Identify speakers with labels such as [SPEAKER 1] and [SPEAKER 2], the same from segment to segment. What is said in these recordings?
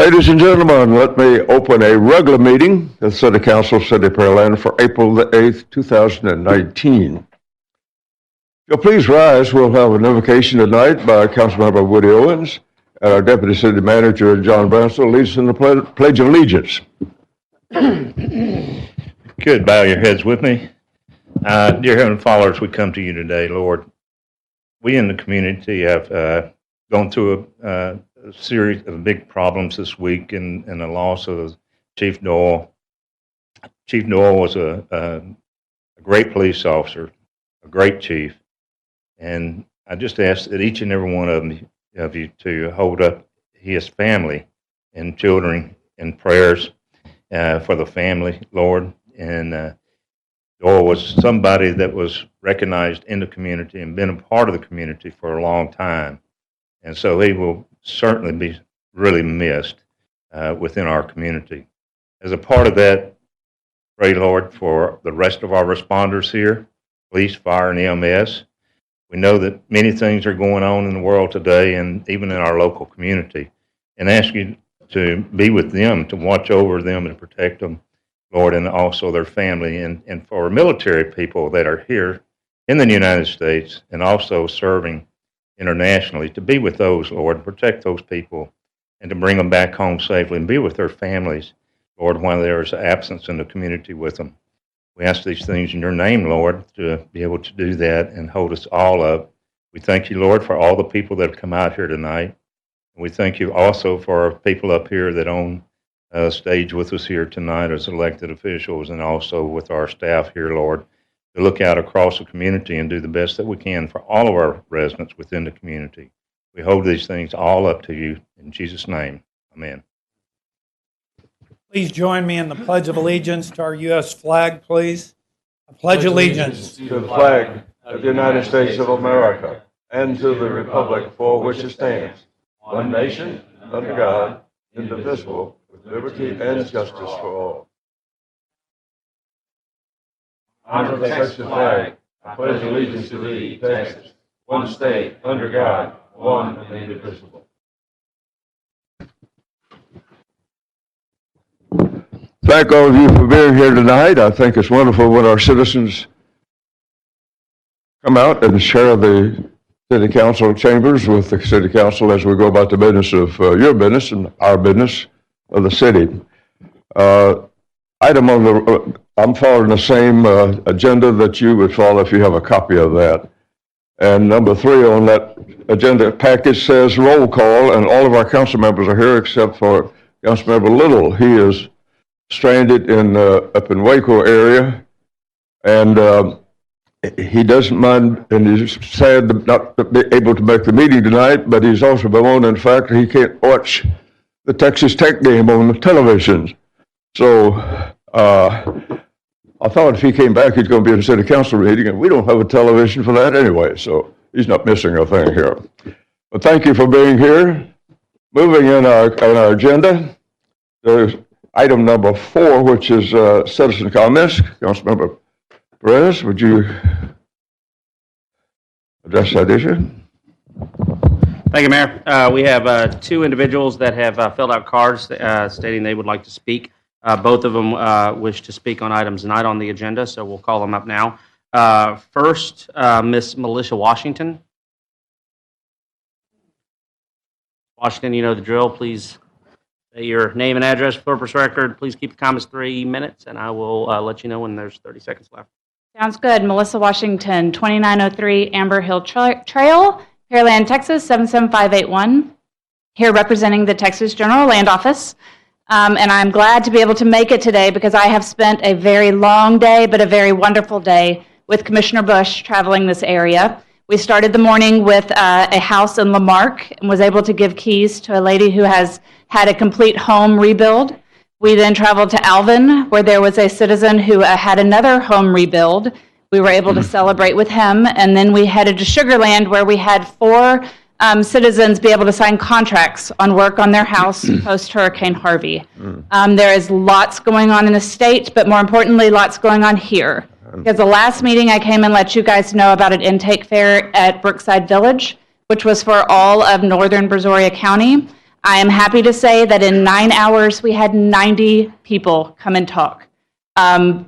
[SPEAKER 1] Ladies and gentlemen, let me open a regular meeting of the City Council, City of Pearland for April the 8th, 2019. If you'll please rise, we'll have an invocation tonight by Councilmember Woody Owens, and our Deputy City Manager, John Bransell, leads in the Pledge of Allegiance.
[SPEAKER 2] Good. Bow your heads with me. Dear Heavenly Father, as we come to you today, Lord, we in the community have gone through a series of big problems this week in the loss of Chief Doyle. Chief Doyle was a great police officer, a great chief, and I just ask that each and every one of you to hold up his family and children in prayers for the family, Lord. And Doyle was somebody that was recognized in the community and been a part of the community for a long time, and so he will certainly be really missed within our community. As a part of that, pray, Lord, for the rest of our responders here, police, fire, and EMS. We know that many things are going on in the world today and even in our local community, and ask you to be with them, to watch over them and protect them, Lord, and also their family, and for military people that are here in the United States and also serving internationally, to be with those, Lord, and protect those people and to bring them back home safely and be with their families, Lord, while there is absence in the community with them. We ask these things in your name, Lord, to be able to do that and hold us all up. We thank you, Lord, for all the people that have come out here tonight. We thank you also for our people up here that own stage with us here tonight as elected officials, and also with our staff here, Lord, to look out across the community and do the best that we can for all of our residents within the community. We hold these things all up to you in Jesus' name. Amen.
[SPEAKER 3] Please join me in the Pledge of Allegiance to our U.S. flag, please. I pledge allegiance
[SPEAKER 1] to the flag of the United States of America and to the republic for which it stands, one nation, under God, indivisible, with liberty and justice for all. Honor the Texas flag. I pledge allegiance to thee, Texas, one state, under God, one and indivisible. Thank all of you for being here tonight. I think it's wonderful when our citizens come out and share the City Council chambers with the City Council as we go about the business of your business and our business of the city. Item on the, I'm following the same agenda that you would follow if you have a copy of that. And number 3 on that agenda package says roll call, and all of our council members are here except for Councilmember Little. He is stranded in up in Waco area, and he doesn't mind, and he's sad not to be able to make the meeting tonight, but he's also bemoaned in fact he can't watch the Texas Tech game on the television. So I thought if he came back he's going to be in a city council meeting, and we don't have a television for that anyway, so he's not missing a thing here. But thank you for being here. Moving in our agenda, there's item number 4, which is citizen comments. Councilmember Perez, would you address that issue?
[SPEAKER 4] Thank you, Mayor. We have 2 individuals that have filled out cards stating they would like to speak. Both of them wish to speak on items not on the agenda, so we'll call them up now. First, Miss Melissa Washington. Washington, you know the drill. Please say your name and address for purpose record. Please keep the comments 3 minutes, and I will let you know when there's 30 seconds left.
[SPEAKER 5] Sounds good. Melissa Washington, 2903 Amber Hill Trail, Pearland, Texas, 77581. Here representing the Texas General Land Office. And I'm glad to be able to make it today because I have spent a very long day, but a very wonderful day with Commissioner Bush traveling this area. We started the morning with a house in Lamarck and was able to give keys to a lady who has had a complete home rebuild. We then traveled to Alvin, where there was a citizen who had another home rebuild. We were able to celebrate with him, and then we headed to Sugar Land, where we had 4 citizens be able to sign contracts on work on their house post-Hurricane Harvey. There is lots going on in the state, but more importantly, lots going on here. Because the last meeting I came and let you guys know about an intake fair at Brookside Village, which was for all of northern Brazoria County. I am happy to say that in 9 hours, we had 90 people come and talk.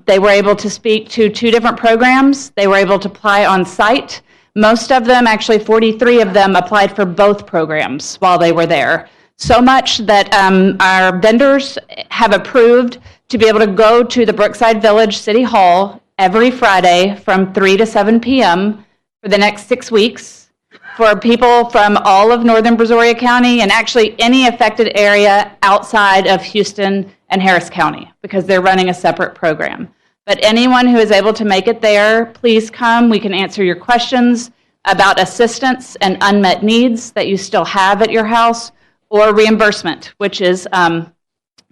[SPEAKER 5] They were able to speak to 2 different programs. They were able to apply on site. Most of them, actually 43 of them, applied for both programs while they were there. So much that our vendors have approved to be able to go to the Brookside Village City Hall every Friday from 3 to 7 p.m. for the next 6 weeks for people from all of northern Brazoria County and actually any affected area outside of Houston and Harris County, because they're running a separate program. But anyone who is able to make it there, please come. We can answer your questions about assistance and unmet needs that you still have at your house, or reimbursement, which is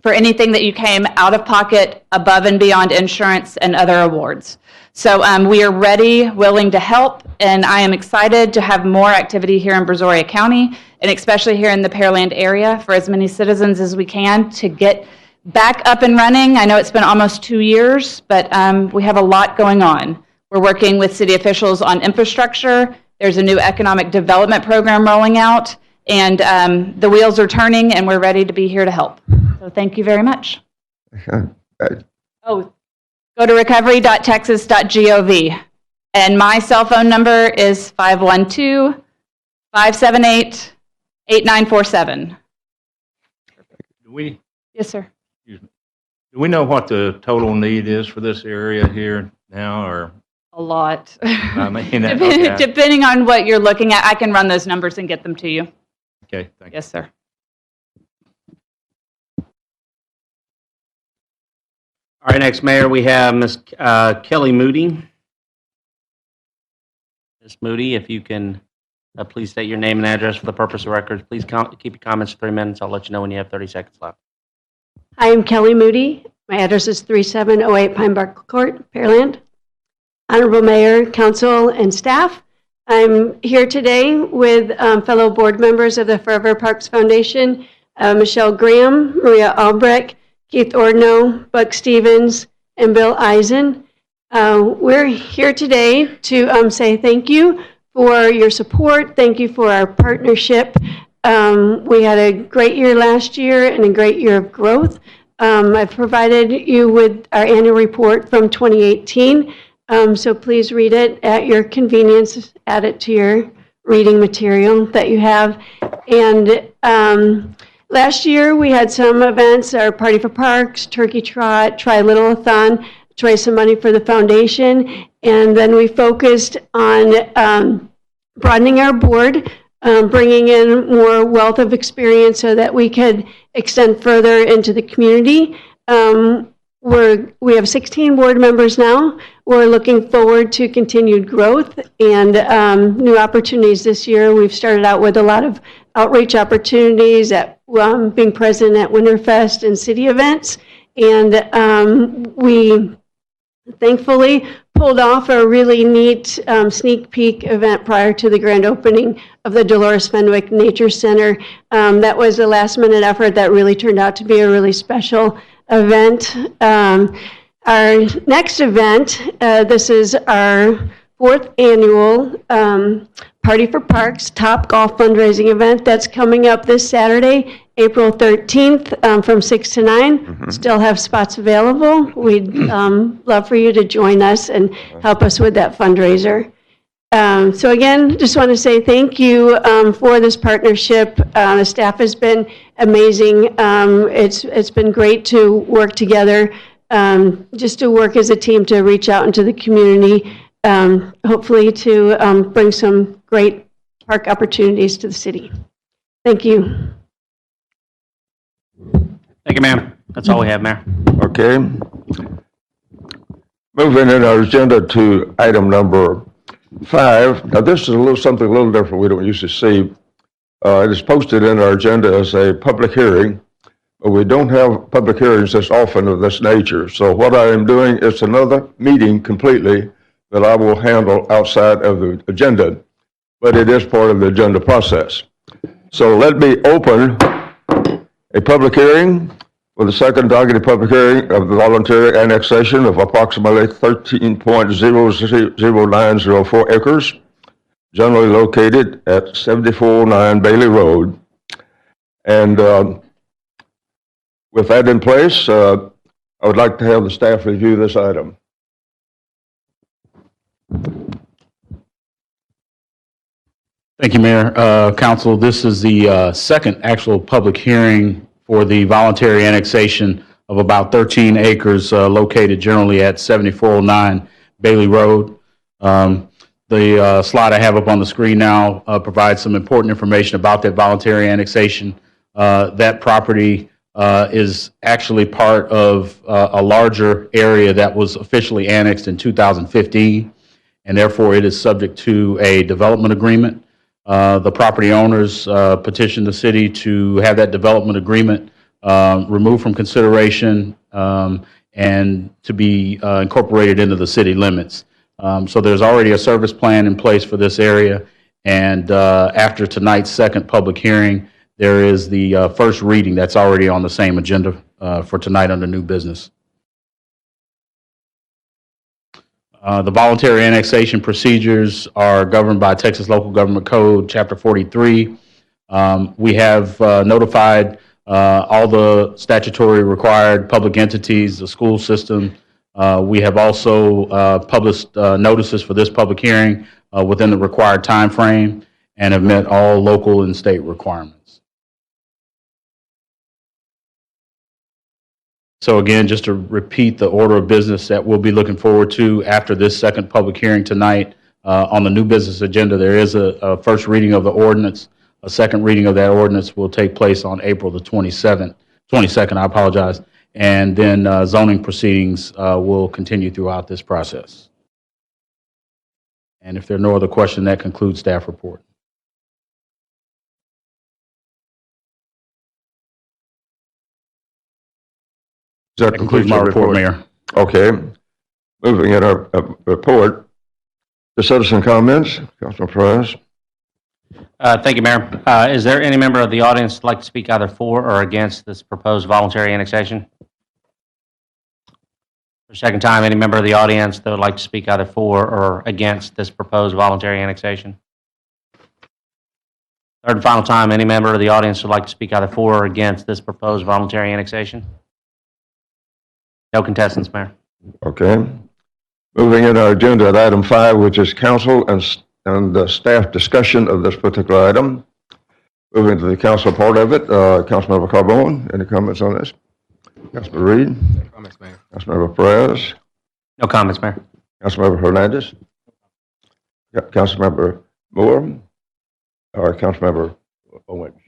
[SPEAKER 5] for anything that you came out of pocket above and beyond insurance and other awards. So we are ready, willing to help, and I am excited to have more activity here in Brazoria County, and especially here in the Pearland area, for as many citizens as we can to get back up and running. I know it's been almost 2 years, but we have a lot going on. We're working with city officials on infrastructure. There's a new economic development program rolling out, and the wheels are turning, and we're ready to be here to help. So thank you very much. Oh, go to recovery.texas.gov. And my cell phone number is 512-578-8947.
[SPEAKER 2] Do we,
[SPEAKER 5] Yes, sir.
[SPEAKER 2] excuse me, do we know what the total need is for this area here now, or?
[SPEAKER 5] A lot.
[SPEAKER 2] I mean, okay.
[SPEAKER 5] Depending on what you're looking at, I can run those numbers and get them to you.
[SPEAKER 2] Okay, thank you.
[SPEAKER 5] Yes, sir.
[SPEAKER 4] All right, next, Mayor, we have Ms. Kelly Moody. Ms. Moody, if you can please state your name and address for the purpose of records. Please keep your comments to 3 minutes. I'll let you know when you have 30 seconds left.
[SPEAKER 6] I am Kelly Moody. My address is 3708 Pine Bark Court, Pearland. Honorable Mayor, Council, and staff, I'm here today with fellow board members of the Forever Parks Foundation, Michelle Graham, Maria Albrecht, Keith Ordno, Buck Stevens, and Bill Eisen. We're here today to say thank you for your support. Thank you for our partnership. We had a great year last year and a great year of growth. I've provided you with our annual report from 2018, so please read it at your convenience, add it to your reading material that you have. And last year we had some events, our Party for Parks, Turkey Trot, Try Little-a-thon, to raise some money for the foundation, and then we focused on broadening our board, bringing in more wealth of experience so that we could extend further into the community. We have 16 board members now. We're looking forward to continued growth and new opportunities this year. We've started out with a lot of outreach opportunities at being present at Winterfest and city events, and we thankfully pulled off a really neat sneak peek event prior to the grand opening of the Dolores Fenwick Nature Center. That was a last minute effort that really turned out to be a really special event. Our next event, this is our 4th annual Party for Parks Top Golf Fundraising event that's coming up this Saturday, April 13th from 6 to 9. Still have spots available. We'd love for you to join us and help us with that fundraiser. So again, just want to say thank you for this partnership. The staff has been amazing. It's been great to work together, just to work as a team to reach out into the community, hopefully to bring some great park opportunities to the city. Thank you.
[SPEAKER 4] Thank you, ma'am. That's all we have, Mayor.
[SPEAKER 1] Okay. Moving in our agenda to item number 5. Now, this is something a little different we don't usually see. It is posted in our agenda as a public hearing, but we don't have public hearings this often of this nature. So what I am doing is another meeting completely that I will handle outside of the agenda, but it is part of the agenda process. So let me open a public hearing for the second docketed public hearing of the voluntary annexation of approximately 13.00904 acres, generally located at 7409 Bailey Road. And with that in place, I would like to have the staff review this item.
[SPEAKER 7] Thank you, Mayor. Council, this is the second actual public hearing for the voluntary annexation of about 13 acres located generally at 7409 Bailey Road. The slide I have up on the screen now provides some important information about that voluntary annexation. That property is actually part of a larger area that was officially annexed in 2015, and therefore it is subject to a development agreement. The property owners petitioned the city to have that development agreement removed from consideration and to be incorporated into the city limits. So there's already a service plan in place for this area, and after tonight's second public hearing, there is the first reading that's already on the same agenda for tonight under new business. The voluntary annexation procedures are governed by Texas Local Government Code, Chapter 43. We have notified all the statutory required public entities, the school system. We have also published notices for this public hearing within the required time frame and have met all local and state requirements. So again, just to repeat the order of business that we'll be looking forward to after this second public hearing tonight, on the new business agenda, there is a first reading of the ordinance. A second reading of that ordinance will take place on April the 22nd, I apologize. And then zoning proceedings will continue throughout this process. And if there are no other questions, that concludes staff report.
[SPEAKER 1] That
[SPEAKER 7] concludes my report, Mayor.
[SPEAKER 1] Okay. Moving in our report, the citizen comments, Councilman Perez.
[SPEAKER 4] Thank you, Mayor. Is there any member of the audience who'd like to speak either for or against this proposed voluntary annexation? For a second time, any member of the audience that would like to speak either for or against this proposed voluntary annexation? Third and final time, any member of the audience would like to speak either for or against this proposed voluntary annexation? No contestants, Mayor.
[SPEAKER 1] Okay. Moving in our agenda at item 5, which is council and the staff discussion of this particular item. Moving to the council part of it, Councilmember Carbone, any comments on this? Councilmember Reed?
[SPEAKER 8] No comments, Mayor.
[SPEAKER 1] Councilmember Perez?
[SPEAKER 4] No comments, Mayor.
[SPEAKER 1] Councilmember Hernandez? Councilmember Moore? Or Councilmember Owens?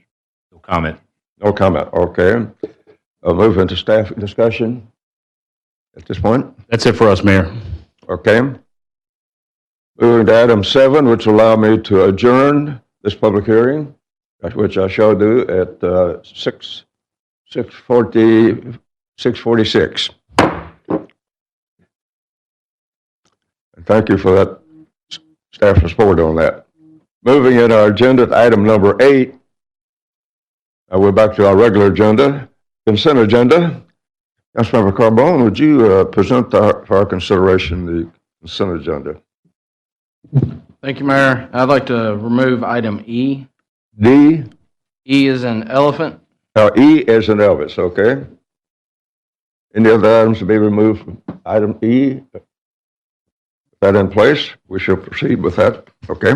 [SPEAKER 2] No comment.
[SPEAKER 1] No comment, okay. Move into staff discussion at this point.
[SPEAKER 7] That's it for us, Mayor.
[SPEAKER 1] Okay. Moving to item 7, which will allow me to adjourn this public hearing, which I shall do at 6:46. And thank you for that staff support on that. Moving in our agenda to item number 8, we're back to our regular agenda, consent agenda. Councilmember Carbone, would you present for our consideration the consent agenda?
[SPEAKER 8] Thank you, Mayor. I'd like to remove item E.
[SPEAKER 1] D,
[SPEAKER 8] E is an elephant.
[SPEAKER 1] E as in Elvis, okay? Any other items to be removed from item E? With that in place, we shall proceed with that, okay?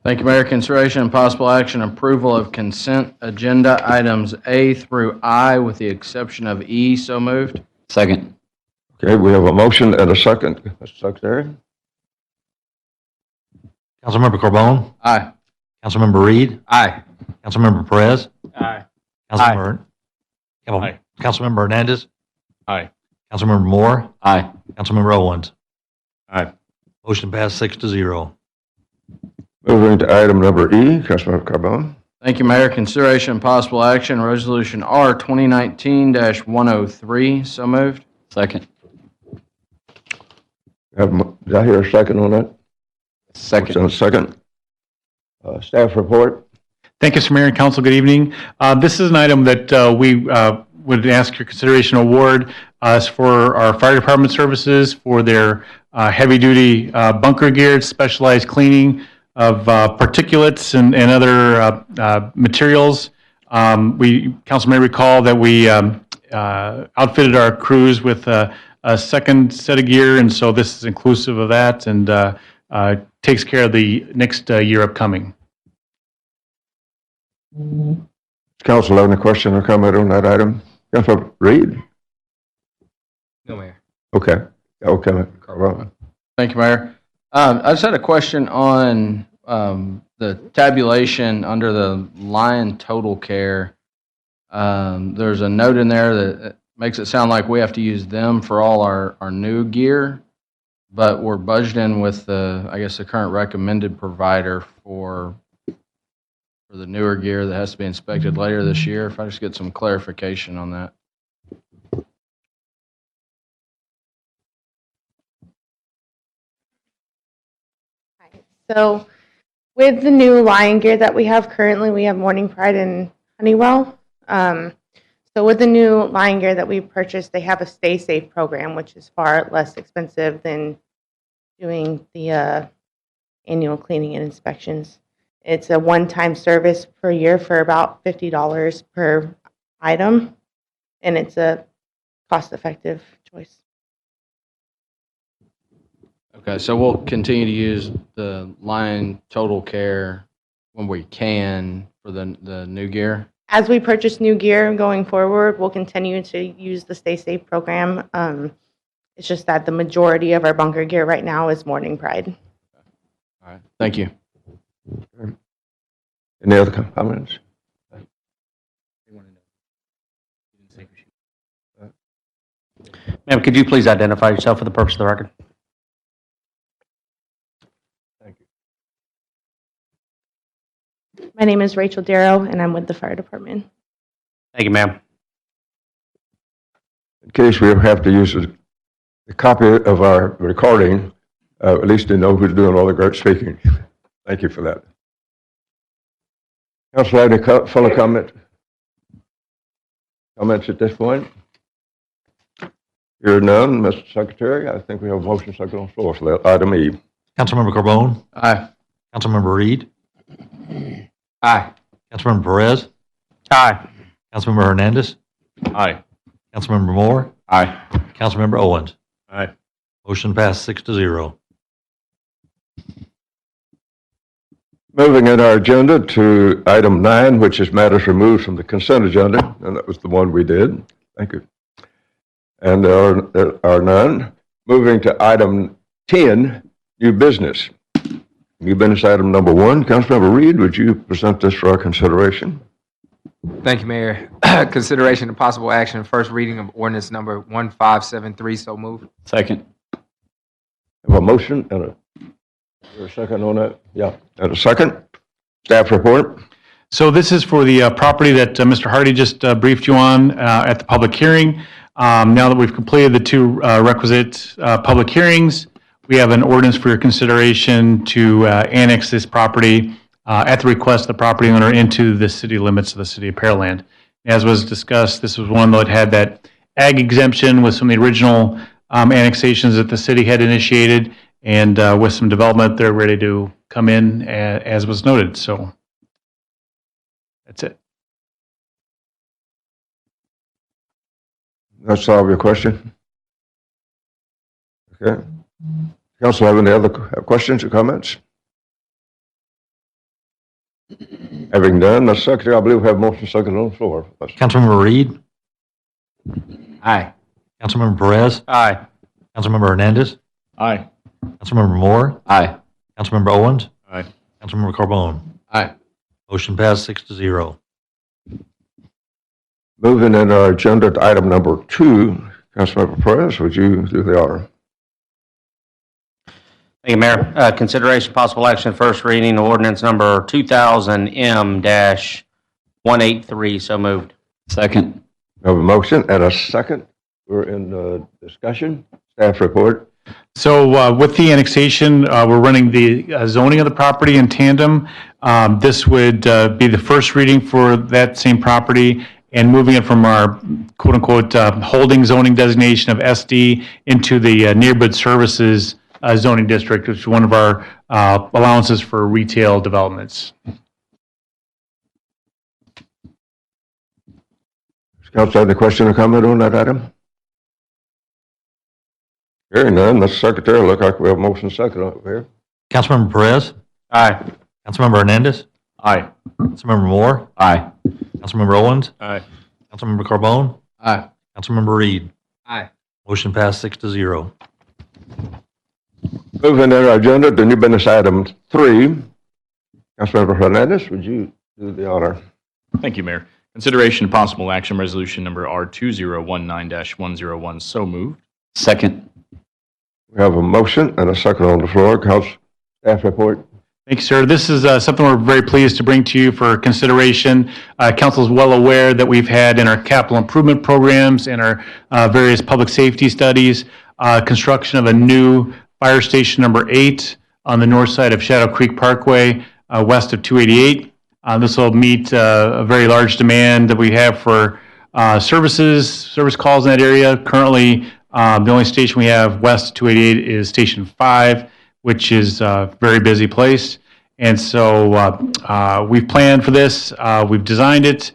[SPEAKER 8] Thank you, Mayor. Consideration and possible action, approval of consent agenda items A through I with the exception of E. So moved.
[SPEAKER 7] Second.
[SPEAKER 1] Okay, we have a motion and a second. Mr. Secretary?
[SPEAKER 9] Councilmember Carbone?
[SPEAKER 8] Aye.
[SPEAKER 9] Councilmember Reed?
[SPEAKER 8] Aye.
[SPEAKER 9] Councilmember Perez?
[SPEAKER 4] Aye.
[SPEAKER 9] Councilmember Hernandez?
[SPEAKER 8] Aye.
[SPEAKER 9] Councilmember Moore?
[SPEAKER 7] Aye.
[SPEAKER 9] Councilmember Owens?
[SPEAKER 2] Aye.
[SPEAKER 9] Motion passed 6-0.
[SPEAKER 1] Moving to item number E, Councilmember Carbone.
[SPEAKER 8] Thank you, Mayor. Consideration and possible action, Resolution R 2019-103. So moved.
[SPEAKER 7] Second.
[SPEAKER 1] Did I hear a second on that?
[SPEAKER 7] Second.
[SPEAKER 1] Motion and a second. Staff report.
[SPEAKER 10] Thank you, Mr. Mayor and Council. Good evening. This is an item that we would ask your consideration award for our fire department services for their heavy-duty bunker gear, specialized cleaning particulates and other materials. Council may recall that we outfitted our crews with a second set of gear, and so this is inclusive of that and takes care of the next year upcoming.
[SPEAKER 1] Council have any question or comment on that item? Councilor Reed?
[SPEAKER 11] No, Mayor.
[SPEAKER 1] Okay. Okay. Carl.
[SPEAKER 8] Thank you, Mayor. I just had a question on the tabulation under the Lion Total Care. There's a note in there that makes it sound like we have to use them for all our new gear, but we're budgeting with the current recommended provider for the newer gear that has to be inspected later this year. If I just get some clarification on that.
[SPEAKER 12] So with the new Lion gear that we have currently, we have Morning Pride and Honeywell. So with the new Lion gear that we purchased, they have a Stay Safe program, which is far less expensive than doing the annual cleaning and inspections. It's a one-time service per year for about $50 per item, and it's a cost-effective choice.
[SPEAKER 8] Okay, so we'll continue to use the Lion Total Care when we can for the new gear?
[SPEAKER 12] As we purchase new gear going forward, we'll continue to use the Stay Safe program. It's just that the majority of our bunker gear right now is Morning Pride.
[SPEAKER 8] All right, thank you.
[SPEAKER 1] Any other comments?
[SPEAKER 4] Ma'am, could you please identify yourself for the purpose of the record?
[SPEAKER 1] Thank you.
[SPEAKER 12] My name is Rachel Darrow, and I'm with the fire department.
[SPEAKER 4] Thank you, ma'am.
[SPEAKER 1] In case we have to use a copy of our recording, at least to know who's doing all the great speaking. Thank you for that. Council, any fellow comments at this point? Hearing none, Mr. Secretary, I think we have a motion second on the floor for that item E.
[SPEAKER 9] Councilmember Carbone?
[SPEAKER 8] Aye.
[SPEAKER 9] Councilmember Reed?
[SPEAKER 8] Aye.
[SPEAKER 9] Councilmember Perez?
[SPEAKER 4] Aye.
[SPEAKER 9] Councilmember Hernandez?
[SPEAKER 8] Aye.
[SPEAKER 9] Councilmember Moore?
[SPEAKER 8] Aye.
[SPEAKER 9] Councilmember Owens?
[SPEAKER 8] Aye.
[SPEAKER 9] Motion passed 6-0.
[SPEAKER 1] Moving in our agenda to item 9, which is matters removed from the consent agenda, and that was the one we did. Thank you. And there are none. Moving to item 10, new business. New business item number 1. Councilmember Reed, would you present this for our consideration?
[SPEAKER 11] Thank you, Mayor. Consideration and possible action, first reading of ordinance number 1573, so moved.
[SPEAKER 8] Second.
[SPEAKER 1] Have a motion and is there a second on that? Yeah, and a second. Staff report.
[SPEAKER 10] So this is for the property that Mr. Hardy just briefed you on at the public hearing. Now that we've completed the 2 requisite public hearings, we have an ordinance for your consideration to annex this property at the request of the property owner into the city limits of the City of Pearland. As was discussed, this was one that had that ag exemption with some of the original annexations that the city had initiated, and with some development, they're ready to come in as was noted. So that's it.
[SPEAKER 1] That solve your question? Okay. Council have any other questions or comments? Having done, the Secretary, I believe we have motion second on the floor.
[SPEAKER 9] Councilmember Reed?
[SPEAKER 8] Aye.
[SPEAKER 9] Councilmember Perez?
[SPEAKER 4] Aye.
[SPEAKER 9] Councilmember Hernandez?
[SPEAKER 8] Aye.
[SPEAKER 9] Councilmember Moore?
[SPEAKER 8] Aye.
[SPEAKER 9] Councilmember Owens?
[SPEAKER 8] Aye.
[SPEAKER 9] Councilmember Carbone?
[SPEAKER 8] Aye.
[SPEAKER 9] Motion passed 6-0.
[SPEAKER 1] Moving in our agenda to item number 2, Councilmember Perez, would you do the honor?
[SPEAKER 4] Thank you, Mayor. Consideration possible action, first reading of ordinance number 2000M-183, so moved.
[SPEAKER 8] Second.
[SPEAKER 1] We have a motion and a second. We're in discussion. Staff report.
[SPEAKER 10] So with the annexation, we're running the zoning of the property in tandem. This would be the first reading for that same property and moving it from our quote-unquote holding zoning designation of SD into the neighborhood services zoning district, which is one of our allowances for retail developments.
[SPEAKER 1] Council, any question or comment on that item? Hearing none, Mr. Secretary, look like we have motion second up here.
[SPEAKER 9] Councilmember Perez?
[SPEAKER 4] Aye.
[SPEAKER 9] Councilmember Hernandez?
[SPEAKER 7] Aye.
[SPEAKER 9] Councilmember Moore?
[SPEAKER 7] Aye.
[SPEAKER 9] Councilmember Owens?
[SPEAKER 2] Aye.
[SPEAKER 9] Councilmember Carbone?
[SPEAKER 8] Aye.
[SPEAKER 9] Councilmember Reed?
[SPEAKER 11] Aye.
[SPEAKER 9] Motion passed 6-0.
[SPEAKER 1] Moving on our agenda to new business item 3. Councilmember Hernandez, would you do the honor?
[SPEAKER 13] Thank you, Mayor. Consideration and possible action resolution number R2019-101. So moved.
[SPEAKER 7] Second.
[SPEAKER 1] We have a motion and a second on the floor. Council staff report.
[SPEAKER 10] Thank you, sir. This is something we're very pleased to bring to you for consideration. Council is well aware that we've had in our capital improvement programs and our various public safety studies, construction of a new fire station number 8 on the north side of Shadow Creek Parkway, west of 288. This will meet a very large demand that we have for service calls in that area. Currently, the only station we have west of 288 is Station 5, which is a very busy place. And so we've planned for this. We've designed it.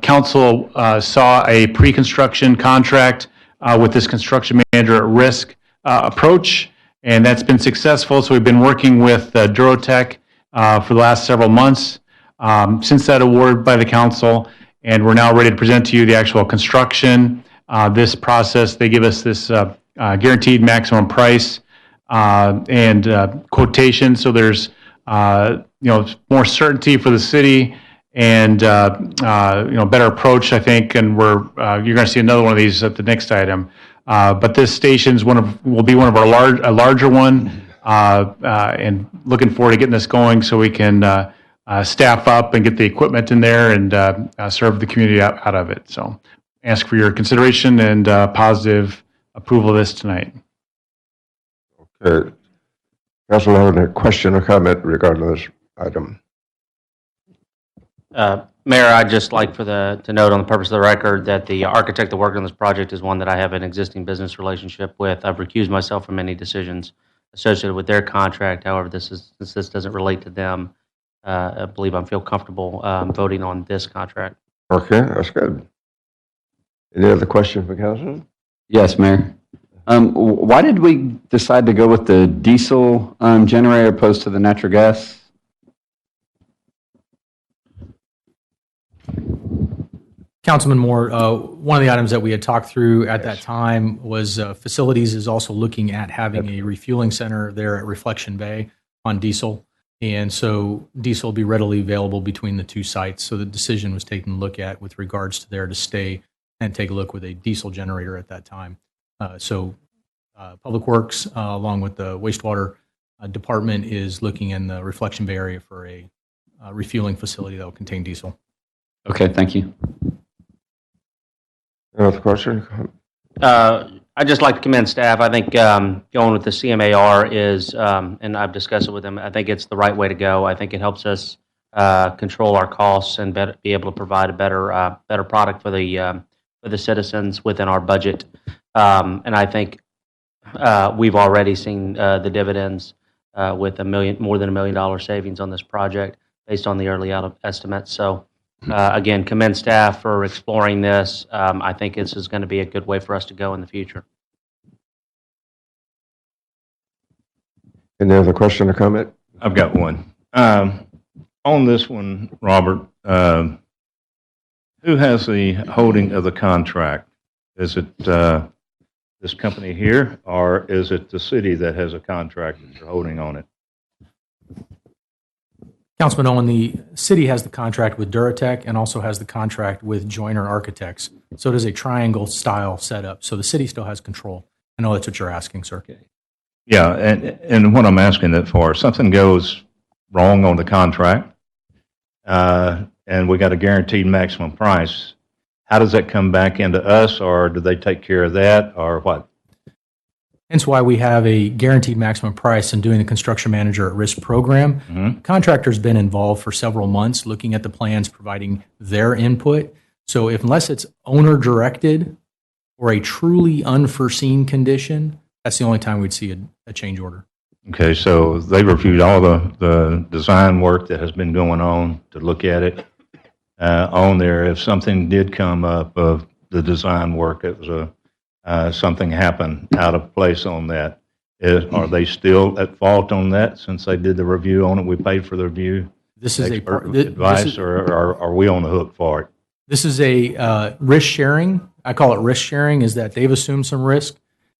[SPEAKER 10] Council saw a pre-construction contract with this construction manager at risk approach, and that's been successful. So we've been working with Durotech for the last several months since that award by the council, and we're now ready to present to you the actual construction. This process, they give us this guaranteed maximum price and quotation. So there's more certainty for the city and better approach, I think. And you're going to see another one of these at the next item. But this station's will be one of our larger one, and looking forward to getting this going so we can staff up and get the equipment in there and serve the community out of it. So ask for your consideration and positive approval of this tonight.
[SPEAKER 1] Okay. Council, have any question or comment regarding this item?
[SPEAKER 4] Mayor, I'd just like to note on the purpose of the record that the architect that worked on this project is one that I have an existing business relationship with. I've recused myself from any decisions associated with their contract. However, since this doesn't relate to them, I believe I feel comfortable voting on this contract.
[SPEAKER 1] Okay, that's good. Any other question for council?
[SPEAKER 14] Yes, Mayor. Why did we decide to go with the diesel generator opposed to the natural gas?
[SPEAKER 15] Councilman Moore, one of the items that we had talked through at that time was facilities is also looking at having a refueling center there at Reflection Bay on diesel. And so diesel will be readily available between the two sites. So the decision was taken to look at with regards to there to stay and take a look with a diesel generator at that time. So Public Works, along with the wastewater department, is looking in the Reflection Bay area for a refueling facility that will contain diesel.
[SPEAKER 14] Okay, thank you.
[SPEAKER 1] Another question?
[SPEAKER 4] I'd just like to commend staff. I think going with the CMAR is, and I've discussed it with them, I think it's the right way to go. I think it helps us control our costs and be able to provide a better product for the citizens within our budget. And I think we've already seen the dividends with more than $1 million savings on this project based on the early estimates. So again, commend staff for exploring this. I think this is going to be a good way for us to go in the future.
[SPEAKER 1] Any other question or comment?
[SPEAKER 2] I've got one. On this one, Robert, who has the holding of the contract? Is it this company here, or is it the city that has a contract that you're holding on it?
[SPEAKER 15] Councilman Owen, the city has the contract with Durotech and also has the contract with Joyner Architects. So it is a triangle style setup. So the city still has control. I know that's what you're asking, sir.
[SPEAKER 2] Yeah, and what I'm asking that for, if something goes wrong on the contract, and we got a guaranteed maximum price, how does that come back into us, or do they take care of that, or what?
[SPEAKER 15] Hence why we have a guaranteed maximum price and doing the construction manager at risk program.
[SPEAKER 2] Mm-hmm.
[SPEAKER 15] Contractor's been involved for several months looking at the plans, providing their input. So unless it's owner directed or a truly unforeseen condition, That's the only time we'd see a change order.
[SPEAKER 2] Okay, so they reviewed all the design work that has been going on to look at it on there. If something did come up of the design work, it was something happened out of place on that. Are they still at fault on that since they did the review on it? We paid for the review.
[SPEAKER 15] This is
[SPEAKER 2] Advice, or are we on the hook for it?
[SPEAKER 15] This is a risk sharing. I call it risk sharing, is that they've assumed some risk,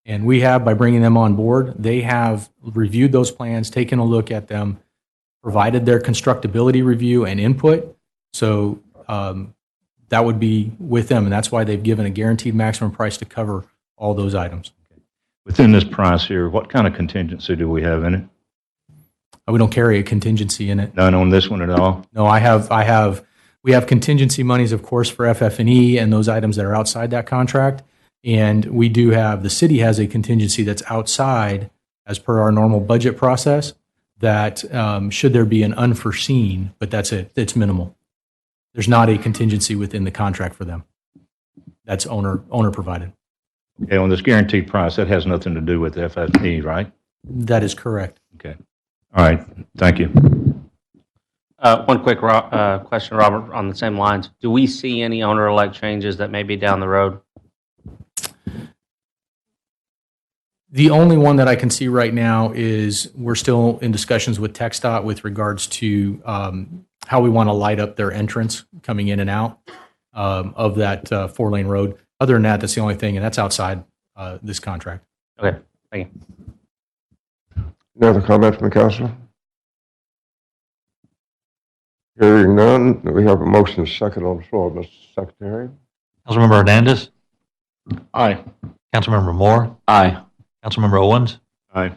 [SPEAKER 15] and we have, by bringing them on board, they have reviewed those plans, taken a look at them, provided their constructability review and input. So that would be with them, and that's why they've given a guaranteed maximum price to cover all those items.
[SPEAKER 2] Within this price here, what kind of contingency do we have in it?
[SPEAKER 15] We don't carry a contingency in it.
[SPEAKER 2] None on this one at all?
[SPEAKER 15] No, we have contingency monies, of course, for FF&E and those items that are outside that contract. And we do have, the city has a contingency that's outside, as per our normal budget process, that should there be an unforeseen, but that's it, it's minimal. There's not a contingency within the contract for them. That's owner provided.
[SPEAKER 2] Okay, on this guaranteed price, that has nothing to do with FF&E, right?
[SPEAKER 15] That is correct.
[SPEAKER 2] Okay. All right, thank you.
[SPEAKER 4] One quick question, Robert, on the same lines. Do we see any owner-elect changes that may be down the road?
[SPEAKER 15] The only one that I can see right now is we're still in discussions with TxDOT with regards to how we want to light up their entrance coming in and out of that 4-lane road. Other than that, that's the only thing, and that's outside this contract.
[SPEAKER 4] Okay, thank you.
[SPEAKER 1] Any other comments from the council? Hearing none, we have a motion second on the floor. Mr. Secretary?
[SPEAKER 9] Councilmember Hernandez.
[SPEAKER 13] Aye.
[SPEAKER 9] Councilmember Moore.
[SPEAKER 14] Aye.
[SPEAKER 9] Councilmember Owens.
[SPEAKER 2] Aye.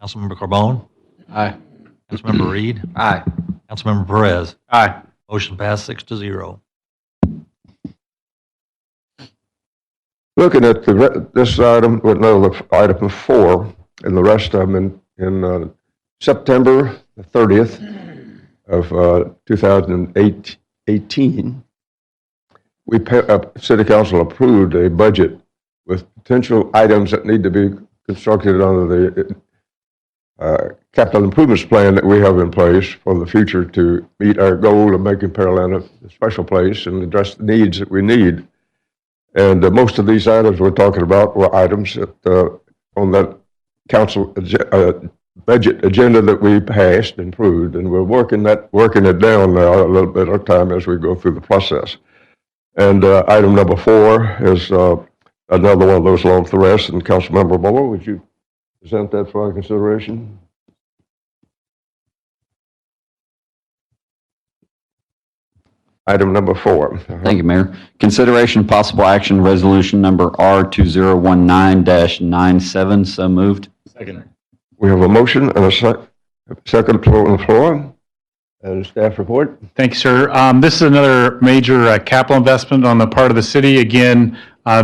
[SPEAKER 9] Councilmember Carbone.
[SPEAKER 8] Aye.
[SPEAKER 9] Councilmember Reed.
[SPEAKER 11] Aye.
[SPEAKER 9] Councilmember Perez.
[SPEAKER 4] Aye.
[SPEAKER 9] Motion passed 6-0.
[SPEAKER 1] Looking at this item, item 4, and the rest of them in September the 30th of 2018, City Council approved a budget with potential items that need to be constructed under the capital improvements plan that we have in place for the future to meet our goal of making Pearland a special place and address the needs that we need. And most of these items we're talking about were items that on that council budget agenda that we passed and approved, and we're working it down now a little bit at a time as we go through the process. And item number 4 is another one of those along with the rest. And Councilmember Moore, would you present that for our consideration? Item number 4.
[SPEAKER 14] Thank you, Mayor. Consideration of possible action, resolution number R2019-97. So moved.
[SPEAKER 13] Second.
[SPEAKER 1] We have a motion and a second on the floor. And a staff report.
[SPEAKER 10] Thank you, sir. This is another major capital investment on the part of the city. Again,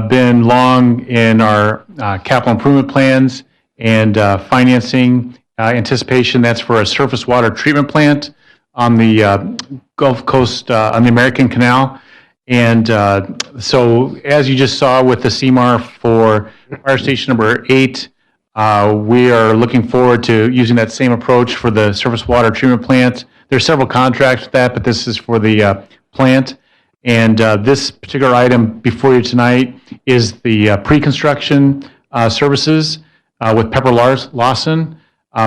[SPEAKER 10] been long in our capital improvement plans and financing anticipation. That's for a surface water treatment plant on the Gulf Coast, on the American Canal. And so as you just saw with the CMAR for fire station number 8, we are looking forward to using that same approach for the surface water treatment plant. There's several contracts with that, but this is for the plant. And this particular item before you tonight is the pre-construction services with Pepper Lawson.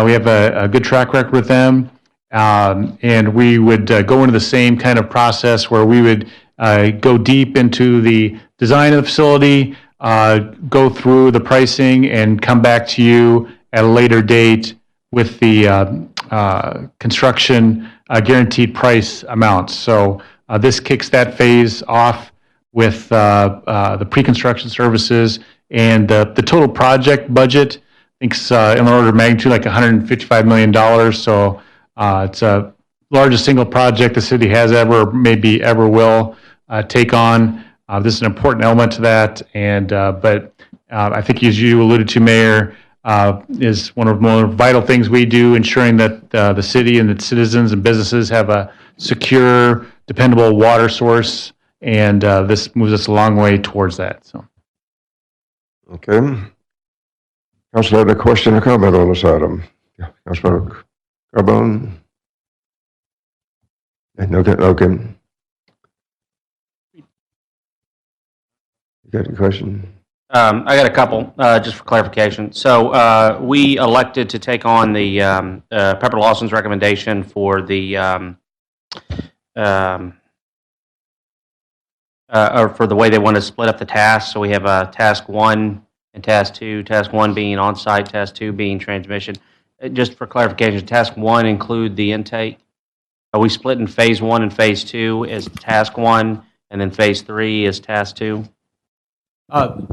[SPEAKER 10] We have a good track record with them. And we would go into the same kind of process where we would go deep into the design of the facility, go through the pricing, and come back to you at a later date with the construction guaranteed price amounts. So this kicks that phase off with the pre-construction services, and the total project budget, I think, is in the order of magnitude like $155 million. So it's the largest single project the city has ever, maybe ever will take on. This is an important element to that, and but I think, as you alluded to, Mayor, is one of the more vital things we do, ensuring that the city and its citizens and businesses have a secure, dependable water source, and this moves us a long way towards that. So,
[SPEAKER 1] okay. Council had a question or comment on this item? Yeah, Councilmember Carbone? Okay. You got any question?
[SPEAKER 4] I got a couple, just for clarification. So we elected to take on the Pepper Lawson's recommendation for the or for the way they want to split up the tasks. So we have task 1 and task 2. Task 1 being on-site, task 2 being transmission. Just for clarification, task 1 include the intake. Are we splitting phase 1 and phase 2 as task 1, and then phase 3 is task 2?
[SPEAKER 15] Okay.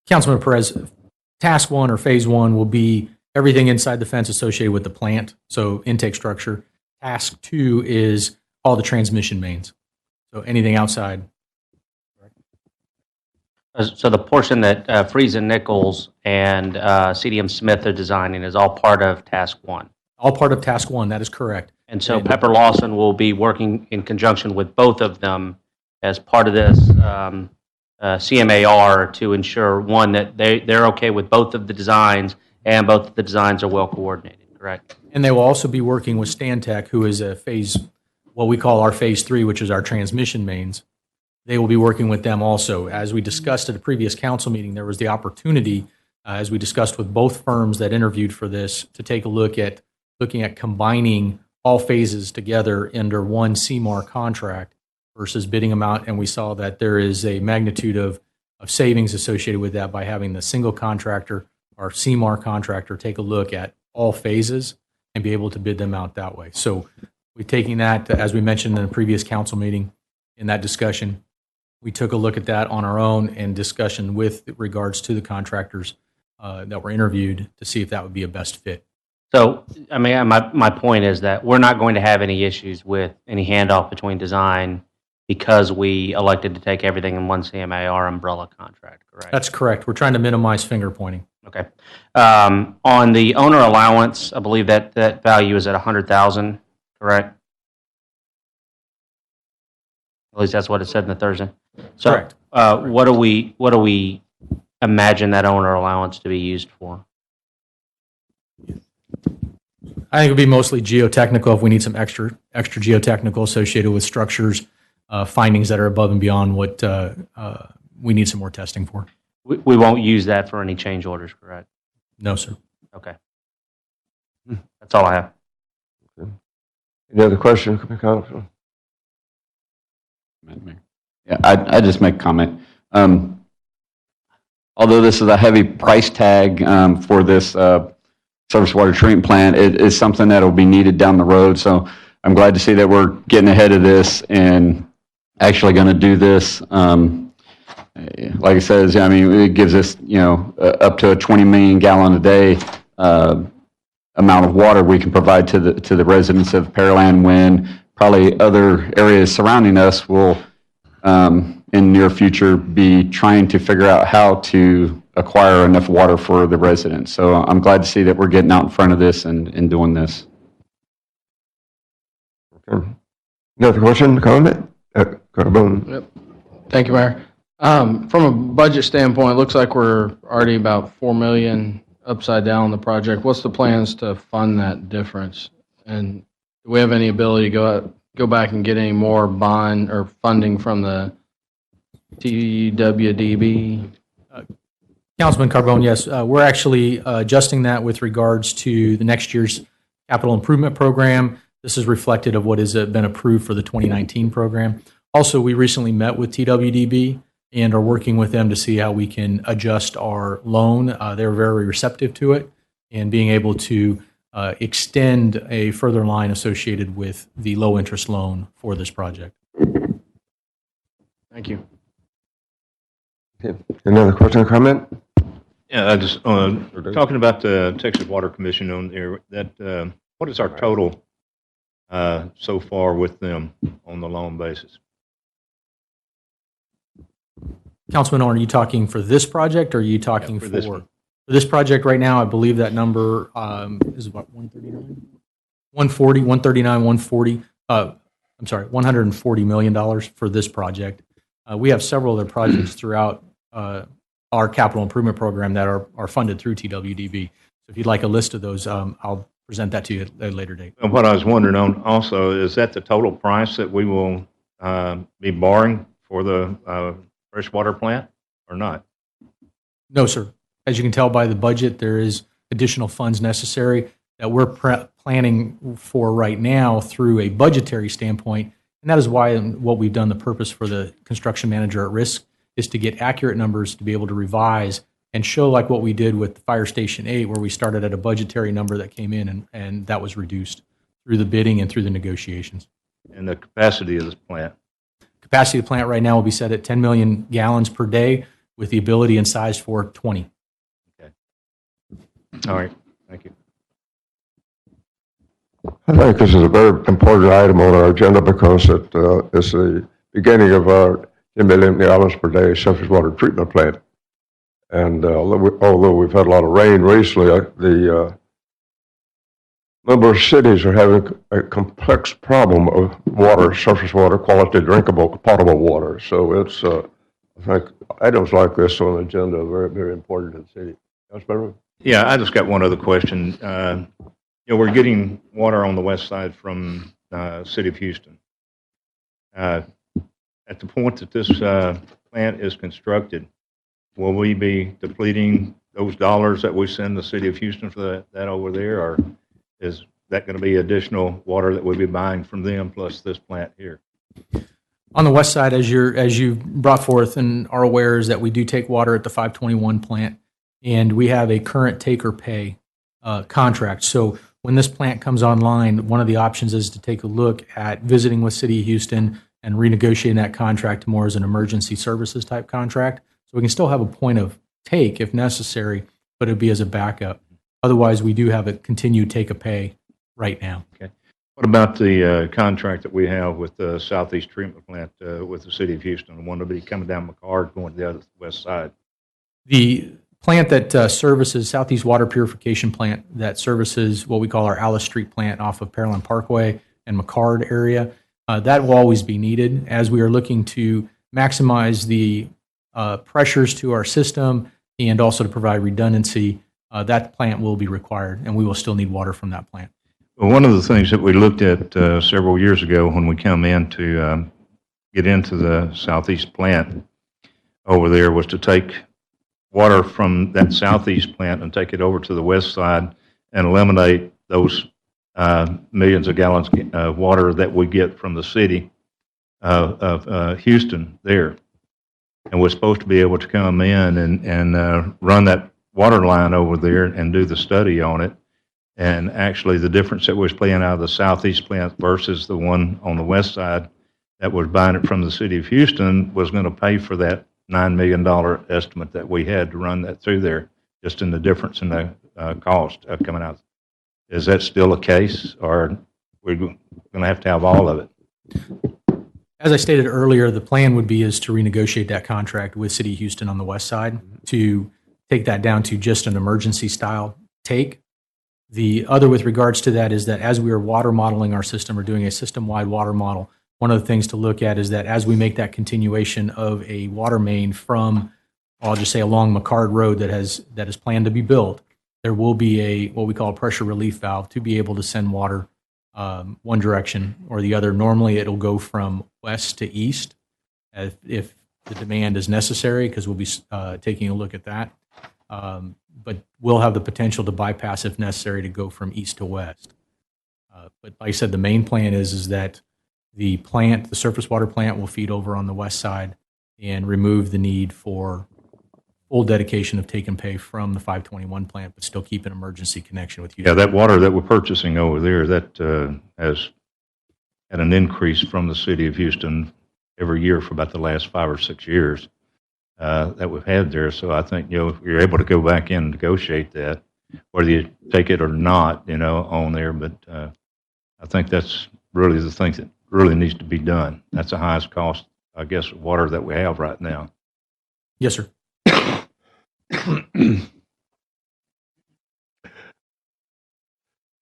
[SPEAKER 15] Councilman Perez, task 1 or phase 1 will be everything inside the fence associated with the plant, so intake structure. Task 2 is all the transmission mains, so anything outside.
[SPEAKER 4] So the portion that Friesen Nichols and CDM Smith are designing is all part of task 1.
[SPEAKER 15] All part of task 1, that is correct.
[SPEAKER 4] And so Pepper Lawson will be working in conjunction with both of them as part of this CMAR to ensure, one, that they're okay with both of the designs and both of the designs are well coordinated, correct?
[SPEAKER 15] And they will also be working with Stantec, who is what we call our phase 3, which is our transmission mains. They will be working with them also. As we discussed at a previous council meeting, there was the opportunity, as we discussed with both firms that interviewed for this, to take a look at looking at combining all phases together under one CMAR contract versus bidding them out. And we saw that there is a magnitude of savings associated with that by having the single contractor or CMAR contractor take a look at all phases and be able to bid them out that way. So we're taking that, as we mentioned in the previous council meeting, in that discussion, we took a look at that on our own in discussion with regards to the contractors that were interviewed to see if that would be a best fit.
[SPEAKER 4] So, I mean, my point is that we're not going to have any issues with any handoff between design because we elected to take everything in one CMAR umbrella contract, correct?
[SPEAKER 15] That's correct. We're trying to minimize finger pointing.
[SPEAKER 4] Okay. On the owner allowance, I believe that value is at $100,000, correct? At least that's what it said in the Thursday. So,
[SPEAKER 15] Correct.
[SPEAKER 4] What do we imagine that owner allowance to be used for?
[SPEAKER 15] I think it would be mostly geotechnical if we need some extra geotechnical associated with structures, findings that are above and beyond what we need some more testing for.
[SPEAKER 4] We won't use that for any change orders, correct?
[SPEAKER 15] No, sir.
[SPEAKER 4] Okay. That's all I have.
[SPEAKER 1] Any other questions, Council?
[SPEAKER 14] Yeah, I just make a comment. Although this is a heavy price tag for this surface water treatment plant, it is something that will be needed down the road. So I'm glad to see that we're getting ahead of this and actually going to do this. Like I said, I mean, it gives us, up to a 20 million gallon a day amount of water we can provide to the residents of Pearland, when probably other areas surrounding us will, in the near future, be trying to figure out how to acquire enough water for the residents. So I'm glad to see that we're getting out in front of this and doing this.
[SPEAKER 1] Okay. Another question, comment? Carbone.
[SPEAKER 8] Yep. Thank you, Mayor. From a budget standpoint, it looks like we're already about $4 million upside down on the project. What's the plans to fund that difference? And do we have any ability to go back and get any more bond or funding from the TWDB?
[SPEAKER 15] Councilman Carbone, yes, we're actually adjusting that with regards to the next year's capital improvement program. This is reflected of what has been approved for the 2019 program. Also, we recently met with TWDB and are working with them to see how we can adjust our loan. They're very receptive to it and being able to extend a further line associated with the low interest loan for this project.
[SPEAKER 8] Thank you.
[SPEAKER 1] Okay. Another question or comment?
[SPEAKER 2] Yeah, I just talking about the Texas Water Commission on there. That what is our total so far with them on the loan basis?
[SPEAKER 15] Councilman Orr, are you talking for this project, or are you talking
[SPEAKER 2] for this one?
[SPEAKER 15] For this project right now? I believe that number is about 139, 140, 139, 140. $140 million for this project. We have several other projects throughout our capital improvement program that are funded through TWDB. So if you'd like a list of those, I'll present that to you at a later date.
[SPEAKER 2] And what I was wondering on also, is that the total price that we will be borrowing for the freshwater plant or not?
[SPEAKER 15] No, sir. As you can tell by the budget, there is additional funds necessary that we're planning for right now through a budgetary standpoint. And that is why what we've done, the purpose for the construction manager at risk, is to get accurate numbers to be able to revise and show like what we did with Fire Station 8, where we started at a budgetary number that came in and that was reduced through the bidding and through the negotiations.
[SPEAKER 2] And the capacity of this plant?
[SPEAKER 15] Capacity of the plant right now will be set at 10 million gallons per day with the ability and size for 20.
[SPEAKER 2] Okay. All right. Thank you.
[SPEAKER 1] I think this is a very important item on our agenda because it is the beginning of our 10 million gallons per day surface water treatment plant. And although we've had a lot of rain recently, the number of cities are having a complex problem of water, surface water, quality, drinkable, potable water. So it's, I think, items like this on the agenda are very, very important to the city. Councilmember?
[SPEAKER 2] Yeah, I just got one other question. We're getting water on the west side from City of Houston. At the point that this plant is constructed, will we be depleting those dollars that we send the City of Houston for that over there, or is that going to be additional water that we'll be buying from them plus this plant here?
[SPEAKER 15] On the west side, as you brought forth and are aware, is that we do take water at the 521 plant, and we have a current take or pay contract. So when this plant comes online, one of the options is to take a look at visiting with City of Houston and renegotiating that contract more as an emergency services type contract. So we can still have a point of take if necessary, but it'd be as a backup. Otherwise, we do have a continued take a pay right now.
[SPEAKER 2] Okay. What about the contract that we have with the Southeast Treatment Plant with the City of Houston, the one that will be coming down McCard going to the other west side?
[SPEAKER 15] The plant that services Southeast Water Purification Plant that services what we call our Alice Street plant off of Pearland Parkway and McCard area, that will always be needed as we are looking to maximize the pressures to our system and also to provide redundancy. That plant will be required, and we will still need water from that plant.
[SPEAKER 2] Well, one of the things that we looked at several years ago when we come in to get into the Southeast plant over there was to take water from that Southeast plant and take it over to the west side and eliminate those millions of gallons of water that we get from the city of Houston there. And we're supposed to be able to come in and run that water line over there and do the study on it. And actually the difference that was playing out of the Southeast plant versus the one on the west side that was buying it from the City of Houston was going to pay for that $9 million estimate that we had to run that through there, just in the difference in the cost coming out. Is that still the case, or we're going to have all of it?
[SPEAKER 15] As I stated earlier, the plan would be is to renegotiate that contract with City of Houston on the west side to take that down to just an emergency style take. The other with regards to that is that as we are water modeling our system or doing a system-wide water model, one of the things to look at is that as we make that continuation of a water main from, I'll just say along McCard Road that is planned to be built, there will be what we call a pressure relief valve to be able to send water one direction or the other. Normally it'll go from west to east if the demand is necessary, because we'll be taking a look at that. But we'll have the potential to bypass if necessary to go from east to west. But like I said, the main plan is that the plant, the surface water plant, will feed over on the west side and remove the need for full dedication of take and pay from the 521 plant, but still keep an emergency connection with you.
[SPEAKER 2] Yeah, that water that we're purchasing over there, that has had an increase from the City of Houston every year for about the last 5 or 6 years that we've had there. So I think, you're able to go back in and negotiate that, whether you take it or not, on there. But I think that's really the thing that really needs to be done. That's the highest cost, I guess, of water that we have right now.
[SPEAKER 15] Yes, sir.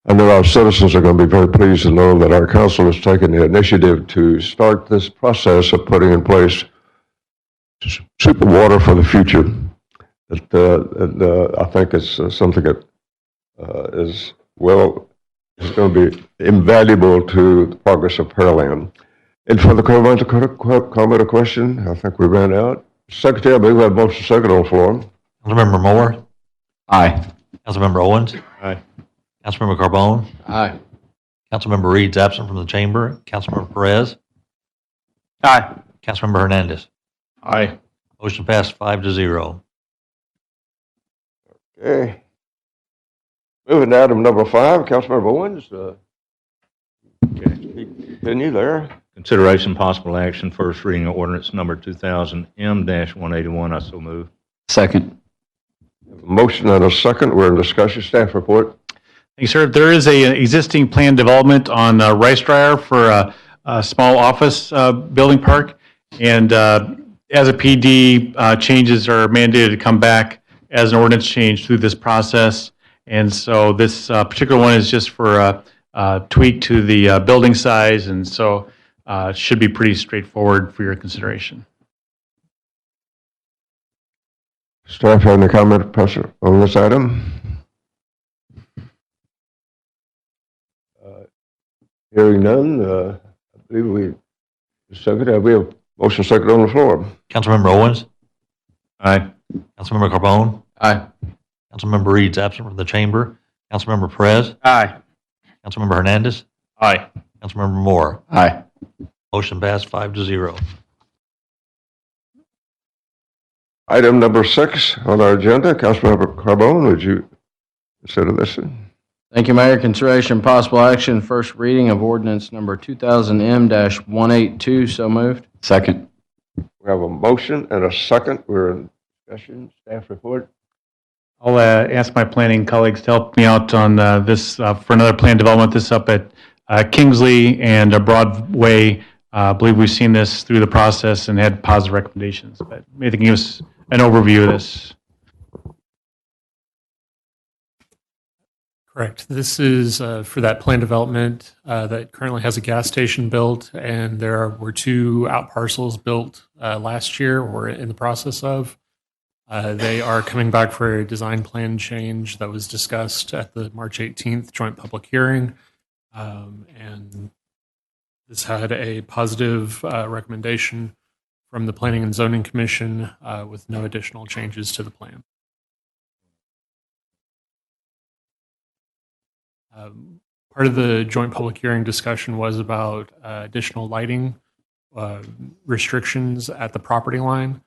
[SPEAKER 1] I know our citizens are going to be very pleased to know that our council has taken the initiative to start this process of putting in place super water for the future. I think it's something that is going to be invaluable to the progress of Pearland. And for the comment or question, I think we ran out. Secretary, I believe we have motion second on the floor.
[SPEAKER 9] Councilmember Moore,
[SPEAKER 14] Aye.
[SPEAKER 9] Councilmember Owens,
[SPEAKER 2] Aye.
[SPEAKER 9] Councilmember Carbone,
[SPEAKER 8] Aye.
[SPEAKER 9] Councilmember Reed's absent from the chamber, Councilmember Perez,
[SPEAKER 4] Aye.
[SPEAKER 9] Councilmember Hernandez.
[SPEAKER 13] Aye.
[SPEAKER 9] Motion passed 5-0.
[SPEAKER 1] Okay. Moving to item number 5, Councilmember Owens. Continue there.
[SPEAKER 2] Consideration possible action, first reading of ordinance number 2000M-181. I so move.
[SPEAKER 14] Second.
[SPEAKER 1] Motion and a second. We're in discussion. Staff report.
[SPEAKER 10] Thank you, sir. There is a existing planned development on Rice Dryer for a small office building park. And as a PD, changes are mandated to come back as an ordinance change through this process. And so this particular one is just for a tweak to the building size. And so it should be pretty straightforward for your consideration.
[SPEAKER 1] Staff have any comment, Professor, on this item? Hearing none, I believe we have motion second on the floor.
[SPEAKER 9] Councilmember Owens,
[SPEAKER 2] Aye.
[SPEAKER 9] Councilmember Carbone,
[SPEAKER 8] Aye.
[SPEAKER 9] Councilmember Reed's absent from the chamber, Councilmember Perez,
[SPEAKER 4] Aye.
[SPEAKER 9] Councilmember Hernandez,
[SPEAKER 13] Aye.
[SPEAKER 9] Councilmember Moore.
[SPEAKER 14] Aye.
[SPEAKER 9] Motion passed 5-0.
[SPEAKER 1] Item number 6 on our agenda, Councilmember Carbone, would you consider this?
[SPEAKER 8] Thank you, Mayor. Consideration possible action, first reading of ordinance number 2000M-182. So moved.
[SPEAKER 14] Second.
[SPEAKER 1] We have a motion and a second. We're in discussion. Staff report.
[SPEAKER 10] I'll ask my planning colleagues to help me out on this for another planned development. This up at Kingsley and Broadway. I believe we've seen this through the process and had positive recommendations. But maybe they can give us an overview of this.
[SPEAKER 16] Correct. This is for that planned development that currently has a gas station built, and there were 2 out parcels built last year or in the process of. They are coming back for a design plan change that was discussed at the March 18th joint public hearing. And this had a positive recommendation from the Planning and Zoning Commission with no additional changes to the plan. Part of the joint public hearing discussion was about additional lighting restrictions at the property line,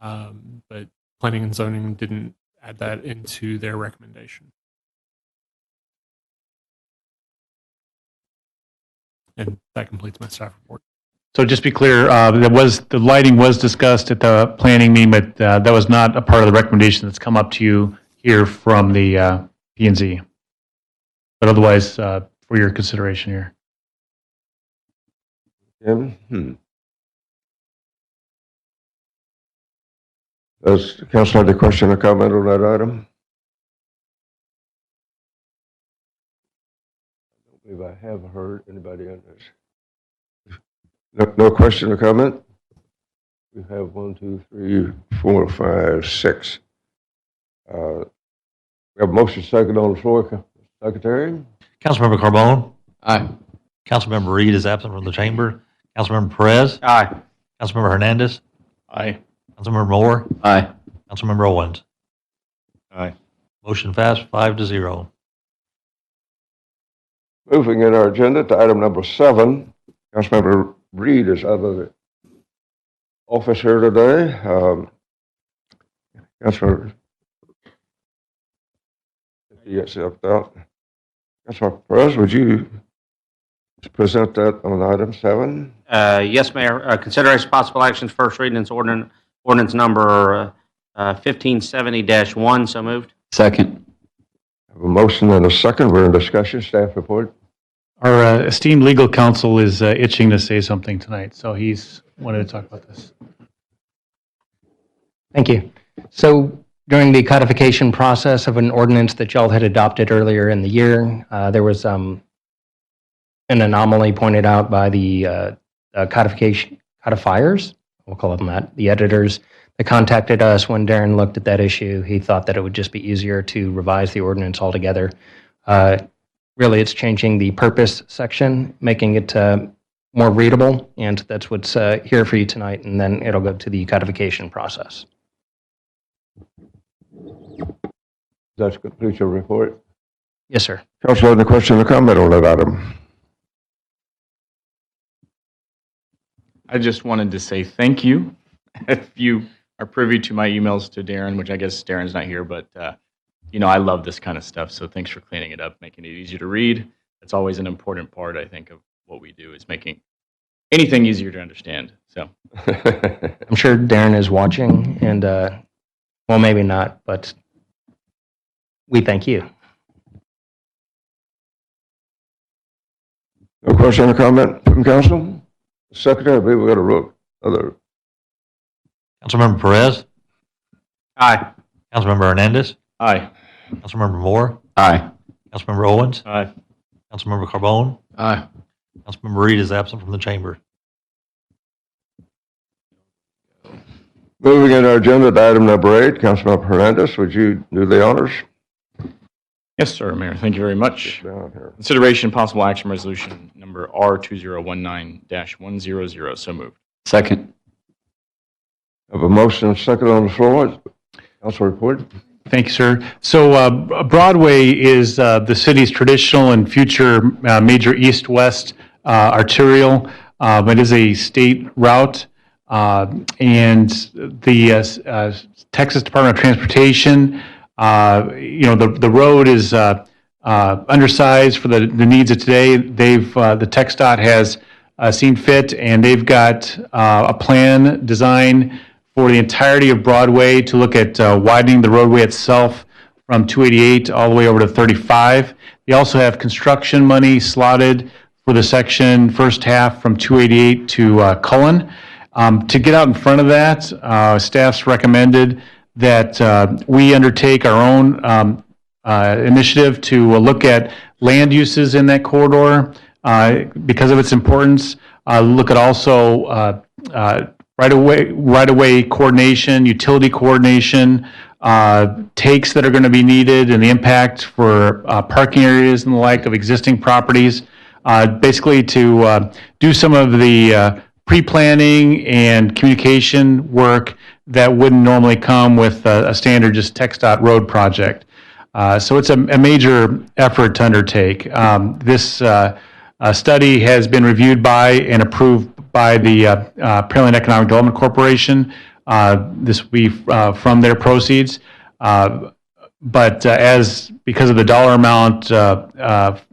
[SPEAKER 16] but Planning and Zoning didn't add that into their recommendation. And that completes my staff report.
[SPEAKER 10] So just be clear, the lighting was discussed at the planning meeting, but that was not a part of the recommendation that's come up to you here from the P&Z. But otherwise, for your consideration here.
[SPEAKER 1] Does the council have a question or comment on that item? I don't believe I have heard anybody on this. No question or comment? We have 1, 2, 3, 4, 5, 6. We have a motion second on the floor. Secretary?
[SPEAKER 9] Councilmember Carbone,
[SPEAKER 8] Aye.
[SPEAKER 9] Councilmember Reed is absent from the chamber, Councilmember Perez,
[SPEAKER 4] Aye.
[SPEAKER 9] Councilmember Hernandez,
[SPEAKER 13] Aye.
[SPEAKER 9] Councilmember Moore,
[SPEAKER 14] Aye.
[SPEAKER 9] Councilmember Owens.
[SPEAKER 2] Aye.
[SPEAKER 9] Motion passed 5-0.
[SPEAKER 1] Moving in our agenda to item number 7, Councilmember Reed is out of the office here today. Councilmember, yes, out. Councilmember Perez, would you present that on item 7?
[SPEAKER 4] Yes, Mayor. Consideration possible action, first reading is ordinance number 1570-1. So moved.
[SPEAKER 14] Second.
[SPEAKER 1] I have a motion and a second. We're in discussion. Staff report.
[SPEAKER 10] Our esteemed legal counsel is itching to say something tonight, so he's wanted to talk about this.
[SPEAKER 17] Thank you. So During the codification process of an ordinance that y'all had adopted earlier in the year, there was an anomaly pointed out by the codifiers, we'll call them that, the editors that contacted us when Darren looked at that issue. He thought that it would just be easier to revise the ordinance altogether. Really, it's changing the purpose section, making it more readable, and that's what's here for you tonight, and then it'll go to the codification process.
[SPEAKER 1] That completes your report.
[SPEAKER 17] Yes, sir.
[SPEAKER 1] Council, any question or comment on that item?
[SPEAKER 13] I just wanted to say thank you. If you are privy to my emails to Darren, which I guess Darren's not here, but I love this kind of stuff. So thanks for cleaning it up, making it easier to read. That's always an important part, I think, of what we do is making anything easier to understand. So
[SPEAKER 17] I'm sure Darren is watching, and well, maybe not, but we thank you.
[SPEAKER 1] No question or comment from council? Secretary, I believe we got a other.
[SPEAKER 9] Councilmember Perez?
[SPEAKER 4] Aye.
[SPEAKER 9] Councilmember Hernandez?
[SPEAKER 13] Aye.
[SPEAKER 9] Councilmember Moore?
[SPEAKER 14] Aye.
[SPEAKER 9] Councilmember Owens?
[SPEAKER 13] Aye.
[SPEAKER 9] Councilmember Carbone?
[SPEAKER 8] Aye.
[SPEAKER 9] Councilmember Reed is absent from the chamber.
[SPEAKER 1] Moving in our agenda to item number 8, Councilmember Hernandez, would you do the honors?
[SPEAKER 13] Yes, sir, Mayor. Thank you very much.
[SPEAKER 1] Down here.
[SPEAKER 13] Consideration possible action resolution number R2019-100. So moved.
[SPEAKER 14] Second.
[SPEAKER 1] I have a motion and a second on the floor. Council report.
[SPEAKER 10] Thank you, sir. So Broadway is the city's traditional and future major east-west arterial. It is a state route, and the Texas Department of Transportation, the road is undersized for the needs of today. The TxDOT has seen fit, and they've got a plan design for the entirety of Broadway to look at widening the roadway itself from 288 all the way over to 35. They also have construction money slotted for the section first half from 288 to Cullen. To get out in front of that, staff's recommended that we undertake our own initiative to look at land uses in that corridor because of its importance. Look at also right-of-way coordination, utility coordination, takes that are going to be needed, and the impact for parking areas and the like of existing properties. Basically to do some of the pre-planning and communication work that wouldn't normally come with a standard just TxDOT road project. So it's a major effort to undertake. This study has been reviewed by and approved by the Pearland Economic Development Corporation. This will be from their proceeds. But because of the dollar amount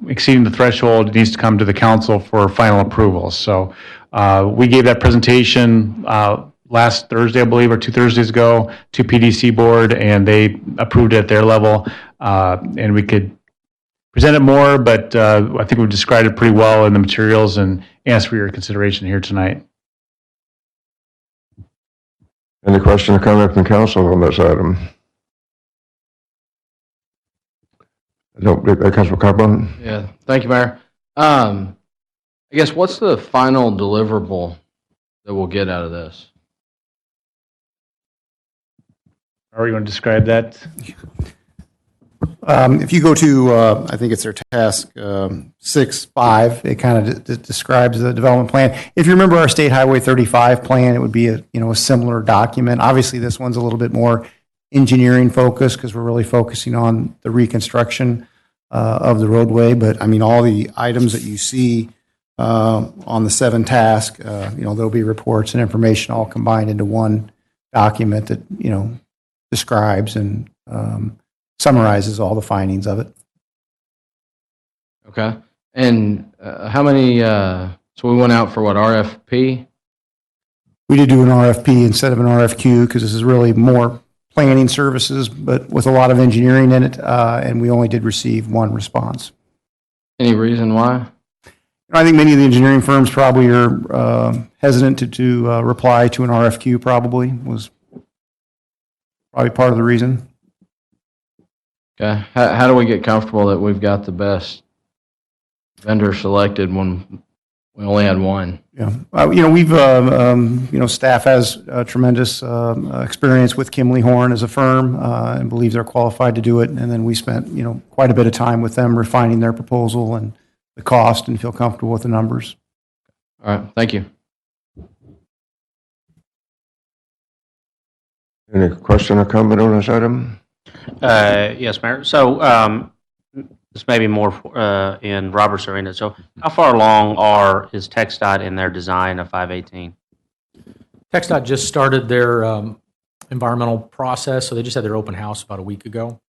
[SPEAKER 10] exceeding the threshold, it needs to come to the council for final approval. So we gave that presentation last Thursday, I believe, or 2 Thursdays ago to PDC board, and they approved it at their level. And we could present it more, but I think we've described it pretty well in the materials and ask for your consideration here tonight.
[SPEAKER 1] Any question or comment from council on this item? No, Councilman Carbone?
[SPEAKER 8] Yeah, thank you, Mayor. I guess what's the final deliverable that we'll get out of this?
[SPEAKER 10] Or you want to describe that?
[SPEAKER 18] If you go to, I think it's their task 6.5, it kind of describes the development plan. If you remember our State Highway 35 plan, it would be a similar document. Obviously, this one's a little bit more engineering focused because we're really focusing on the reconstruction of the roadway. But I mean, all the items that you see on the 7 task, there'll be reports and information all combined into one document that describes and summarizes all the findings of it.
[SPEAKER 8] Okay. And how many, so we went out for what, RFP?
[SPEAKER 18] We did do an RFP instead of an RFQ because this is really more planning services, but with a lot of engineering in it, and we only did receive 1 response.
[SPEAKER 8] Any reason why?
[SPEAKER 18] I think many of the engineering firms probably are hesitant to reply to an RFQ probably was probably part of the reason.
[SPEAKER 8] Okay. How do we get comfortable that we've got the best vendor selected when we only had one?
[SPEAKER 18] Yeah, we've, staff has tremendous experience with Kimley Horn as a firm and believes they're qualified to do it. And then we spent, quite a bit of time with them refining their proposal and the cost and feel comfortable with the numbers.
[SPEAKER 8] All right, thank you.
[SPEAKER 1] Any question or comment on this item?
[SPEAKER 4] Yes, Mayor. So this may be more in Robert's arena. So how far along is TxDOT in their design of 518?
[SPEAKER 15] TxDOT just started their environmental process, so they just had their open house about a week ago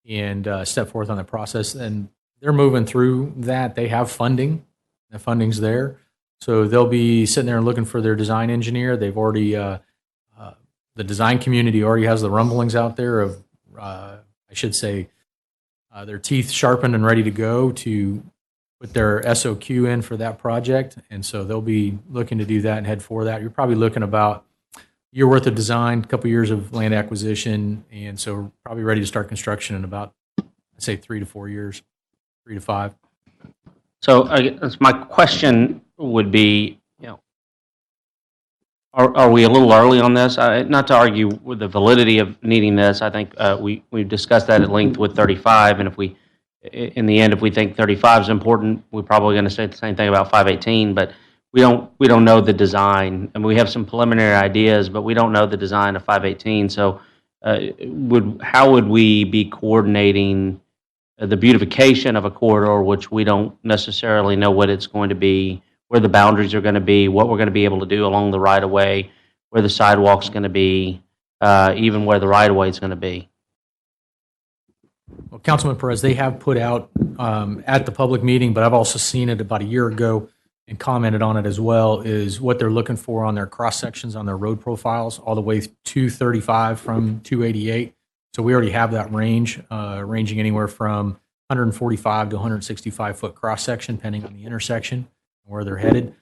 [SPEAKER 15] and stepped forth on the process, and they're moving through that. They have funding. The funding's there. So they'll be sitting there and looking for their design engineer. They've already, the design community already has the rumblings out there of, I should say, their teeth sharpened and ready to go to put their SOQ in for that project. And so they'll be looking to do that and head for that. You're probably looking about a year worth of design, a couple years of land acquisition. And so probably ready to start construction in about, I'd say 3 to 4 years, 3 to 5.
[SPEAKER 4] So I guess my question would be, are we a little early on this? Not to argue with the validity of needing this. I think we've discussed that at length with 35, and if we, in the end, if we think 35 is important, we're probably going to say the same thing about 518. But we don't know the design, and we have some preliminary ideas, but we don't know the design of 518. So how would we be coordinating the beautification of a corridor, which we don't necessarily know what it's going to be, where the boundaries are going to be, what we're going to be able to do along the right-of-way, where the sidewalk's going to be, even where the right-of-way is going to be?
[SPEAKER 15] Well, Councilman Perez, they have put out at the public meeting, but I've also seen it about a year ago and commented on it as well, is what they're looking for on their cross-sections on their road profiles, all the way to 35 from 288. So we already have that range, ranging anywhere from 145 to 165-foot cross-section, depending on the intersection, where they're headed.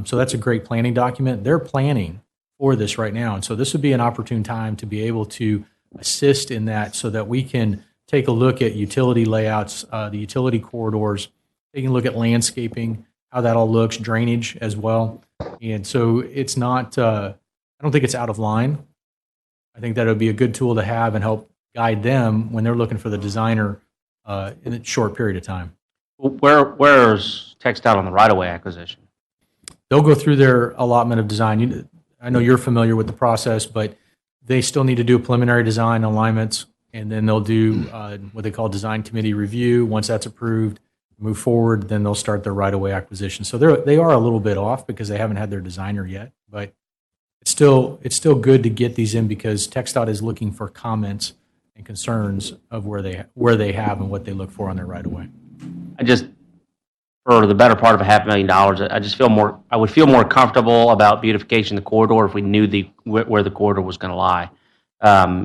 [SPEAKER 15] So that's a great planning document. They're planning for this right now. And so this would be an opportune time to be able to assist in that so that we can take a look at utility layouts, the utility corridors, taking a look at landscaping, how that all looks, drainage as well. And so it's not, I don't think it's out of line. I think that would be a good tool to have and help guide them when they're looking for the designer in a short period of time.
[SPEAKER 4] Where's TxDOT on the right-of-way acquisition?
[SPEAKER 15] They'll go through their allotment of design. I know you're familiar with the process, but they still need to do a preliminary design alignments, and then they'll do what they call design committee review. Once that's approved, move forward, then they'll start their right-of-way acquisition. So they are a little bit off because they haven't had their designer yet, but it's still good to get these in because TxDOT is looking for comments and concerns of where they have and what they look for on their right-of-way.
[SPEAKER 4] For the better part of $500,000, I would feel more comfortable about beautification of the corridor if we knew where the corridor was going to lie,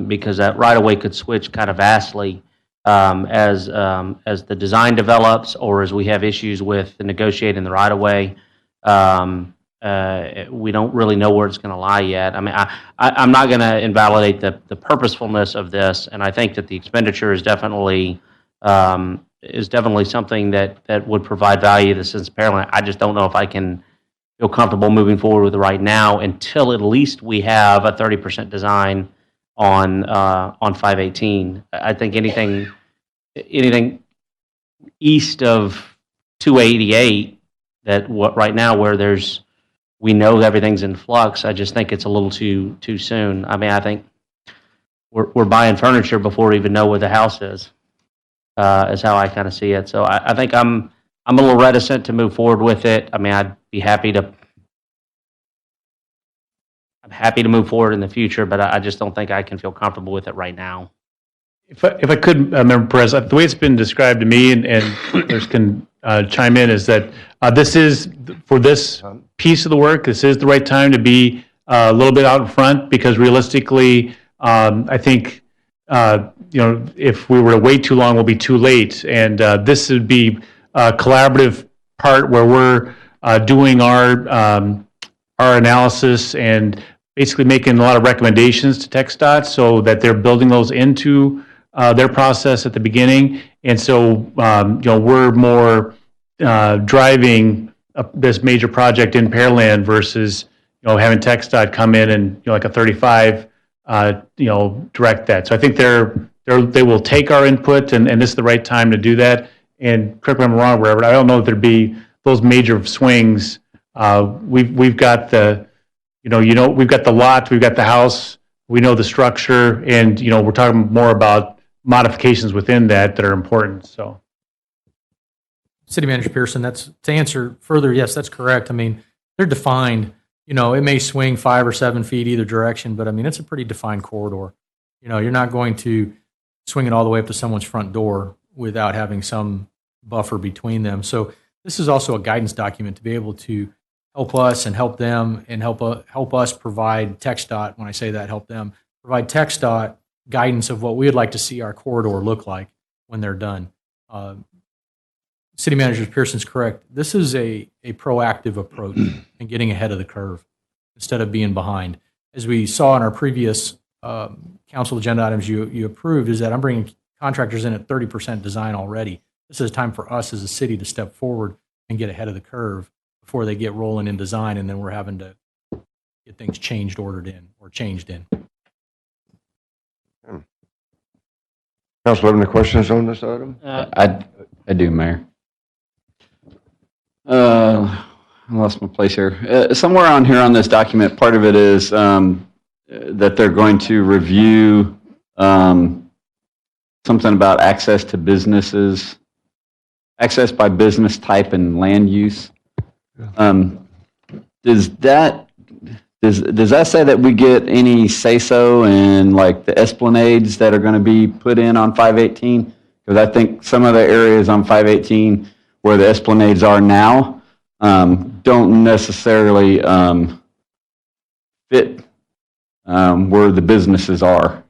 [SPEAKER 4] because that right of way could switch kind of vastly as the design develops or as we have issues with negotiating the right of way. We don't really know where it's going to lie yet. I mean, I'm not going to invalidate the purposefulness of this, and I think that the expenditure is definitely something that would provide value to the citizens of Pearland. I just don't know if I can feel comfortable moving forward with it right now until at least we have a 30% design on 518. I think anything east of 288 right now where we know everything's in flux, I just think it's a little too soon. I mean, I think we're buying furniture before we even know where the house is how I kind of see it. So I think I'm a little reticent to move forward with it. I mean, I'm happy to move forward in the future, but I just don't think I can feel comfortable with it right now.
[SPEAKER 10] If I could, Member Perez, the way it's been described to me, and others can chime in, is that this is, for this piece of the work, this is the right time to be a little bit out in front, because realistically, I think, if we were to wait too long, we'll be too late. And this would be a collaborative part where we're doing our analysis and basically making a lot of recommendations to TxDOT so that they're building those into their process at the beginning. And so, we're more driving this major project in Pearland versus, having TxDOT come in and, like a 35, direct that. So I think they will take our input, and this is the right time to do that. And correct me if I'm wrong, Robert, I don't know if there'd be those major swings. We've got the, we've got the lot, we've got the house, we know the structure, and, we're talking more about modifications within that are important, so.
[SPEAKER 15] City Manager Pearson, to answer further, yes, that's correct. I mean, they're defined, it may swing 5 or 7 feet either direction, but I mean, it's a pretty defined corridor. You're not going to swing it all the way up to someone's front door without having some buffer between them. So this is also a guidance document to be able to help us and help them and help us provide TxDOT, when I say that, help them, provide TxDOT guidance of what we would like to see our corridor look like when they're done. City Manager Pearson's correct. This is a proactive approach and getting ahead of the curve instead of being behind. As we saw in our previous council agenda items you approved, is that I'm bringing contractors in at 30% design already. This is time for us as a city to step forward and get ahead of the curve before they get rolling in design, and then we're having to get things changed in.
[SPEAKER 1] Council, have any questions on this item?
[SPEAKER 14] I do, Mayor. I lost my place here. Somewhere on here on this document, part of it is that they're going to review something about access to businesses, access by business type and land use. Does that say that we get any say-so in like the esplanades that are going to be put in on 518? Because I think some of the areas on 518 where the esplanades are now don't necessarily fit where the businesses are.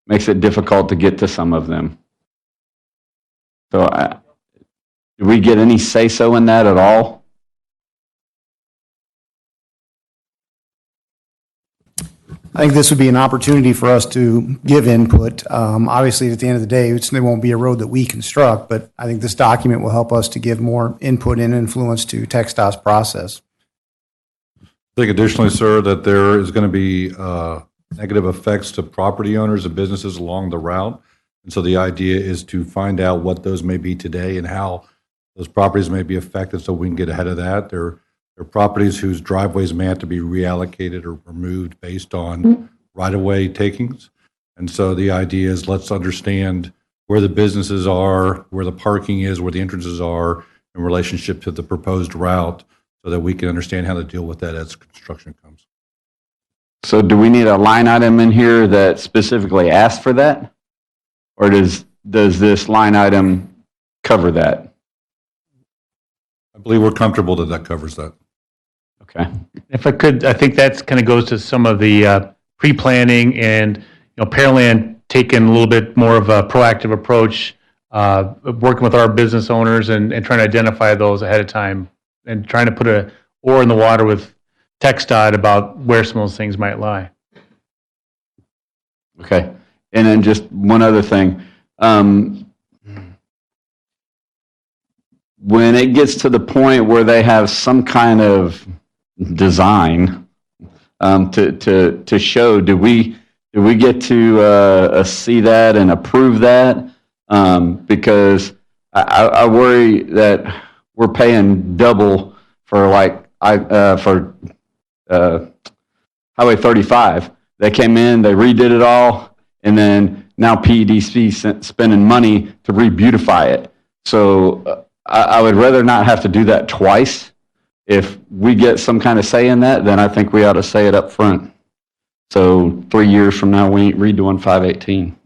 [SPEAKER 14] Makes it difficult to get to some of them. So do we get any say-so in that at all?
[SPEAKER 18] I think this would be an opportunity for us to give input. Obviously, at the end of the day, there won't be a road that we construct, but I think this document will help us to give more input and influence to TxDOT's process.
[SPEAKER 19] I think additionally, sir, that there is going to be negative effects to property owners and businesses along the route. And so the idea is to find out what those may be today and how those properties may be affected so we can get ahead of that. There are properties whose driveways may have to be reallocated or removed based on right-of-way takings. And so the idea is let's understand where the businesses are, where the parking is, where the entrances are in relationship to the proposed route so that we can understand how to deal with that as construction comes.
[SPEAKER 14] So do we need a line item in here that specifically asks for that? Or does this line item cover that?
[SPEAKER 19] I believe we're comfortable that that covers that.
[SPEAKER 14] Okay.
[SPEAKER 10] If I could, I think that kind of goes to some of the pre-planning and, Pearland taking a little bit more of a proactive approach, working with our business owners and trying to identify those ahead of time and trying to put a oar in the water with TxDOT about where some of those things might lie.
[SPEAKER 14] Okay. And then just one other thing. When it gets to the point where they have some kind of design to show, do we get to see that and approve that? Because I worry that we're paying double for for Highway 35. They came in, they redid it all, and then now PEDC spending money to re-beautify it. So I would rather not have to do that twice. If we get some kind of say in that, then I think we ought to say it up front. So 3 years from now, we ain't redoing 518.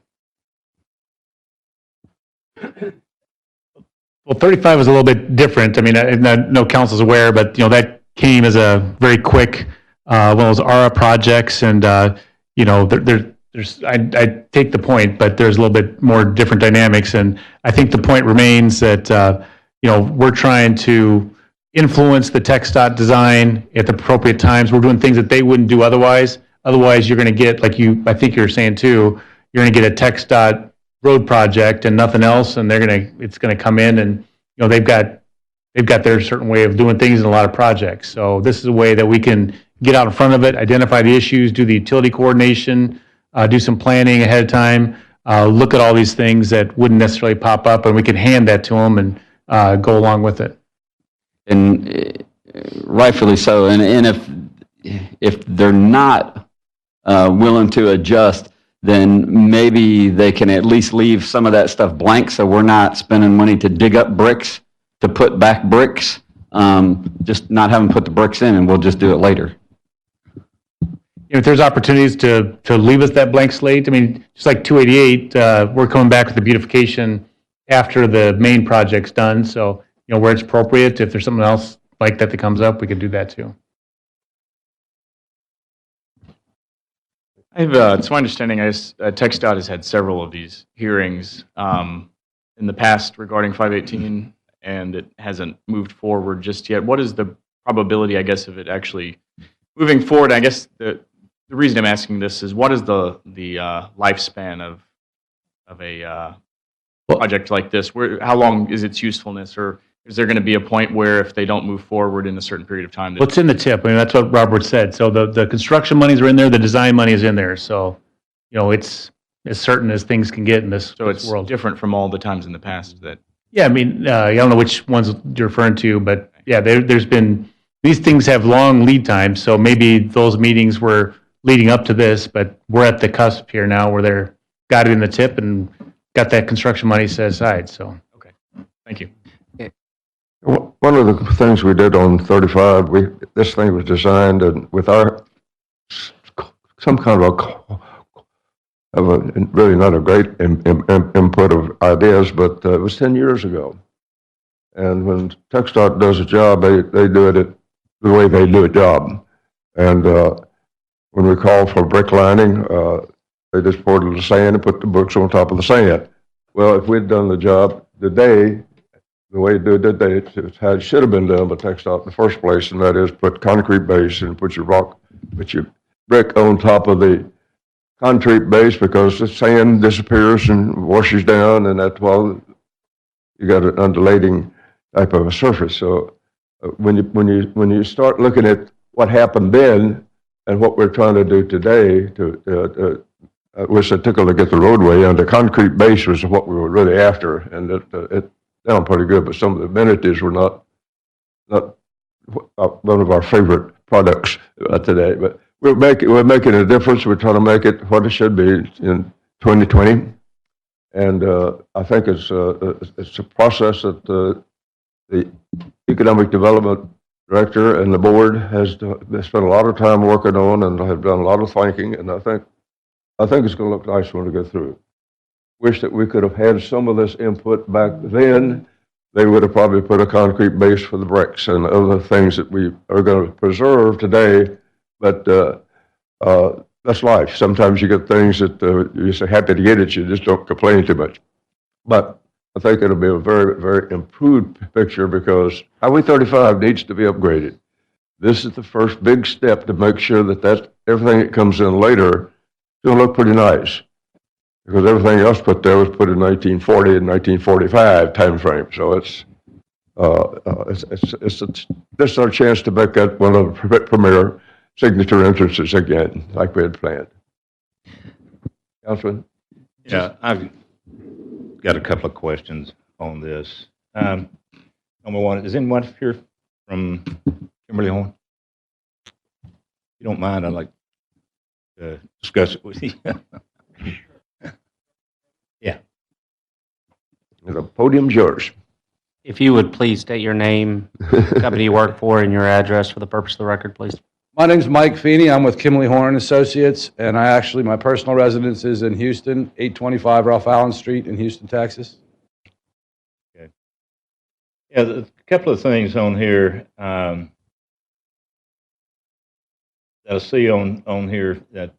[SPEAKER 10] Well, 35 is a little bit different. I mean, I know council's aware, but that came as a very quick one of those ARA projects, and there's I take the point, but there's a little bit more different dynamics, and I think the point remains that we're trying to influence the TxDOT design at the appropriate times. We're doing things that they wouldn't do otherwise Otherwise, you're going to get, like I think you're saying too, you're going to get a text dot road project and nothing else, and it's going to come in and, they've got their certain way of doing things in a lot of projects. So this is a way that we can get out in front of it, identify the issues, do the utility coordination, do some planning ahead of time, look at all these things that wouldn't necessarily pop up, and we can hand that to them and go along with it.
[SPEAKER 14] And rightfully so. And if they're not willing to adjust, then maybe they can at least leave some of that stuff blank, so we're not spending money to dig up bricks to put back bricks. Just not having put the bricks in, and we'll just do it later.
[SPEAKER 10] If there's opportunities to leave us that blank slate, I mean, just like 288, we're coming back with the beautification after the main project's done. So, where it's appropriate, if there's something else like that comes up, we could do that too.
[SPEAKER 13] It's my understanding, TxDOT has had several of these hearings in the past regarding 518, and it hasn't moved forward just yet. What is the probability, I guess, of it actually moving forward? I guess the reason I'm asking this is, what is the lifespan of a project like this? How long is its usefulness, or is there going to be a point where if they don't move forward in a certain period of time?
[SPEAKER 10] Well, it's in the tip. I mean, that's what Robert said. So the construction monies are in there, the design money is in there. So, it's as certain as things can get in this world.
[SPEAKER 13] So it's different from all the times in the past that.
[SPEAKER 10] Yeah, I mean, I don't know which ones you're referring to, but yeah, there's been, these things have long lead times. So maybe those meetings were leading up to this, but we're at the cusp here now where they're got it in the tip and got that construction money set aside. So.
[SPEAKER 13] Okay, thank you.
[SPEAKER 1] One of the things we did on 35, this thing was designed and with some kind of really not a great input of ideas, but it was 10 years ago. And when TxDOT does a job, they do it the way they do a job. And when we call for brick lining, they just poured a little sand and put the bricks on top of the sand. Well, if we'd done the job today, the way they did it should have been done by TxDOT in the first place, and that is put concrete base and put your brick on top of the concrete base, because the sand disappears and washes down, and that's why you got an undulating type of a surface. So when you start looking at what happened then and what we're trying to do today, I wish I took a look at the roadway, and the concrete base was what we were really after, and it sounded pretty good, but some of the amenities were not one of our favorite products today. But we're making a difference. We're trying to make it what it should be in 2020, and I think it's a process that the Economic Development Director and the board has spent a lot of time working on, and have done a lot of thinking, and I think it's going to look nice when we go through it. Wish that we could have had some of this input back then. They would have probably put a concrete base for the bricks and other things that we are going to preserve today. But that's life. Sometimes you get things that you're so happy to get it, you just don't complain too much. But I think it'll be a very, very improved picture, because Highway 35 needs to be upgraded. This is the first big step to make sure that everything that comes in later is going to look pretty nice. Because everything else put there was put in 1940 and 1945 time frame. So this is our chance to make that one of the premier signature entrances again, like we had planned. Councilman?
[SPEAKER 2] Yeah, I've got a couple of questions on this. Number one, is anyone here from Kimberly Horn? If you don't mind, I'd like to discuss it with you. Yeah.
[SPEAKER 1] The podium's yours.
[SPEAKER 4] If you would please state your name, company you work for, and your address for the purpose of the record, please.
[SPEAKER 20] My name's Mike Feeney. I'm with Kimberly Horn Associates, and my personal residence is in Houston, 825 Ralph Allen Street in Houston, Texas.
[SPEAKER 2] Okay. Yeah, a couple of things on here that I see on here that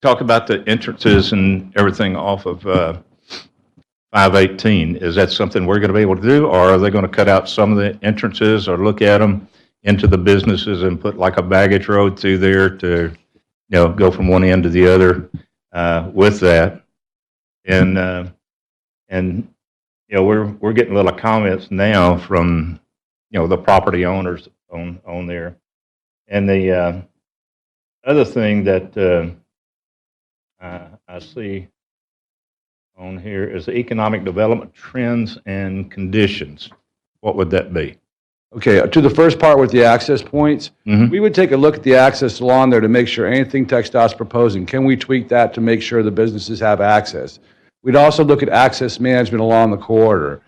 [SPEAKER 2] talk about the entrances and everything off of 518. Is that something we're going to be able to do, or are they going to cut out some of the entrances or look at them into the businesses and put like a baggage road through there to go from one end to the other with that. And we're getting little comments now from the property owners on there. And the other thing that I see on here is the economic development trends and conditions. What would that be?
[SPEAKER 20] Okay, to the first part with the access points, we would take a look at the access along there to make sure anything TxDOT's proposing, can we tweak that to make sure the businesses have access? We'd also look at access management along the corridor.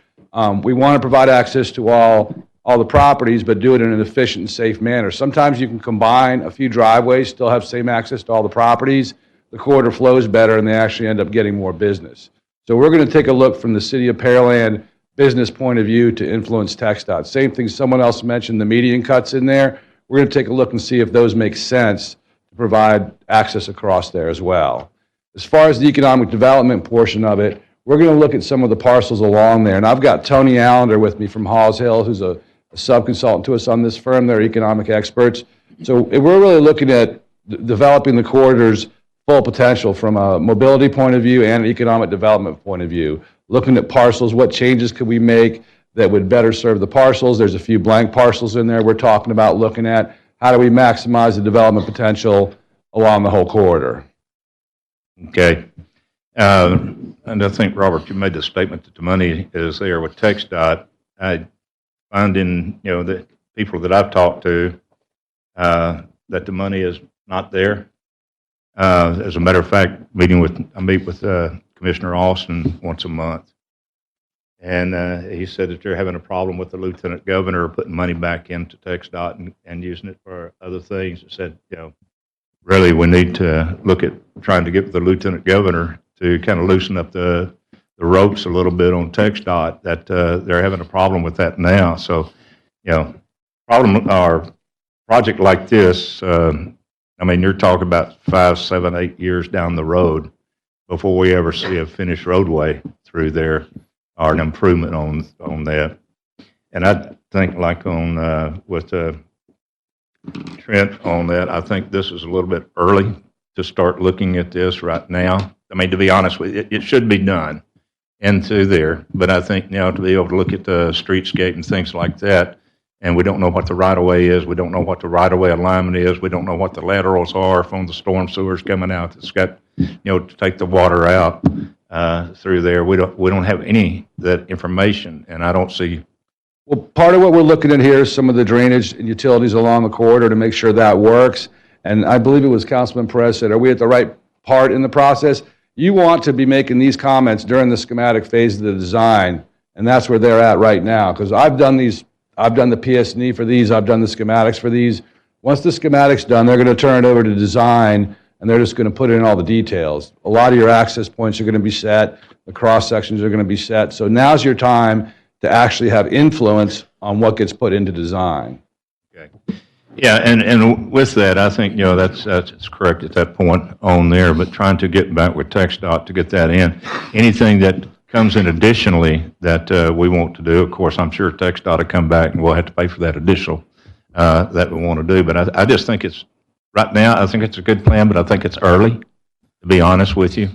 [SPEAKER 20] We want to provide access to all the properties, but do it in an efficient and safe manner. Sometimes you can combine a few driveways, still have same access to all the properties. The corridor flows better, and they actually end up getting more business. So we're going to take a look from the City of Pearland business point of view to influence TxDOT. Same thing someone else mentioned, the median cuts in there. We're going to take a look and see if those make sense to provide access across there as well. As far as the economic development portion of it, we're going to look at some of the parcels along there. And I've got Tony Allender with me from Halls Hill, who's a sub-consultant to us on this firm. They're economic experts. So we're really looking at developing the corridor's full potential from a mobility point of view and an economic development point of view. Looking at parcels, what changes could we make that would better serve the parcels? There's a few blank parcels in there we're talking about looking at. How do we maximize the development potential along the whole corridor?
[SPEAKER 2] Okay. And I think, Robert, you made the statement that the money is there with TxDOT. I find in, the people that I've talked to that the money is not there. As a matter of fact, I meet with Commissioner Austin once a month, and he said that they're having a problem with the Lieutenant Governor putting money back into TxDOT and using it for other things. He said, really we need to look at trying to get the Lieutenant Governor to kind of loosen up the ropes a little bit on TxDOT, that they're having a problem with that now. So, project like this, you're talking about 5, 7, 8 years down the road before we ever see a finished roadway through there or an improvement on that. And I think like with Trent on that, I think this is a little bit early to start looking at this right now. To be honest with you, it should be done into there, but I think now to be able to look at the streetscape and things like that, and we don't know what the right-of-way is, we don't know what the right-of-way alignment is, we don't know what the laterals are from the storm sewers coming out that's got, to take the water out through there. We don't have any of that information, and I don't see.
[SPEAKER 20] Well, part of what we're looking at here is some of the drainage and utilities along the corridor to make sure that works. And I believe it was Councilman Perez said, are we at the right part in the process? You want to be making these comments during the schematic phase of the design, and that's where they're at right now. Because I've done the PS&E for these, I've done the schematics for these. Once the schematic's done, they're going to turn it over to design, and they're just going to put in all the details. A lot of your access points are going to be set, the cross sections are going to be set. So now's your time to actually have influence on what gets put into design.
[SPEAKER 2] Okay. Yeah, and with that, I think, that's correct at that point on there, but trying to get back with TxDOT to get that in. Anything that comes in additionally that we want to do, of course, I'm sure TxDOT will come back and we'll have to pay for that additional that we want to do. But I just think right now, I think it's a good plan, but I think it's early, to be honest with you,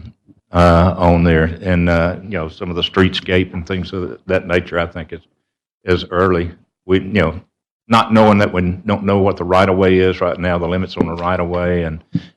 [SPEAKER 2] on there. And, some of the streetscape and things of that nature, I think is early. Not knowing that we don't know what the right-of-way is right now, the limits on the right-of-way,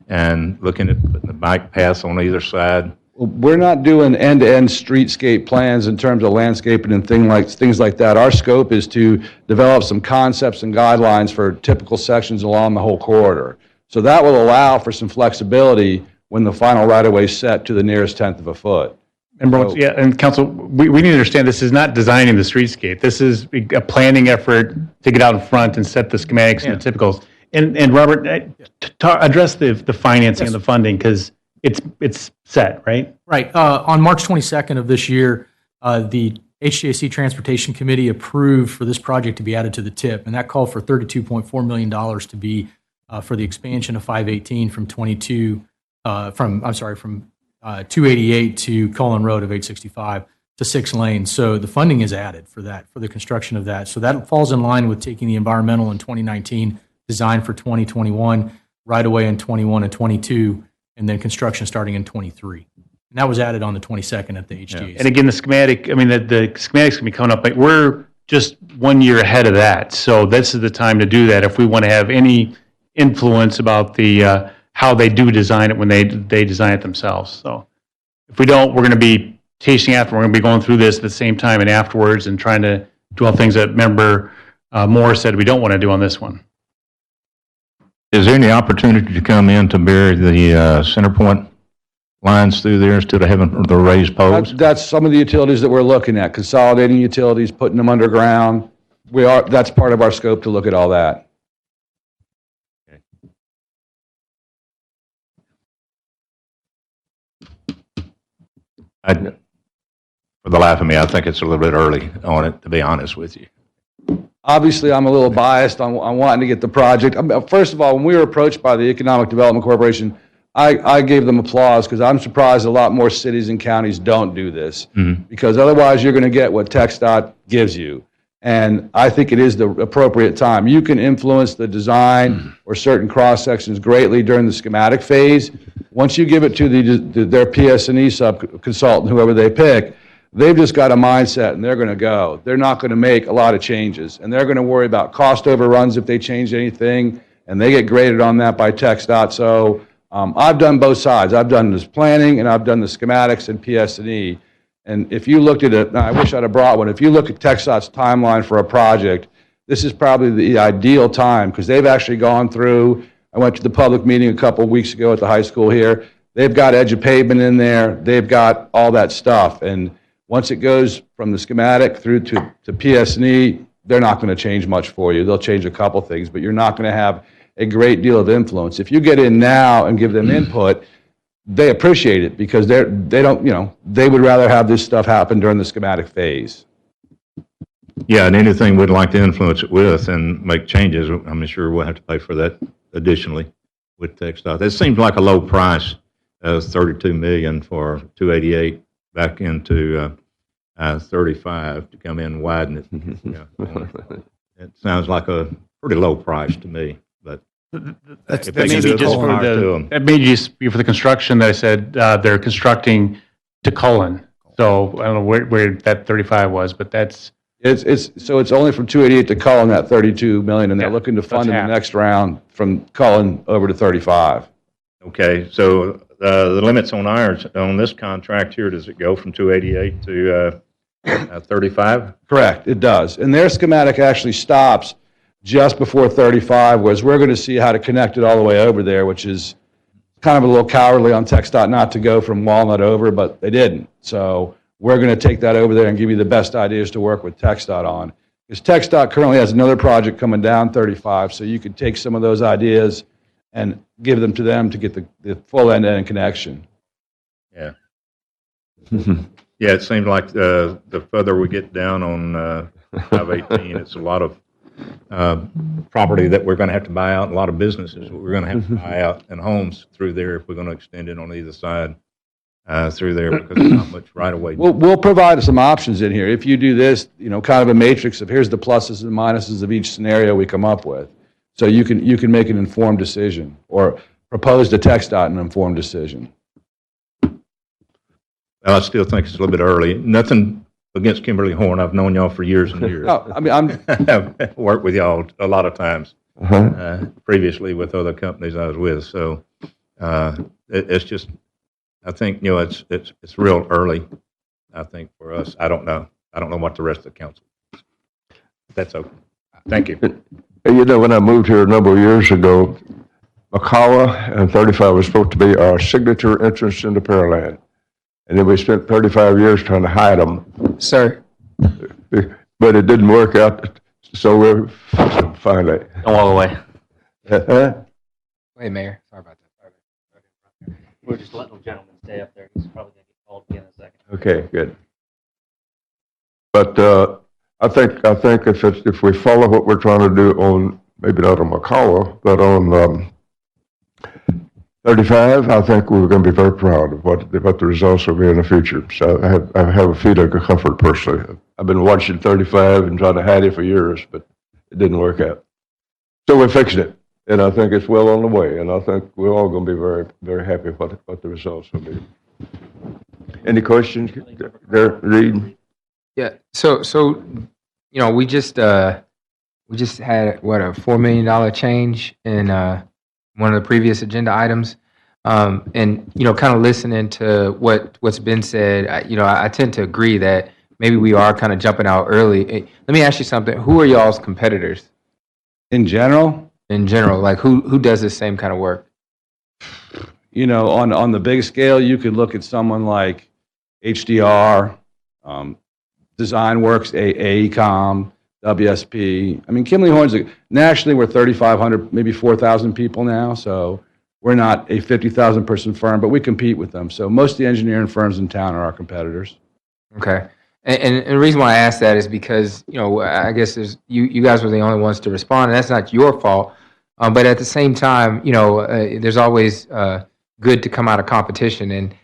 [SPEAKER 2] and looking at putting the bike paths on either side.
[SPEAKER 20] Well, we're not doing end-to-end streetscape plans in terms of landscaping and things like that. Our scope is to develop some concepts and guidelines for typical sections along the whole corridor. So that will allow for some flexibility when the final right-of-way is set to the nearest tenth of a foot.
[SPEAKER 10] And Council, we need to understand this is not designing the streetscape. This is a planning effort to get out in front and set the schematics and the typicals. And Robert, address the financing and the funding, because it's set, right?
[SPEAKER 15] Right. On March 22nd of this year, the HJC Transportation Committee approved for this project to be added to the TIP, and that called for $32.4 million to be for the expansion of 518 from 288 to Cullen Road of 865 to 6 lanes. So the funding is added for that, for the construction of that. So that falls in line with taking the environmental in 2019 design for 2021. right away in 21 and 22, and then construction starting in 23. And that was added on the 22nd at the HGAC.
[SPEAKER 10] And again, the schematic, I mean, the schematics can be coming up, but we're just 1 year ahead of that. So this is the time to do that if we want to have any influence about the how they do design it when they design it themselves. So if we don't, we're going to be chasing after. We're going to be going through this at the same time and afterwards and trying to do all things that Member Moore said we don't want to do on this one.
[SPEAKER 2] Is there any opportunity to come in to bury the center point lines through there instead of having the raised poles?
[SPEAKER 20] That's some of the utilities that we're looking at, consolidating utilities, putting them underground. That's part of our scope to look at all that.
[SPEAKER 2] For the life of me, I think it's a little bit early on it, to be honest with you.
[SPEAKER 20] Obviously, I'm a little biased on wanting to get the project. First of all, when we were approached by the Economic Development Corporation, I gave them applause because I'm surprised a lot more cities and counties don't do this. Because otherwise you're going to get what TxDOT gives you. And I think it is the appropriate time. You can influence the design or certain cross-sections greatly during the schematic phase. Once you give it to their PS&E sub-consultant, whoever they pick, they've just got a mindset and they're going to go. They're not going to make a lot of changes. And they're going to worry about cost overruns if they change anything. And they get graded on that by TxDOT. So I've done both sides. I've done this planning and I've done the schematics and PS&E. And if you looked at it, I wish I'd have brought one. If you look at TxDOT's timeline for a project, this is probably the ideal time because they've actually gone through. I went to the public meeting a couple of weeks ago at the high school here. They've got edge of pavement in there. They've got all that stuff. And once it goes from the schematic through to PS&E, they're not going to change much for you. They'll change a couple things, but you're not going to have a great deal of influence. If you get in now and give them input, they appreciate it because they don't, they would rather have this stuff happen during the schematic phase.
[SPEAKER 2] Yeah, and anything we'd like to influence it with and make changes, I'm sure we'll have to pay for that additionally with TxDOT. It seems like a low price, $32 million for 288 back into 35 to come in and widen it. It sounds like a pretty low price to me, but
[SPEAKER 10] that may be just be for the construction that I said they're constructing to Cullen. So I don't know where that 35 was, but that's
[SPEAKER 20] so it's only from 288 to Cullen, that 32 million, and they're looking to fund in the next round from Cullen over to 35.
[SPEAKER 2] Okay, so the limits on this contract here, does it go from 288 to 35?
[SPEAKER 20] Correct, it does. And their schematic actually stops just before 35, whereas we're going to see how to connect it all the way over there, which is kind of a little cowardly on TxDOT not to go from Walnut over, but they didn't. So we're going to take that over there and give you the best ideas to work with TxDOT on. Because TxDOT currently has another project coming down 35, so you could take some of those ideas and give them to them to get the full end-to-end connection.
[SPEAKER 2] Yeah. Yeah, it seems like the further we get down on 518, it's a lot of property that we're going to have to buy out, a lot of businesses we're going to have to buy out, and homes through there if we're going to extend it on either side through there because there's not much right away.
[SPEAKER 20] We'll provide some options in here. If you do this, kind of a matrix of here's the pluses and minuses of each scenario we come up with. So you can make an informed decision or propose to TxDOT an informed decision.
[SPEAKER 2] Well, I still think it's a little bit early. Nothing against Kimberly Horn. I've known y'all for years and years.
[SPEAKER 20] No, I mean,
[SPEAKER 2] I've worked with y'all a lot of times previously with other companies I was with. So it's just, I think, it's real early, I think, for us. I don't know. I don't know what the rest of the council is. That's okay. Thank you.
[SPEAKER 1] When I moved here a number of years ago, Makawa and 35 was supposed to be our signature entrance into Pearland. And then we spent 35 years trying to hide them.
[SPEAKER 11] Sir.
[SPEAKER 1] But it didn't work out, so we're fixing them finally.
[SPEAKER 4] Don't walk away.
[SPEAKER 11] Wait, Mayor. Sorry about that.
[SPEAKER 4] We're just letting the gentleman stay up there. He's probably going to get called again in a second.
[SPEAKER 1] Okay, good. But I think if we follow what we're trying to do on, maybe not on Makawa, but on 35, I think we're going to be very proud of what the results will be in the future. So I have a feeling of comfort personally. I've been watching 35 and trying to hide it for years, but it didn't work out. So we're fixing it. And I think it's well on the way, and I think we're all going to be very, very happy what the results will be. Any questions there, Reed?
[SPEAKER 11] Yeah. So we just had what, a $4 million change in one of the previous agenda items, and kind of listening to what's been said, I tend to agree that maybe we are kind of jumping out early. Let me ask you something. Who are y'all's competitors?
[SPEAKER 20] In general?
[SPEAKER 11] In general, like who does this same kind of work?
[SPEAKER 20] On the big scale, you could look at someone like HDR, DesignWorks, AECom, WSP. I mean, Kimley Horn's nationally we're 3,500, maybe 4,000 people now. So we're not a 50,000 person firm, but we compete with them. So most of the engineering firms in town are our competitors.
[SPEAKER 11] Okay. And the reason why I asked that is because, I guess you guys were the only ones to respond, and that's not your fault. But at the same time, there's always good to come out of competition. And,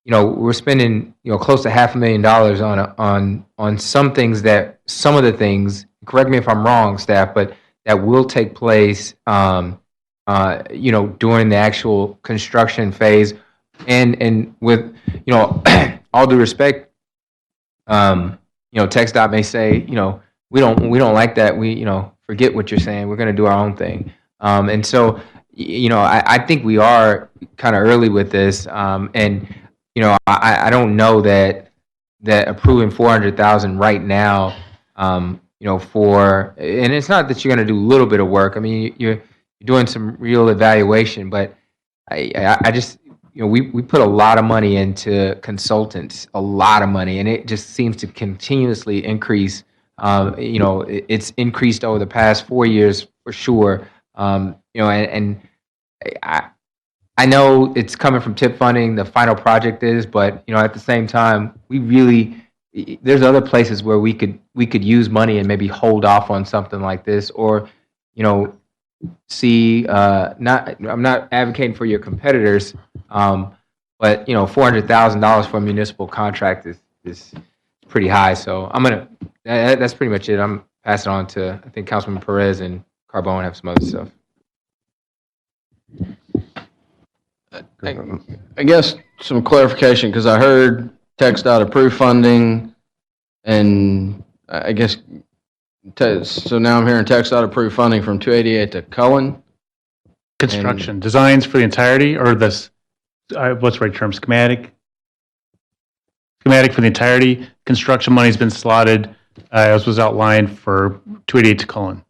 [SPEAKER 11] we're spending, close to $500,000 on some things some of the things, correct me if I'm wrong, staff, but that will take place, during the actual construction phase. And with, all due respect, TxDOT may say, we don't like that. We, forget what you're saying. We're going to do our own thing. And so, I think we are kind of early with this. And, I don't know that approving 400,000 right now, and it's not that you're going to do a little bit of work. I mean, you're doing some real evaluation, but I just, we put a lot of money into consultants, a lot of money, and it just seems to continuously increase. It's increased over the past 4 years for sure. And I know it's coming from TIP funding, the final project is, but at the same time, there's other places where we could use money and maybe hold off on something like this, or see. I'm not advocating for your competitors, but $400,000 for a municipal contract is pretty high. So that's pretty much it. I'm passing on to, I think, Councilman Perez and Carbone have some other stuff.
[SPEAKER 8] I guess some clarification, because I heard TxDOT approved funding, and I guess, so now I'm hearing TxDOT approved funding from 288 to Cullen.
[SPEAKER 10] Construction, designs for the entirety, or this, what's the right term, schematic? Schematic for the entirety. Construction money's been slotted, as was outlined for 288 to Cullen.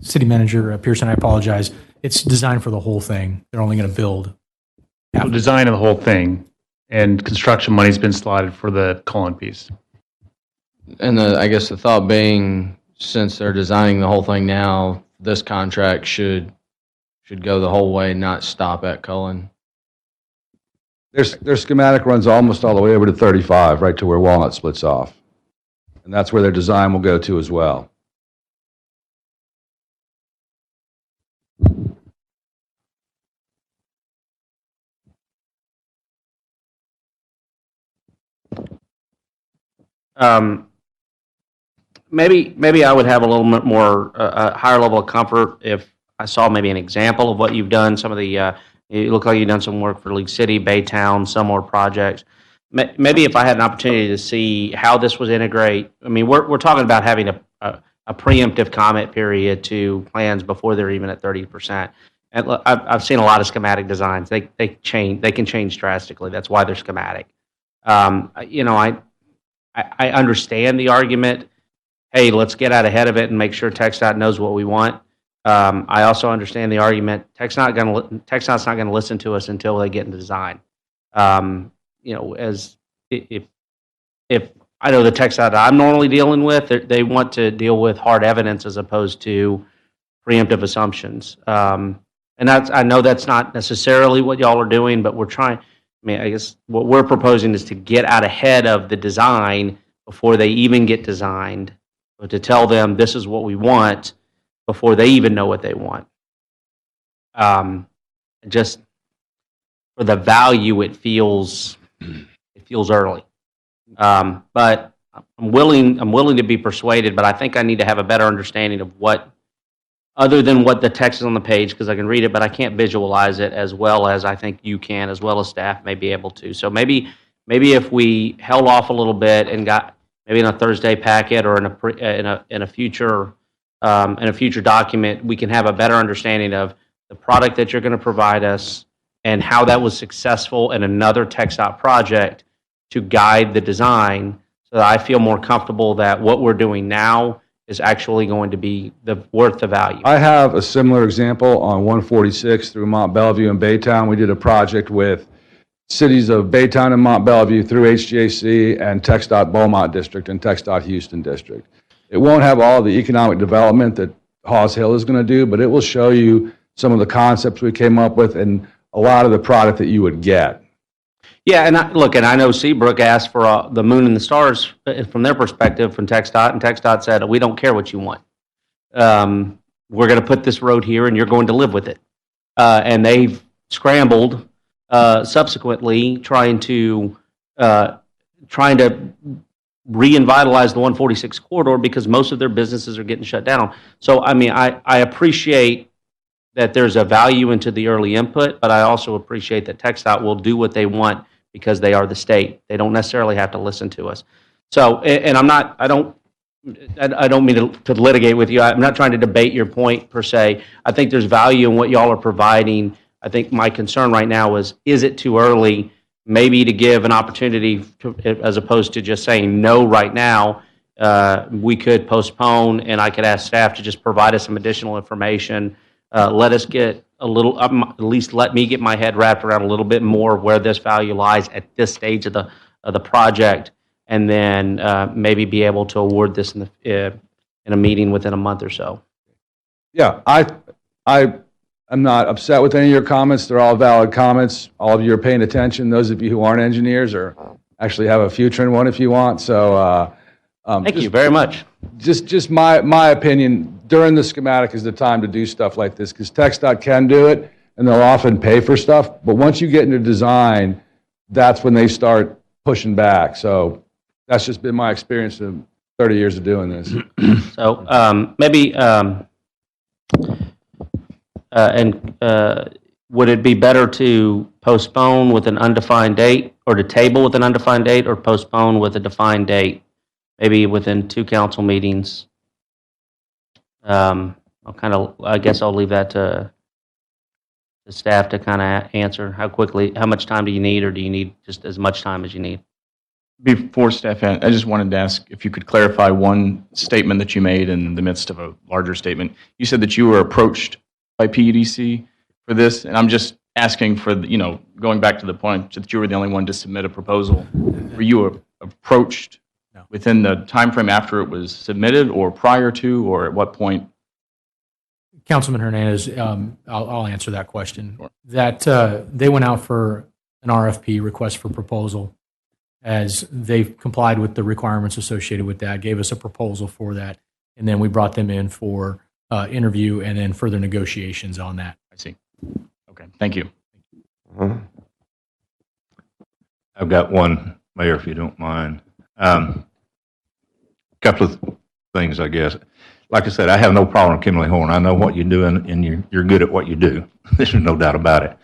[SPEAKER 15] City Manager Pearson, I apologize. It's designed for the whole thing. They're only going to build.
[SPEAKER 10] So design of the whole thing, and construction money's been slotted for the Cullen piece.
[SPEAKER 8] And I guess the thought being, since they're designing the whole thing now, this contract should go the whole way, not stop at Cullen.
[SPEAKER 20] Their schematic runs almost all the way over to 35, right to where Walnut splits off. And that's where their design will go to as well.
[SPEAKER 4] Maybe I would have a little bit more a higher level of comfort if I saw maybe an example of what you've done. Some of the it looked like you've done some work for League City, Baytown, some more projects. Maybe if I had an opportunity to see how this was integrate. I mean, we're talking about having a preemptive comment period to plans before they're even at 30%. And look, I've seen a lot of schematic designs. They can change drastically. That's why they're schematic. I understand the argument. Hey, let's get out ahead of it and make sure TxDOT knows what we want. I also understand the argument. TxDOT's not going to listen to us until they get into design. As if I know the TxDOT I'm normally dealing with, they want to deal with hard evidence as opposed to preemptive assumptions. And I know that's not necessarily what y'all are doing, but we're trying. I mean, I guess what we're proposing is to get out ahead of the design before they even get designed, but to tell them this is what we want before they even know what they want. Just for the value, it feels early. But I'm willing to be persuaded, but I think I need to have a better understanding of what, other than what the text is on the page, because I can read it, but I can't visualize it as well as I think you can, as well as staff may be able to. So maybe if we held off a little bit and got maybe in a Thursday packet or in a future document, we can have a better understanding of the product that you're going to provide us and how that was successful in another TxDOT project to guide the design, so that I feel more comfortable that what we're doing now is actually going to be worth the value.
[SPEAKER 20] I have a similar example on 146 through Mont Bellevue and Baytown. We did a project with cities of Baytown and Mont Bellevue through HGAC and TxDOT Beaumont District and TxDOT Houston District. It won't have all the economic development that Hawes Hill is going to do, but it will show you some of the concepts we came up with and a lot of the product that you would get.
[SPEAKER 4] Yeah, and I know Seabrook asked for the moon and the stars from their perspective from TxDOT, and TxDOT said, we don't care what you want. We're going to put this road here, and you're going to live with it. And they've scrambled subsequently trying to re-vitalize the 146 corridor because most of their businesses are getting shut down. So, I mean, I appreciate that there's a value into the early input, but I also appreciate that TxDOT will do what they want because they are the state. They don't necessarily have to listen to us. So, and I don't mean to litigate with you. I'm not trying to debate your point per se. I think there's value in what y'all are providing. I think my concern right now is it too early maybe to give an opportunity to, as opposed to just saying no right now? We could postpone, and I could ask staff to just provide us some additional information. Let us get a little, at least let me get my head wrapped around a little bit more of where this value lies at this stage of the project, and then maybe be able to award this in a meeting within a month or so.
[SPEAKER 20] Yeah, I'm not upset with any of your comments. They're all valid comments. All of you are paying attention. Those of you who aren't engineers or actually have a future in one if you want. So
[SPEAKER 4] thank you very much.
[SPEAKER 20] Just my opinion, during the schematic is the time to do stuff like this, because TxDOT can do it, and they'll often pay for stuff. But once you get into design, that's when they start pushing back. So that's just been my experience of 30 years of doing this.
[SPEAKER 4] So maybe, would it be better to postpone with an undefined date, or to table with an undefined date, or postpone with a defined date? Maybe within 2 council meetings. I guess I'll leave that to the staff to kind of answer. How much time do you need, or do you need just as much time as you need?
[SPEAKER 13] Before staff, I just wanted to ask if you could clarify one statement that you made in the midst of a larger statement. You said that you were approached by PUDC for this, and I'm just asking for, going back to the point that you were the only one to submit a proposal. Were you approached within the time frame after it was submitted, or prior to, or at what point?
[SPEAKER 15] Councilman Hernandez, I'll answer that question. That they went out for an RFP, request for proposal, as they've complied with the requirements associated with that, gave us a proposal for that, and then we brought them in for interview and then further negotiations on that.
[SPEAKER 13] I see. Okay, thank you.
[SPEAKER 2] I've got one, Mayor, if you don't mind. Couple of things, I guess. Like I said, I have no problem with Kimberly Horn. I know what you do, and you're good at what you do. There's no doubt about it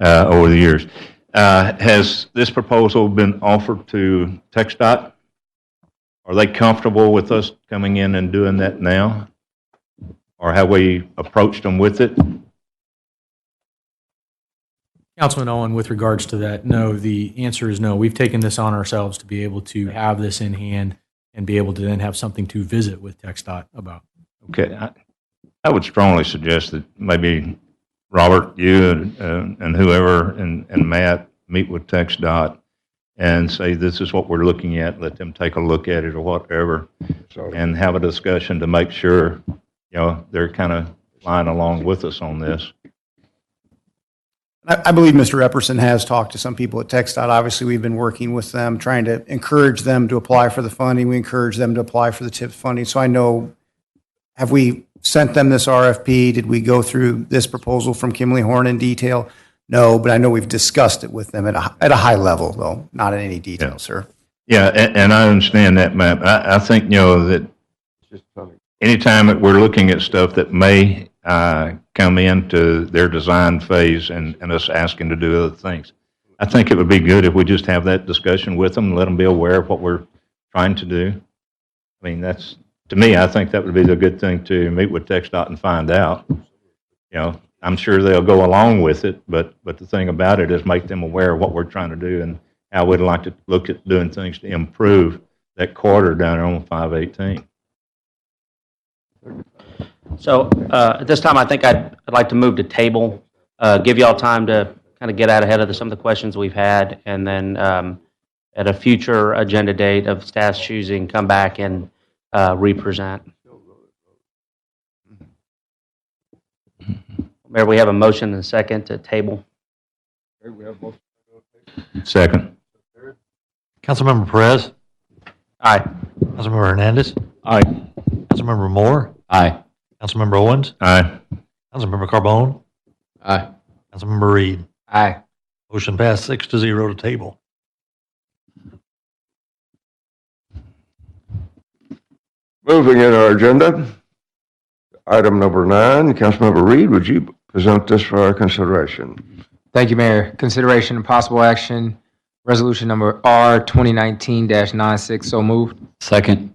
[SPEAKER 2] over the years. Has this proposal been offered to TxDOT? Are they comfortable with us coming in and doing that now? Or have we approached them with it?
[SPEAKER 15] Councilman Owen, with regards to that, no, the answer is no. We've taken this on ourselves to be able to have this in hand and be able to then have something to visit with TxDOT about.
[SPEAKER 2] Okay, I would strongly suggest that maybe Robert, you and whoever, and Matt meet with TxDOT and say, this is what we're looking at, let them take a look at it or whatever, and have a discussion to make sure, they're kind of flying along with us on this.
[SPEAKER 18] I believe Mr. Epperson has talked to some people at TxDOT. Obviously, we've been working with them, trying to encourage them to apply for the funding. We encourage them to apply for the TIP funding. So I know, have we sent them this RFP? Did we go through this proposal from Kimberly Horn in detail? No, but I know we've discussed it with them at a high level, though, not in any detail, sir.
[SPEAKER 2] Yeah, and I understand that, Matt. I think, that anytime that we're looking at stuff that may come into their design phase and us asking to do other things, I think it would be good if we just have that discussion with them and let them be aware of what we're trying to do. I mean, to me, I think that would be the good thing to meet with TxDOT and find out. I'm sure they'll go along with it, but the thing about it is make them aware of what we're trying to do and how we'd like to look at doing things to improve that corridor down there on 518.
[SPEAKER 4] So at this time, I think I'd like to move to table, give y'all time to kind of get out ahead of some of the questions we've had, and then at a future agenda date of staff's choosing, come back and re-present. Mayor, we have a motion and a second to table.
[SPEAKER 2] Second.
[SPEAKER 9] Councilmember Perez?
[SPEAKER 4] Aye.
[SPEAKER 9] Councilmember Hernandez?
[SPEAKER 2] Aye.
[SPEAKER 9] Councilmember Moore?
[SPEAKER 14] Aye.
[SPEAKER 9] Councilmember Owens?
[SPEAKER 2] Aye.
[SPEAKER 9] Councilmember Carbone?
[SPEAKER 8] Aye.
[SPEAKER 9] Councilmember Reed?
[SPEAKER 11] Aye.
[SPEAKER 9] Motion passed 6-0 to table.
[SPEAKER 1] Moving in our agenda, item number 9, Councilmember Reed, would you present this for our consideration?
[SPEAKER 11] Thank you, Mayor. Consideration and possible action, resolution number R 2019-96, so moved.
[SPEAKER 14] Second.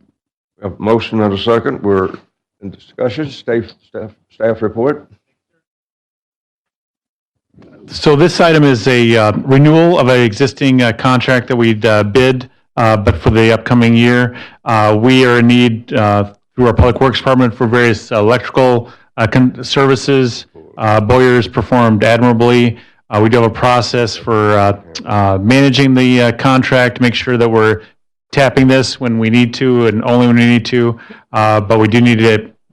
[SPEAKER 1] We have a motion and a second. We're in discussion. Staff report.
[SPEAKER 10] So this item is a renewal of an existing contract that we'd bid, but for the upcoming year. We are in need through our Public Works Department for various electrical services. Boyer's performed admirably. We do have a process for managing the contract to make sure that we're tapping this when we need to and only when we need to. But we do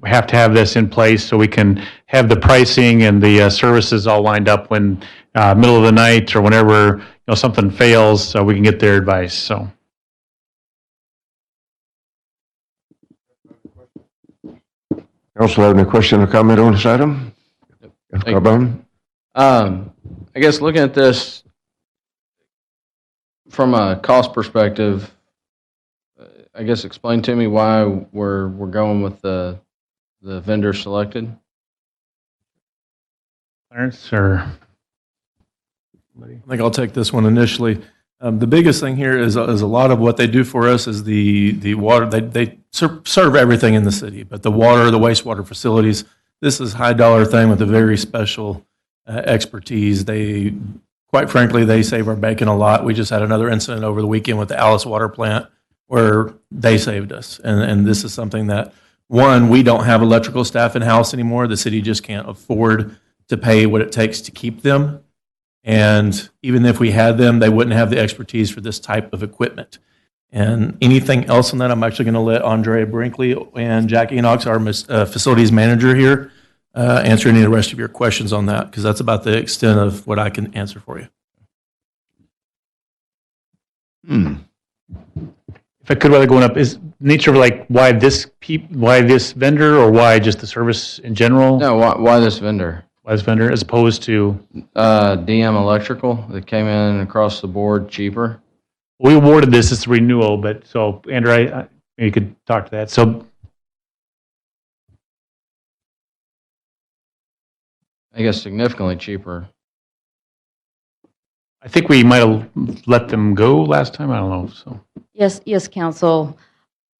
[SPEAKER 10] have to have this in place so we can have the pricing and the services all lined up when middle of the night or whenever something fails, so we can get their advice. So.
[SPEAKER 1] Council have any question or comment on this item? Carbone?
[SPEAKER 8] I guess looking at this from a cost perspective, I guess explain to me why we're going with the vendor selected.
[SPEAKER 10] Clarence or
[SPEAKER 21] I think I'll take this one initially. The biggest thing here is a lot of what they do for us is the water. They serve everything in the city, but the water, the wastewater facilities, this is a high dollar thing with a very special expertise. Quite frankly, they save our bacon a lot. We just had another incident over the weekend with the Alice Water Plant where they saved us. And this is something that, one, we don't have electrical staff in-house anymore. The city just can't afford to pay what it takes to keep them. And even if we had them, they wouldn't have the expertise for this type of equipment. And anything else on that, I'm actually going to let Andrea Brinkley and Jackie Enox, our facilities manager here, answer any of the rest of your questions on that, because that's about the extent of what I can answer for you.
[SPEAKER 10] If I could, while they're going up, is nature of like why this vendor or why just the service in general?
[SPEAKER 8] No, why this vendor?
[SPEAKER 10] Why this vendor as opposed to?
[SPEAKER 8] DM Electrical that came in across the board cheaper.
[SPEAKER 10] We awarded this as a renewal, but so Andrew, you could talk to that. So
[SPEAKER 8] I guess significantly cheaper.
[SPEAKER 10] I think we might have let them go last time. I don't know. So
[SPEAKER 22] Yes, Council.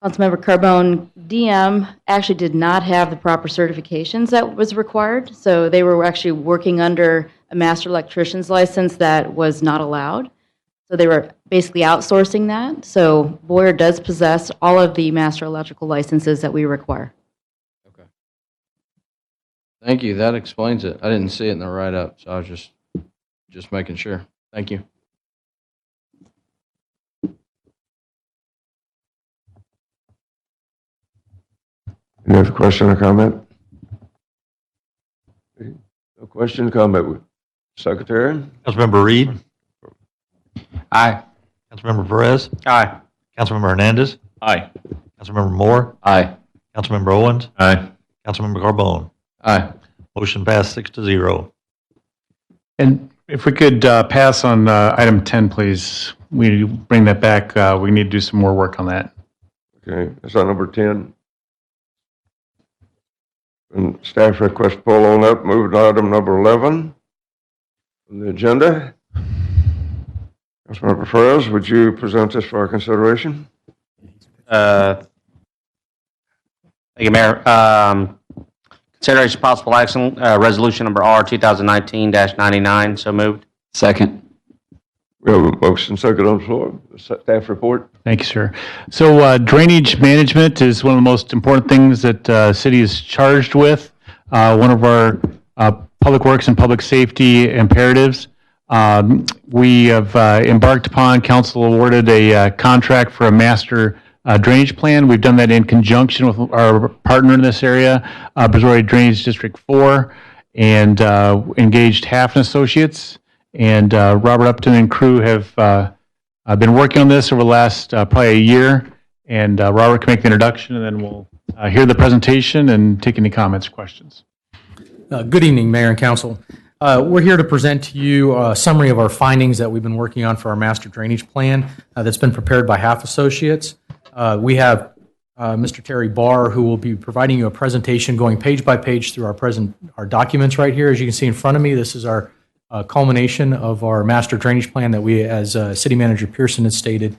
[SPEAKER 22] Councilmember Carbone, DM actually did not have the proper certifications that was required, so they were actually working under a master electrician's license that was not allowed. So they were basically outsourcing that. So Boyer does possess all of the master electrical licenses that we require.
[SPEAKER 8] Thank you. That explains it. I didn't see it in the write-up, so I was just making sure. Thank you.
[SPEAKER 1] Any other question or comment? No question or comment. Secretary?
[SPEAKER 9] Councilmember Reed?
[SPEAKER 11] Aye.
[SPEAKER 9] Councilmember Perez?
[SPEAKER 4] Aye.
[SPEAKER 9] Councilmember Hernandez?
[SPEAKER 2] Aye.
[SPEAKER 9] Councilmember Moore?
[SPEAKER 14] Aye.
[SPEAKER 9] Councilmember Owens?
[SPEAKER 2] Aye.
[SPEAKER 9] Councilmember Carbone?
[SPEAKER 8] Aye.
[SPEAKER 9] Motion passed 6-0.
[SPEAKER 10] And if we could pass on item 10, please. we bring that back. We need to do some more work on that.
[SPEAKER 1] Okay, is that number 10? And staff request poll on that. Move to item number 11 on the agenda. Councilmember Perez, would you present this for our consideration?
[SPEAKER 4] Thank you, Mayor. Consideration possible action, resolution number R 2019-99. So moved.
[SPEAKER 14] Second.
[SPEAKER 1] We have a motion second on the floor. Staff report.
[SPEAKER 10] Thank you, sir. So drainage management is one of the most important things that city is charged with. One of our public works and public safety imperatives. We have embarked upon, council awarded a contract for a master drainage plan. We've done that in conjunction with our partner in this area, Brazoria Drainage District 4, and engaged Half and Associates. And Robert Upton and crew have been working on this over the last probably a year. And Robert can make the introduction, and then we'll hear the presentation and take any comments, questions.
[SPEAKER 15] Good evening, Mayor and Council. We're here to present to you a summary of our findings that we've been working on for our master drainage plan that's been prepared by Half Associates. We have Mr. Terry Barr, who will be providing you a presentation going page by page through our documents right here. As you can see in front of me, this is our culmination of our master drainage plan that we, as City Manager Pearson has stated,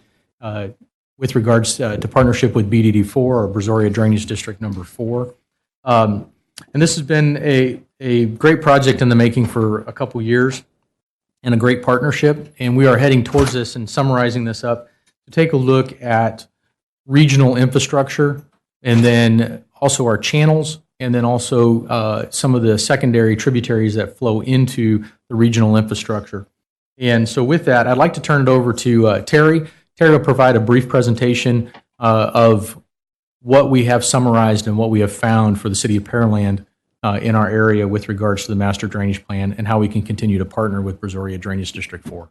[SPEAKER 15] with regards to partnership with BDD4, or Brazoria Drainage District number 4. And this has been a great project in the making for a couple years and a great partnership. And we are heading towards this and summarizing this up to take a look at regional infrastructure, and then also our channels, and then also some of the secondary tributaries that flow into the regional infrastructure. And so with that, I'd like to turn it over to Terry. Terry will provide a brief presentation of what we have summarized and what we have found for the City of Pearland in our area with regards to the master drainage plan and how we can continue to partner with Brazoria Drainage District 4.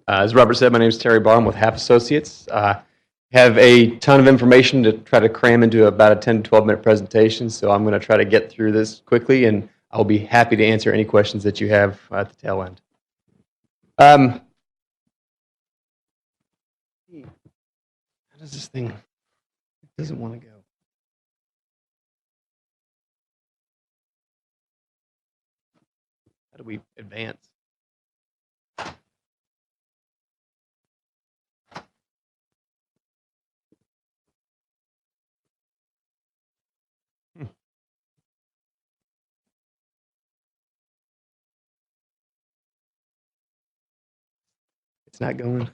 [SPEAKER 3] As Robert said, my name is Terry Barr. I'm with Half Associates. Have a ton of information to try to cram into about a 10 to 12 minute presentation, so I'm going to try to get through this quickly, and I'll be happy to answer any questions that you have at the tail end. How does this thing? It doesn't want to go. How do we advance? It's not going.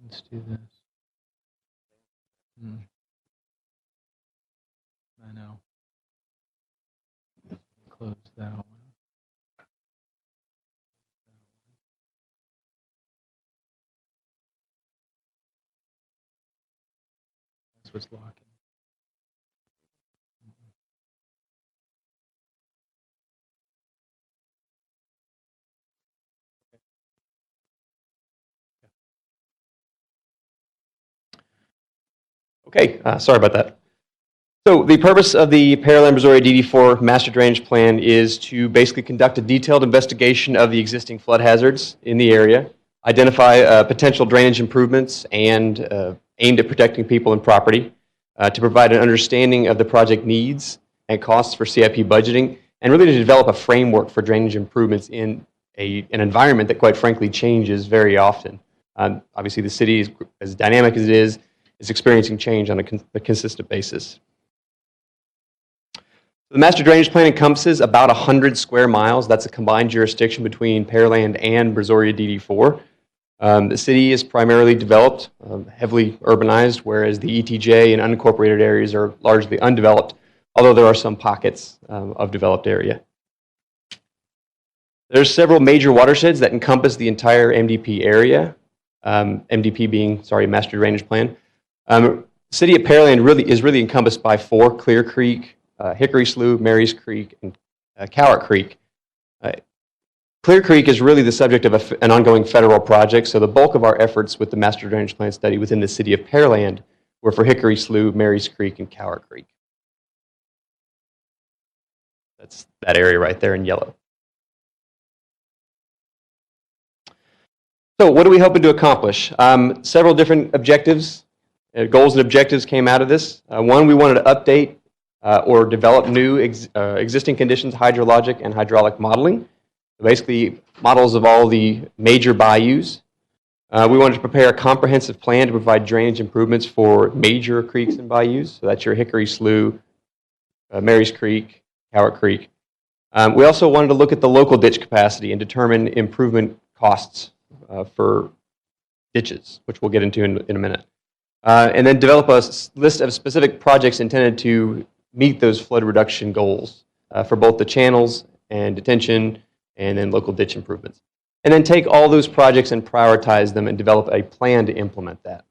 [SPEAKER 15] Let's do this. I know. Close that one. That's what's locking.
[SPEAKER 3] Okay, sorry about that. So the purpose of the Pearland Brazoria DD4 Master Drainage Plan is to basically conduct a detailed investigation of the existing flood hazards in the area, identify potential drainage improvements, and aimed at protecting people and property, to provide an understanding of the project needs and costs for CIP budgeting, and really to develop a framework for drainage improvements in an environment that, quite frankly, changes very often. Obviously, the city, is, as dynamic as it is experiencing change on a consistent basis. The Master Drainage Plan encompasses about 100 square miles. That's a combined jurisdiction between Pearland and Brazoria DD4. The city is primarily developed, heavily urbanized, whereas the ETJ and unincorporated areas are largely undeveloped, although there are some pockets of developed area. There's several major watersheds that encompass the entire MDP area, MDP being, Master Drainage Plan. City of Pearland is really encompassed by 4: Clear Creek, Hickory Slough, Marys Creek, and Cowart Creek. Clear Creek is really the subject of an ongoing federal project, so the bulk of our efforts with the Master Drainage Plan study within the City of Pearland were for Hickory Slough, Marys Creek, and Cowart Creek. That's that area right there in yellow. So what are we hoping to accomplish? Several different objectives, goals and objectives came out of this. One, we wanted to update or develop new existing conditions, hydrologic and hydraulic modeling. Basically, models of all the major bayous. We wanted to prepare a comprehensive plan to provide drainage improvements for major creeks and bayous. So that's your Hickory Slough, Marys Creek, Cowart Creek. We also wanted to look at the local ditch capacity and determine improvement costs for ditches, which we'll get into in a minute. And then develop a list of specific projects intended to meet those flood reduction goals for both the channels and detention and then local ditch improvements. And then take all those projects and prioritize them and develop a plan to implement that.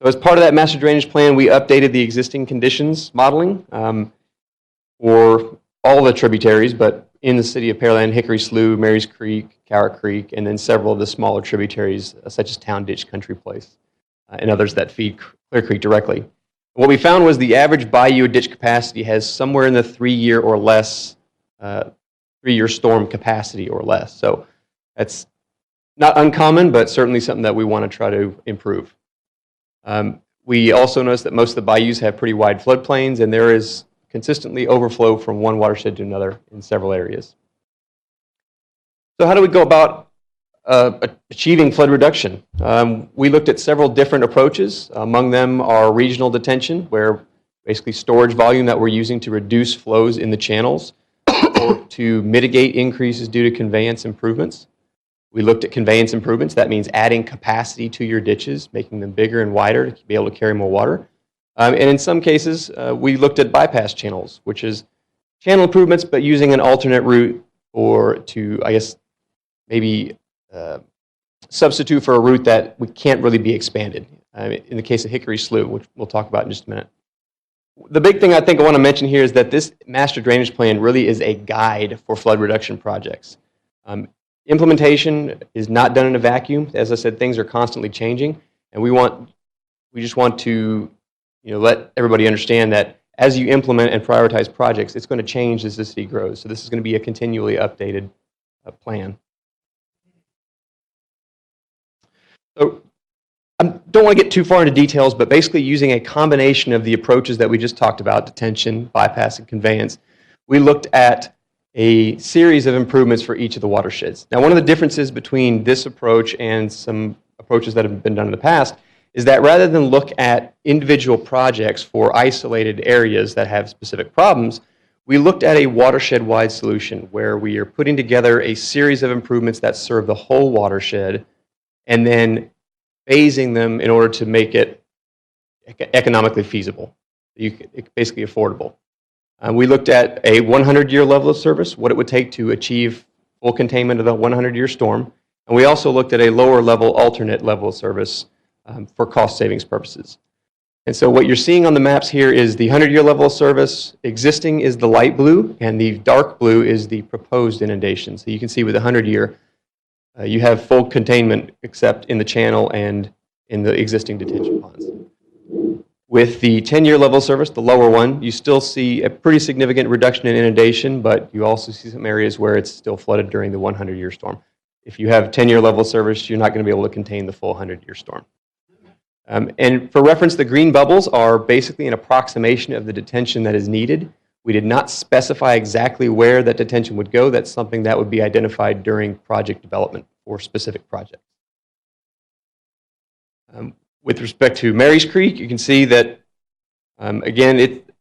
[SPEAKER 3] So as part of that master drainage plan, we updated the existing conditions modeling for all the tributaries, but in the City of Pearland, Hickory Slough, Marys Creek, Cowart Creek, and then several of the smaller tributaries such as Town Ditch, Country Place, and others that feed Clear Creek directly. What we found was the average bayou ditch capacity has somewhere in the 3-year or less 3-year storm capacity or less. So that's not uncommon, but certainly something that we want to try to improve. We also noticed that most of the bayous have pretty wide floodplains, and there is consistently overflow from one watershed to another in several areas. So how do we go about achieving flood reduction? We looked at several different approaches. Among them are regional detention, where basically storage volume that we're using to reduce flows in the channels or to mitigate increases due to conveyance improvements. We looked at conveyance improvements. That means adding capacity to your ditches, making them bigger and wider to be able to carry more water. And in some cases, we looked at bypass channels, which is channel improvements, but using an alternate route or to, I guess, maybe substitute for a route that can't really be expanded. In the case of Hickory Slough, which we'll talk about in just a minute. The big thing I think I want to mention here is that this master drainage plan really is a guide for flood reduction projects. Implementation is not done in a vacuum. As I said, things are constantly changing, and we just want to let everybody understand that as you implement and prioritize projects, it's going to change as the city grows. So this is going to be a continually updated plan. So I don't want to get too far into details, but basically using a combination of the approaches that we just talked about, detention, bypass, and conveyance, we looked at a series of improvements for each of the watersheds. Now, one of the differences between this approach and some approaches that have been done in the past is that rather than look at individual projects for isolated areas that have specific problems, we looked at a watershed-wide solution where we are putting together a series of improvements that serve the whole watershed and then phasing them in order to make it economically feasible, basically affordable. We looked at a 100-year level of service, what it would take to achieve full containment of the 100-year storm, and we also looked at a lower level, alternate level of service for cost savings purposes. And so what you're seeing on the maps here is the 100-year level of service. Existing is the light blue, and the dark blue is the proposed inundation. So you can see with the 100-year, you have full containment except in the channel and in the existing detention ponds. With the 10-year level of service, the lower one, you still see a pretty significant reduction in inundation, but you also see some areas where it's still flooded during the 100-year storm. If you have 10-year level of service, you're not going to be able to contain the full 100-year storm. And for reference, the green bubbles are basically an approximation of the detention that is needed. We did not specify exactly where that detention would go. That's something that would be identified during project development for specific projects. With respect to Marys Creek, you can see that, again, it's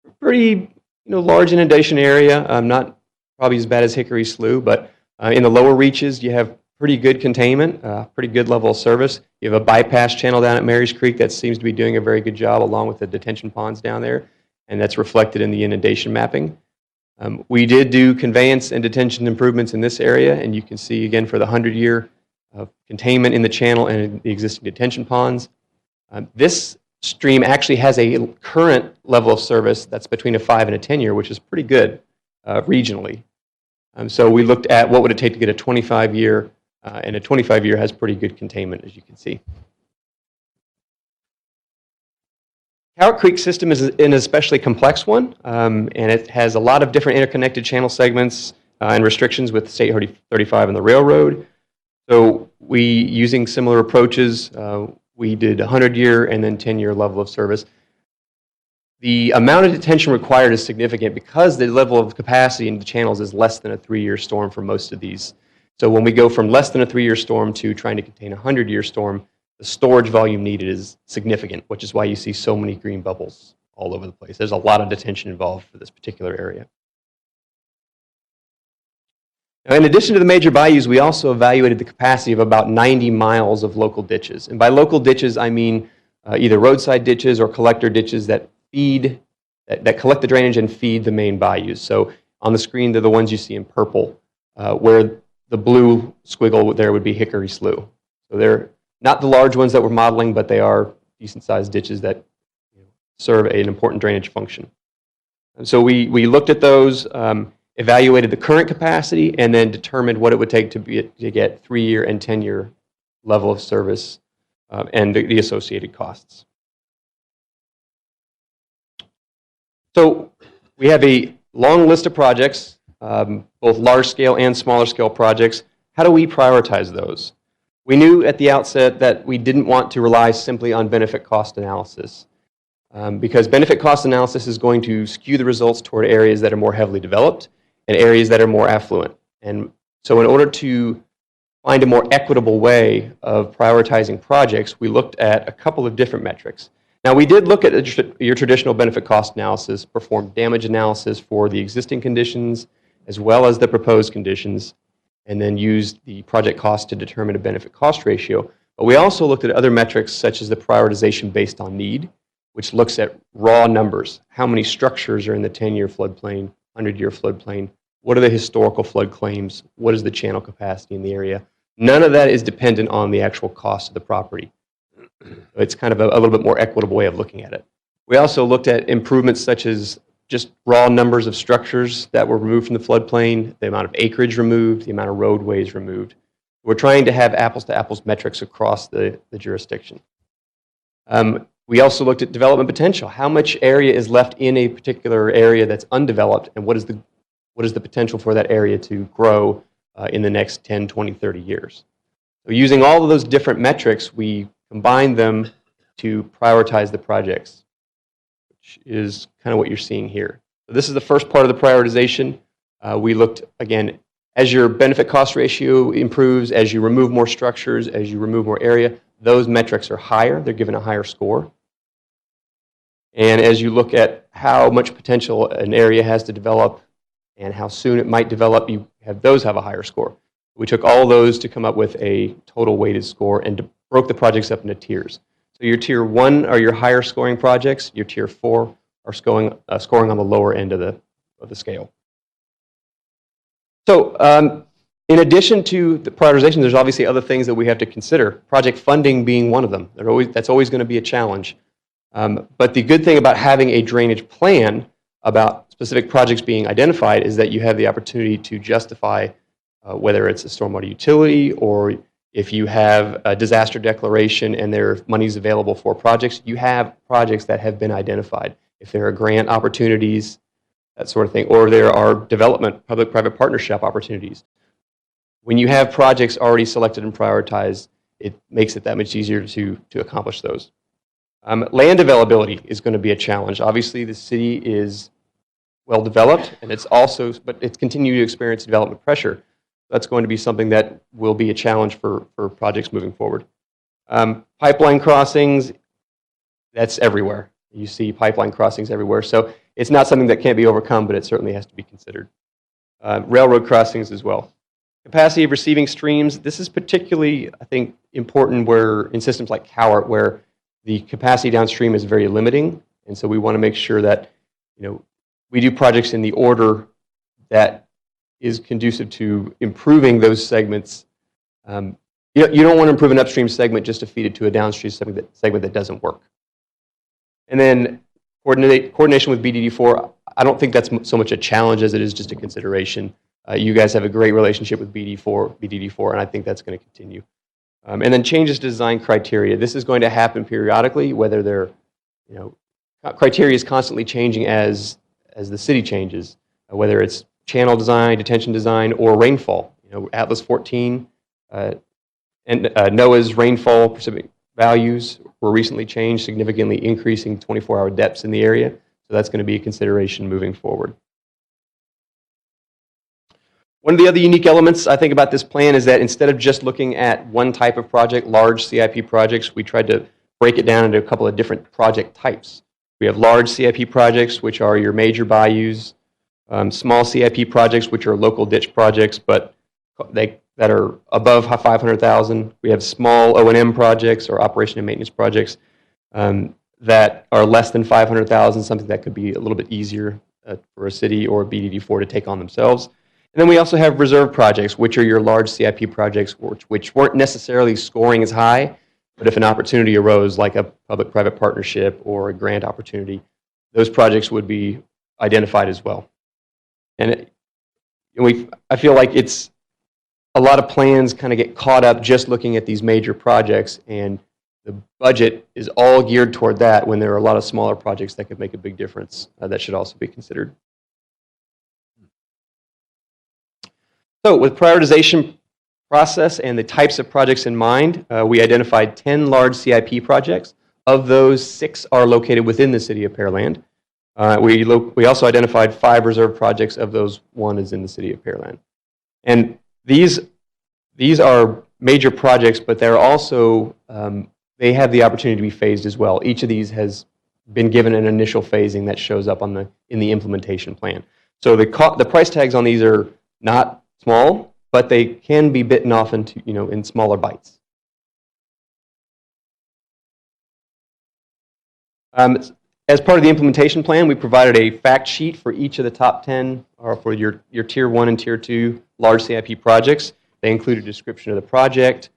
[SPEAKER 3] a pretty large inundation area, not probably as bad as Hickory Slough, but in the lower reaches, you have pretty good containment, pretty good level of service. You have a bypass channel down at Marys Creek that seems to be doing a very good job along with the detention ponds down there, and that's reflected in the inundation mapping. We did do conveyance and detention improvements in this area, and you can see again for the 100-year containment in the channel and in the existing detention ponds. This stream actually has a current level of service that's between a 5 and a 10-year, which is pretty good regionally. So we looked at what would it take to get a 25-year, and a 25-year has pretty good containment, as you can see. Cowart Creek system is an especially complex one, and it has a lot of different interconnected channel segments and restrictions with State 35 and the railroad. So we, using similar approaches, we did 100-year and then 10-year level of service. The amount of detention required is significant because the level of capacity in the channels is less than a 3-year storm for most of these. So when we go from less than a 3-year storm to trying to contain a 100-year storm, the storage volume needed is significant, which is why you see so many green bubbles all over the place. There's a lot of detention involved for this particular area. Now, in addition to the major bayous, we also evaluated the capacity of about 90 miles of local ditches. And by local ditches, I mean either roadside ditches or collector ditches that that collect the drainage and feed the main bayous. So on the screen, they're the ones you see in purple, where the blue squiggle there would be Hickory Slough. So they're not the large ones that we're modeling, but they are decent-sized ditches that serve an important drainage function. And so we looked at those, evaluated the current capacity, and then determined what it would take to get 3-year and 10-year level of service and the associated costs. So we have a long list of projects, both large-scale and smaller-scale projects. How do we prioritize those? We knew at the outset that we didn't want to rely simply on benefit-cost analysis, because benefit-cost analysis is going to skew the results toward areas that are more heavily developed and areas that are more affluent. And so in order to find a more equitable way of prioritizing projects, we looked at a couple of different metrics. Now, we did look at your traditional benefit-cost analysis, performed damage analysis for the existing conditions as well as the proposed conditions, and then used the project cost to determine a benefit-cost ratio. But we also looked at other metrics such as the prioritization based on need, which looks at raw numbers. How many structures are in the 10-year floodplain, 100-year floodplain? What are the historical flood claims? What is the channel capacity in the area? None of that is dependent on the actual cost of the property. It's kind of a little bit more equitable way of looking at it. We also looked at improvements such as just raw numbers of structures that were removed from the floodplain, the amount of acreage removed, the amount of roadways removed. We're trying to have apples-to-apples metrics across the jurisdiction. We also looked at development potential. How much area is left in a particular area that's undeveloped, and what is the potential for that area to grow in the next 10, 20, 30 years? So using all of those different metrics, we combined them to prioritize the projects, which is kind of what you're seeing here. So this is the first part of the prioritization. We looked, again, as your benefit-cost ratio improves, as you remove more structures, as you remove more area, those metrics are higher. They're given a higher score. And as you look at how much potential an area has to develop and how soon it might develop, those have a higher score. We took all those to come up with a total weighted score and broke the projects up into tiers. So your tier 1 are your higher scoring projects. Your tier 4 are scoring on the lower end of the scale. So in addition to the prioritization, there's obviously other things that we have to consider, project funding being one of them. That's always going to be a challenge. But the good thing about having a drainage plan about specific projects being identified is that you have the opportunity to justify whether it's a stormwater utility or if you have a disaster declaration and there are monies available for projects, you have projects that have been identified. If there are grant opportunities, that sort of thing, or there are development, public-private partnership opportunities. When you have projects already selected and prioritized, it makes it that much easier to accomplish those. Land availability is going to be a challenge. Obviously, the city is well developed, and but it's continuing to experience development pressure. That's going to be something that will be a challenge for projects moving forward. Pipeline crossings, that's everywhere. You see pipeline crossings everywhere. So it's not something that can't be overcome, but it certainly has to be considered. Railroad crossings as well. Capacity of receiving streams, this is particularly, I think, important in systems like Cowart, where the capacity downstream is very limiting. And so we want to make sure that we do projects in the order that is conducive to improving those segments You don't want to improve an upstream segment just to feed it to a downstream segment that doesn't work. And then coordination with BDD4, I don't think that's so much a challenge as it is just a consideration. You guys have a great relationship with BDD4, and I think that's going to continue. And then changes to design criteria. This is going to happen periodically, whether they're, criteria is constantly changing as the city changes, whether it's channel design, detention design, or rainfall. Atlas 14 and NOAA's rainfall precipitation values were recently changed, significantly increasing 24-hour depths in the area. So that's going to be a consideration moving forward. One of the other unique elements I think about this plan is that instead of just looking at one type of project, large CIP projects, we tried to break it down into a couple of different project types. We have large CIP projects, which are your major bayous, small CIP projects, which are local ditch projects, but that are above 500,000. We have small O&M projects or operation and maintenance projects that are less than 500,000, something that could be a little bit easier for a city or a BDD4 to take on themselves. And then we also have reserve projects, which are your large CIP projects, which weren't necessarily scoring as high, but if an opportunity arose, like a public-private partnership or a grant opportunity, those projects would be identified as well. And I feel like a lot of plans kind of get caught up just looking at these major projects, and the budget is all geared toward that when there are a lot of smaller projects that could make a big difference that should also be considered. So with prioritization process and the types of projects in mind, we identified 10 large CIP projects. Of those, 6 are located within the City of Pearland. We also identified 5 reserve projects. Of those, 1 is in the City of Pearland. And these are major projects, but they're also, they have the opportunity to be phased as well. Each of these has been given an initial phasing that shows up in the implementation plan. So the price tags on these are not small, but they can be bitten off into, in smaller bites. As part of the implementation plan, we provided a fact sheet for each of the top 10, or for your Tier 1 and Tier 2 large CIP projects. They include a description of the project,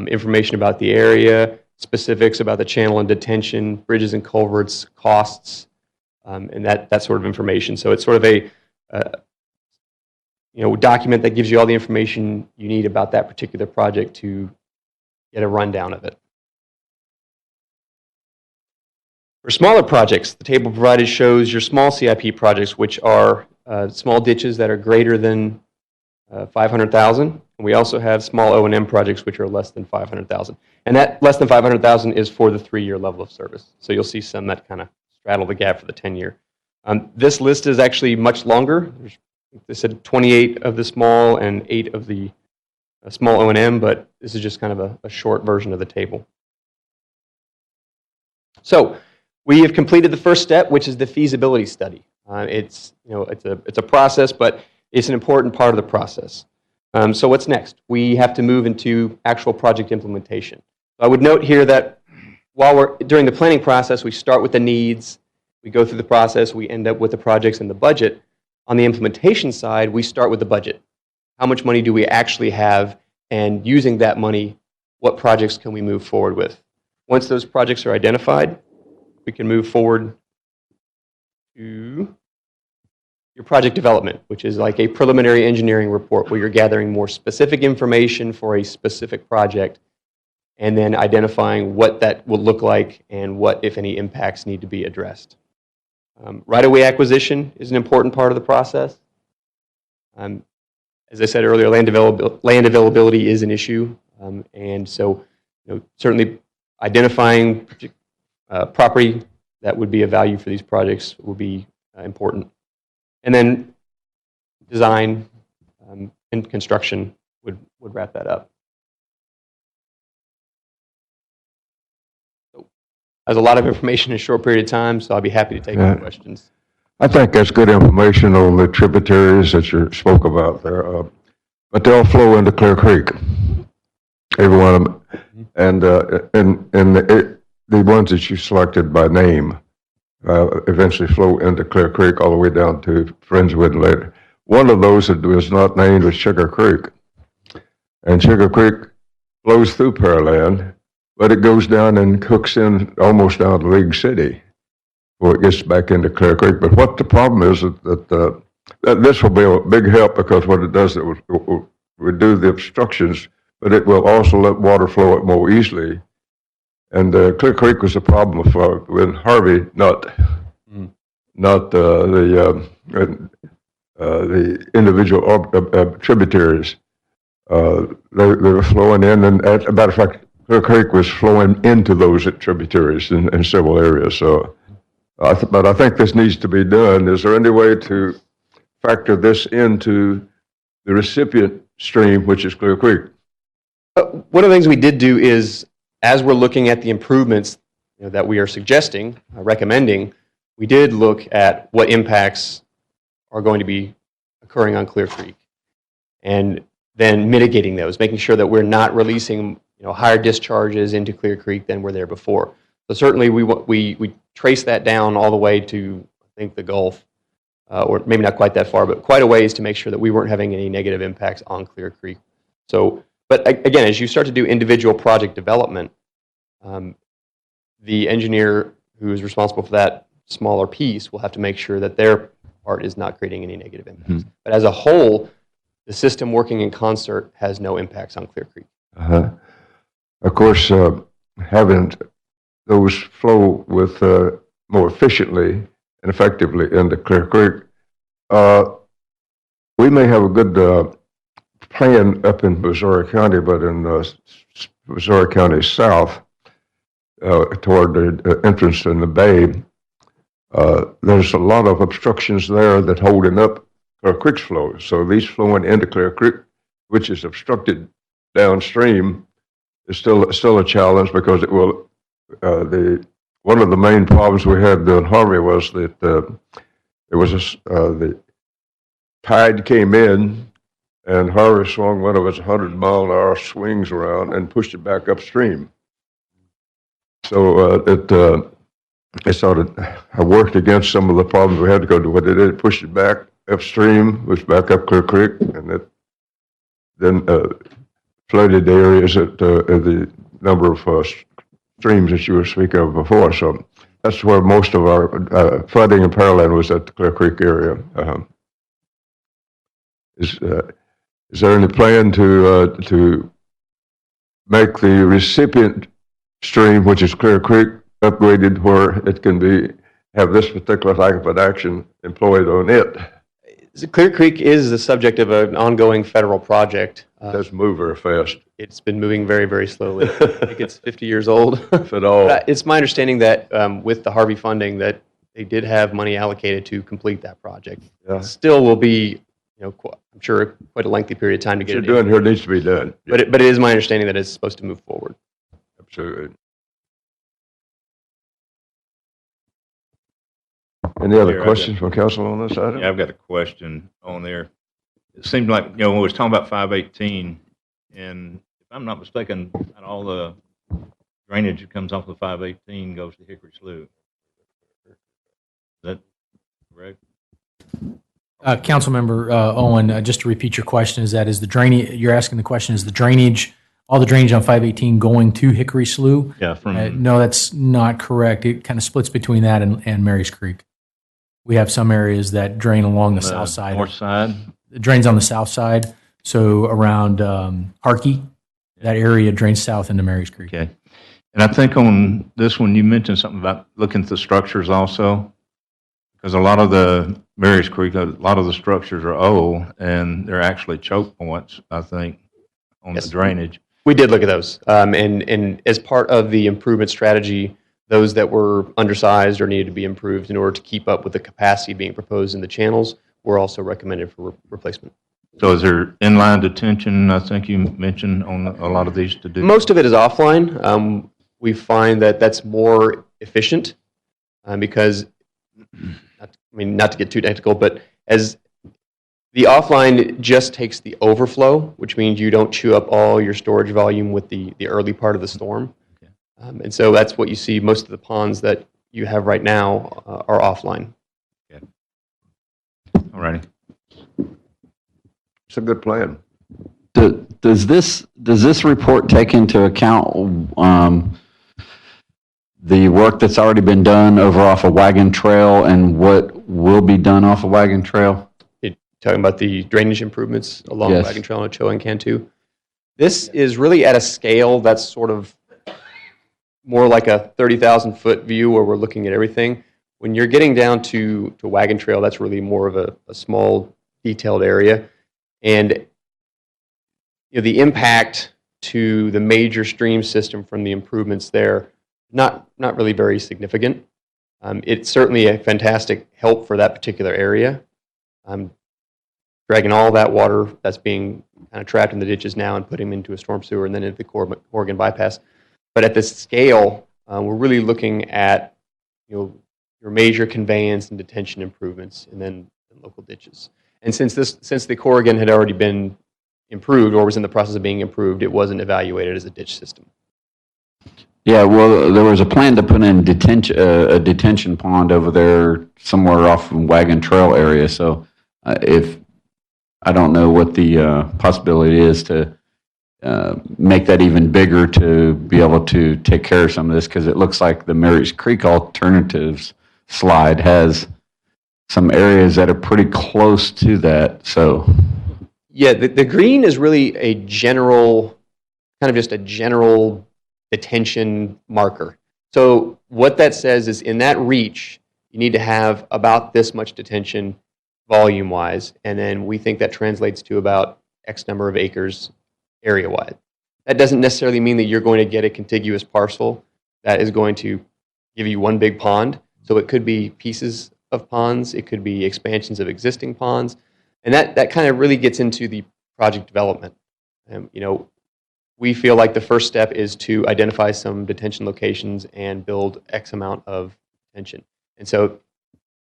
[SPEAKER 3] information about the area, specifics about the channel and detention, bridges and culverts, costs, and that sort of information. So it's sort of a document that gives you all the information you need about that particular project to get a rundown of it. For smaller projects, the table provided shows your small CIP projects, which are small ditches that are greater than 500,000. And we also have small O&M projects, which are less than 500,000. And that less than 500,000 is for the 3-year level of service. So you'll see some that kind of straddle the gap for the 10-year. This list is actually much longer. They said 28 of the small and 8 of the small O&M, but this is just kind of a short version of the table. So we have completed the first step, which is the feasibility study. It's a process, but it's an important part of the process. So what's next? We have to move into actual project implementation. I would note here that while we're during the planning process, we start with the needs, we go through the process, we end up with the projects and the budget. On the implementation side, we start with the budget. How much money do we actually have? And using that money, what projects can we move forward with? Once those projects are identified, we can move forward to your project development, which is like a preliminary engineering report where you're gathering more specific information for a specific project and then identifying what that will look like and what, if any, impacts need to be addressed. Right-of-way acquisition is an important part of the process. As I said earlier, land availability is an issue, and so certainly identifying property that would be of value for these projects will be important. And then design and construction would wrap that up. That's a lot of information in a short period of time, so I'll be happy to take any questions.
[SPEAKER 1] I think that's good information on the tributaries that you spoke about there. But they'll flow into Clear Creek, every one of them. And the ones that you selected by name eventually flow into Clear Creek all the way down to Friendswood later. One of those that was not named was Sugar Creek. And Sugar Creek flows through Pearland, but it goes down and hooks in almost down to League City before it gets back into Clear Creek. But what the problem is that this will be a big help, because what it does, it will reduce the obstructions, but it will also let water flow out more easily. And Clear Creek was a problem with Harvey, not the individual tributaries. They were flowing in, and as a matter of fact, Clear Creek was flowing into those tributaries in several areas. So, but I think this needs to be done. Is there any way to factor this into the recipient stream, which is Clear Creek?
[SPEAKER 3] One of the things we did do is, as we're looking at the improvements that we are suggesting, recommending, we did look at what impacts are going to be occurring on Clear Creek, and then mitigating those, making sure that we're not releasing higher discharges into Clear Creek than were there before. So certainly we trace that down all the way to, I think, the Gulf, or maybe not quite that far, but quite a ways to make sure that we weren't having any negative impacts on Clear Creek. So, but again, as you start to do individual project development, the engineer who is responsible for that smaller piece will have to make sure that their part is not creating any negative impacts.
[SPEAKER 1] Mm-hmm.
[SPEAKER 3] But as a whole, the system working in concert has no impacts on Clear Creek.
[SPEAKER 1] Of course, having those flow with more efficiently and effectively into Clear Creek, we may have a good plan up in Missouri County, but in Missouri County South, toward the entrance in the bay, there's a lot of obstructions there that holding up Clear Creek's flow. So these flowing into Clear Creek, which is obstructed downstream, is still a challenge, because it will. One of the main problems we had during Harvey was that the tide came in, and Harvey swung one of its 100-mile-an-hour swings around and pushed it back upstream. So it sort of worked against some of the problems we had to go to. What it did, it pushed it back upstream, was back up Clear Creek, and it then flooded the areas that the number of streams that you were speaking of before. So that's where most of our flooding in Pearland was, at the Clear Creek area. Is there any plan to make the recipient stream, which is Clear Creek, upgraded where it can have this particular type of an action employed on it?
[SPEAKER 3] Clear Creek is the subject of an ongoing federal project.
[SPEAKER 1] It does move very fast.
[SPEAKER 3] It's been moving very, very slowly. I think it's 50 years old.
[SPEAKER 1] If at all.
[SPEAKER 3] It's my understanding that with the Harvey funding, that they did have money allocated to complete that project.
[SPEAKER 1] Yeah.
[SPEAKER 3] Still will be, I'm sure, quite a lengthy period of time to get
[SPEAKER 1] What you're doing here needs to be done.
[SPEAKER 3] But it is my understanding that it's supposed to move forward.
[SPEAKER 1] Absolutely. Any other questions from council on this item?
[SPEAKER 2] Yeah, I've got a question on there. It seemed like, when we was talking about 518, and if I'm not mistaken, all the drainage that comes off the 518 goes to Hickory Slough. Is that correct?
[SPEAKER 15] Councilmember Owen, just to repeat your question, is the drainage, you're asking the question, is the drainage, all the drainage on 518 going to Hickory Slough?
[SPEAKER 2] Yeah.
[SPEAKER 15] No, that's not correct. It kind of splits between that and Mary's Creek. We have some areas that drain along the south side.
[SPEAKER 2] North side?
[SPEAKER 15] It drains on the south side. So around Harkey, that area drains south into Mary's Creek.
[SPEAKER 2] Okay. And I think on this one, you mentioned something about looking at the structures also, because a lot of the Mary's Creek, a lot of the structures are old, and they're actually choke points, I think, on the drainage.
[SPEAKER 3] We did look at those. And as part of the improvement strategy, those that were undersized or needed to be improved in order to keep up with the capacity being proposed in the channels were also recommended for replacement.
[SPEAKER 2] So is there inline detention, I think you mentioned, on a lot of these to do?
[SPEAKER 3] Most of it is offline. We find that that's more efficient because, not to get too technical, but as the offline just takes the overflow, which means you don't chew up all your storage volume with the early part of the storm.
[SPEAKER 2] Okay.
[SPEAKER 3] And so that's what you see. Most of the ponds that you have right now are offline.
[SPEAKER 2] All righty.
[SPEAKER 1] It's a good plan.
[SPEAKER 14] Does this report take into account the work that's already been done over off of Wagon Trail and what will be done off of Wagon Trail?
[SPEAKER 3] You're talking about the drainage improvements along
[SPEAKER 14] Yes.
[SPEAKER 3] Wagon Trail and Ochoa and Cantu. This is really at a scale that's sort of more like a 30,000-foot view where we're looking at everything. When you're getting down to Wagon Trail, that's really more of a small, detailed area. And the impact to the major stream system from the improvements there, not really very significant. It's certainly a fantastic help for that particular area. Dragging all that water that's being kind of trapped in the ditches now and putting them into a storm sewer and then into the Corrigan bypass. But at this scale, we're really looking at your major conveyance and detention improvements, and then local ditches. And since the Corrigan had already been improved or was in the process of being improved, it wasn't evaluated as a ditch system.
[SPEAKER 14] Yeah, well, there was a plan to put in a detention pond over there somewhere off of Wagon Trail area. So if I don't know what the possibility is to make that even bigger to be able to take care of some of this, because it looks like the Mary's Creek alternatives slide has some areas that are pretty close to that. So
[SPEAKER 3] yeah, the green is really a general, kind of just a general detention marker. So what that says is in that reach, you need to have about this much detention volume-wise, and then we think that translates to about X number of acres area-wide. That doesn't necessarily mean that you're going to get a contiguous parcel that is going to give you one big pond. So it could be pieces of ponds, it could be expansions of existing ponds, and that kind of really gets into the project development. We feel like the first step is to identify some detention locations and build X amount of detention. And so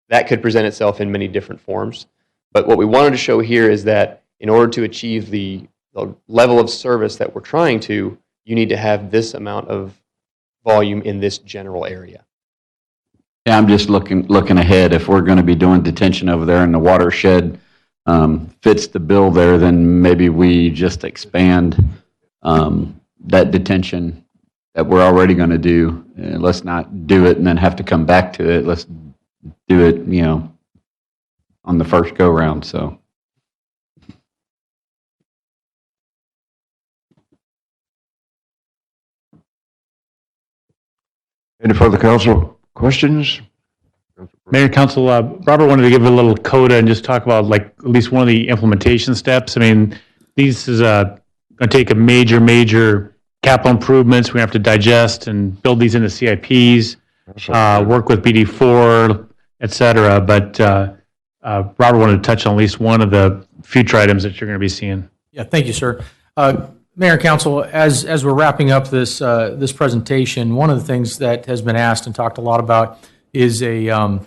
[SPEAKER 3] that could present itself in many different forms. But what we wanted to show here is that in order to achieve the level of service that we're trying to, you need to have this amount of volume in this general area.
[SPEAKER 14] yeah, I'm just looking ahead. If we're going to be doing detention over there and the watershed fits the bill there, then maybe we just expand that detention that we're already going to do. Let's not do it and then have to come back to it. Let's do it, on the first go round. So.
[SPEAKER 1] Any further council questions?
[SPEAKER 10] Mayor, Council, Robert wanted to give a little coda and just talk about like at least one of the implementation steps. I mean, these is going to take a major capital improvements. We have to digest and build these into CIPs, work with BD4, et cetera. But Robert wanted to touch on at least one of the future items that you're going to be seeing.
[SPEAKER 15] Yeah, thank you, sir. Mayor and Council, as we're wrapping up this presentation, one of the things that has been asked and talked a lot about is a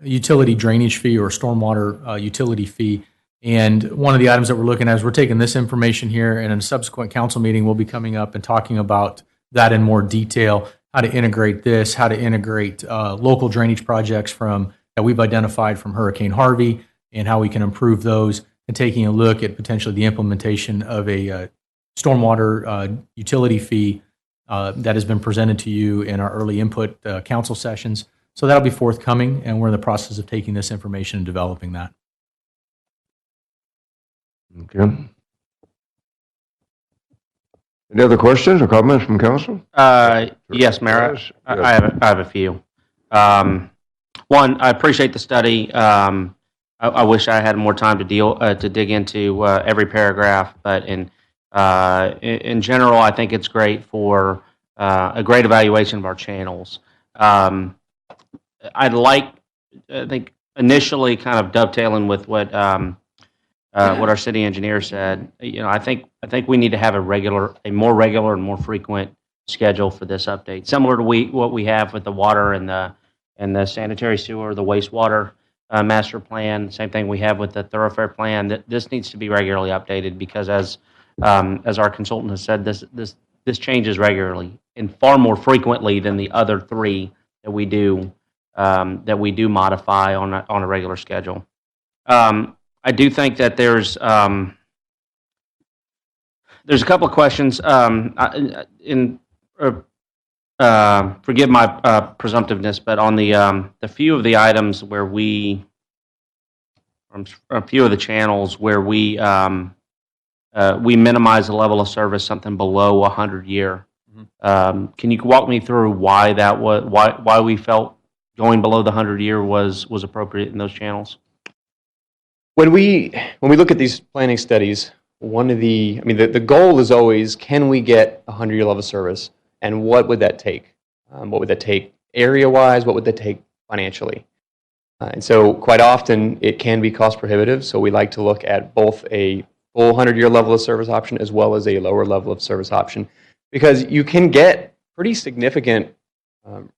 [SPEAKER 15] utility drainage fee or stormwater utility fee. And one of the items that we're looking at is we're taking this information here, and in a subsequent council meeting, we'll be coming up and talking about that in more detail, how to integrate this, how to integrate local drainage projects that we've identified from Hurricane Harvey, and how we can improve those, and taking a look at potentially the implementation of a stormwater utility fee that has been presented to you in our early input council sessions. So that'll be forthcoming, and we're in the process of taking this information and developing that.
[SPEAKER 1] Okay. Any other questions or comments from council?
[SPEAKER 4] Yes, Mayor. I have a few. One, I appreciate the study. I wish I had more time to dig into every paragraph, but in general, I think it's great for a great evaluation of our channels. I think initially kind of dovetailing with what our city engineer said. I think we need to have a more regular and more frequent schedule for this update, similar to what we have with the water and the sanitary sewer, the wastewater master plan. Same thing we have with the thoroughfare plan. This needs to be regularly updated because, as our consultant has said, this changes regularly and far more frequently than the other three that we do modify on a regular schedule. I do think that there's There's a couple of questions. Forgive my presumptiveness, but on the few of the items where a few of the channels where we minimize the level of service something below 100-year. Can you walk me through why that was? Why we felt going below the 100-year was appropriate in those channels?
[SPEAKER 3] When we look at these planning studies, the goal is always, can we get 100-year level service, and what would that take? What would that take area-wise? What would that take financially? And so quite often it can be cost prohibitive, so we like to look at both a full 100-year level of service option as well as a lower level of service option, because you can get pretty significant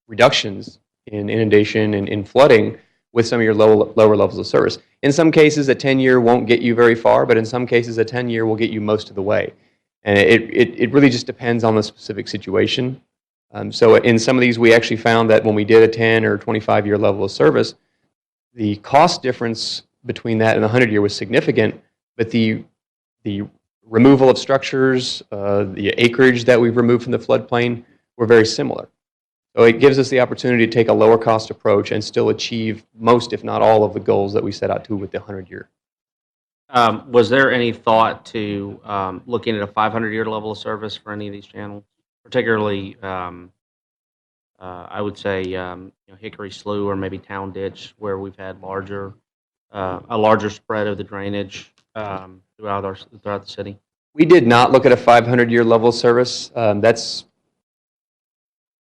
[SPEAKER 3] reductions in inundation and in flooding with some of your lower levels of service. In some cases, a 10-year won't get you very far, but in some cases, a 10-year will get you most of the way. And it really just depends on the specific situation. So in some of these, we actually found that when we did a 10 or 25-year level of service, the cost difference between that and the 100-year was significant, but the removal of structures, the acreage that we've removed from the floodplain were very similar. So it gives us the opportunity to take a lower cost approach and still achieve most, if not all, of the goals that we set out to with the 100-year.
[SPEAKER 4] Was there any thought to looking at a 500-year level of service for any of these channels, particularly, I would say, Hickory Slough or maybe Town Ditch, where we've had a larger spread of the drainage throughout the city?
[SPEAKER 3] We did not look at a 500-year level of service.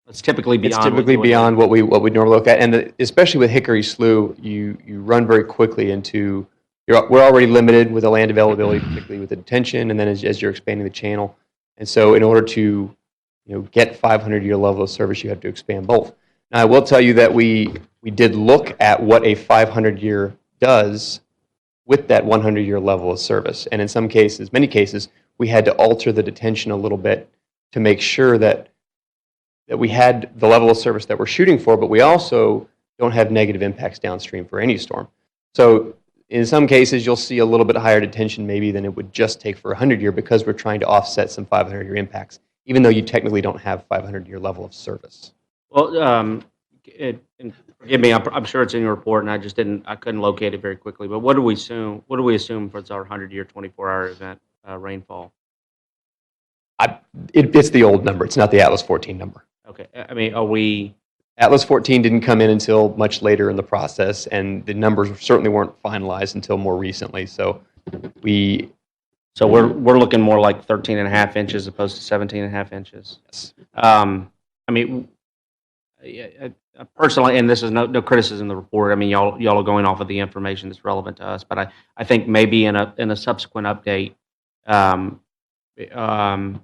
[SPEAKER 4] It's typically
[SPEAKER 3] beyond what we normally look at, and especially with Hickory Slough, you run very quickly into. We're already limited with the land availability, particularly with the detention, and then as you're expanding the channel, and so in order to get 500-year level of service, you have to expand both. Now, I will tell you that we did look at what a 500-year does with that 100-year level of service, and in some cases, many cases, we had to alter the detention a little bit to make sure that we had the level of service that we're shooting for, but we also don't have negative impacts downstream for any storm. So in some cases, you'll see a little bit higher detention maybe than it would just take for a 100-year because we're trying to offset some 500-year impacts, even though you technically don't have 500-year level of service.
[SPEAKER 4] Well, and forgive me, I'm sure it's in your report, and I couldn't locate it very quickly. But what do we assume for our 100-year, 24-hour event rainfall?
[SPEAKER 3] It's the old number. It's not the Atlas 14 number.
[SPEAKER 4] Okay. I mean, are we?
[SPEAKER 3] Atlas 14 didn't come in until much later in the process, and the numbers certainly weren't finalized until more recently. So we're
[SPEAKER 4] looking more like 13.5 inches opposed to 17.5 inches.
[SPEAKER 3] Yes.
[SPEAKER 4] I mean, personally, and this is no criticism of the report. I mean, y'all are going off of the information that's relevant to us, but I think maybe in a subsequent update,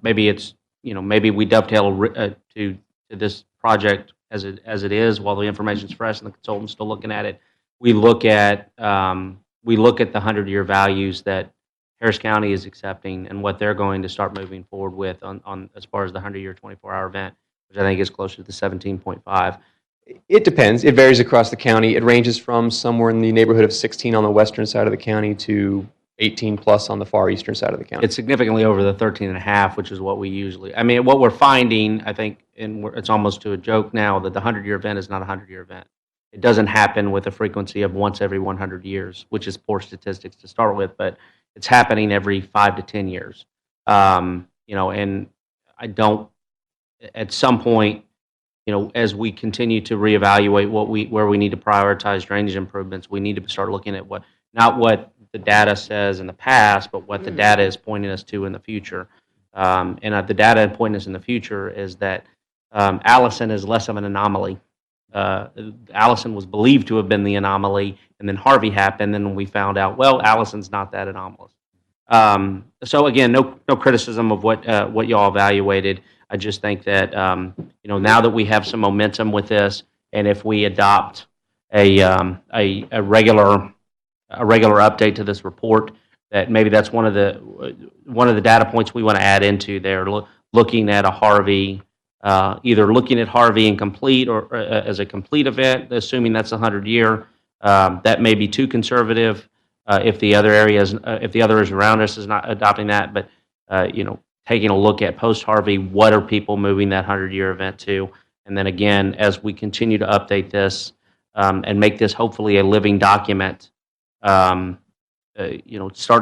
[SPEAKER 4] maybe it's maybe we dovetail to this project as it is while the information's fresh and the consultant's still looking at it. We look at the 100-year values that Harris County is accepting and what they're going to start moving forward with on as far as the 100-year 24-hour event, which I think is closer to the 17.5.
[SPEAKER 3] It depends. It varies across the county. It ranges from somewhere in the neighborhood of 16 on the western side of the county to 18 plus on the far eastern side of the county.
[SPEAKER 4] It's significantly over the 13.5, which is what we usually. I mean, what we're finding, I think, and it's almost to a joke now that the 100-year event is not a 100-year event. It doesn't happen with a frequency of once every 100 years, which is poor statistics to start with, but it's happening every 5 to 10 years. And I don't. At some point, as we continue to reevaluate where we need to prioritize drainage improvements, we need to start looking at not what the data says in the past, but what the data is pointing us to in the future. And the data pointing us in the future is that Allison is less of an anomaly. Allison was believed to have been the anomaly, and then Harvey happened, and we found out, well, Allison's not that anomalous. So again, no criticism of what y'all evaluated. I just think that now that we have some momentum with this, and if we adopt a regular update to this report, that maybe that's one of the data points we want to add into there. Looking at a Harvey, either looking at Harvey incomplete or as a complete event, assuming that's 100-year. That may be too conservative if the other areas around us is not adopting that. But taking a look at post-Harvey, what are people moving that 100-year event to? And then again, as we continue to update this and make this hopefully a living document, start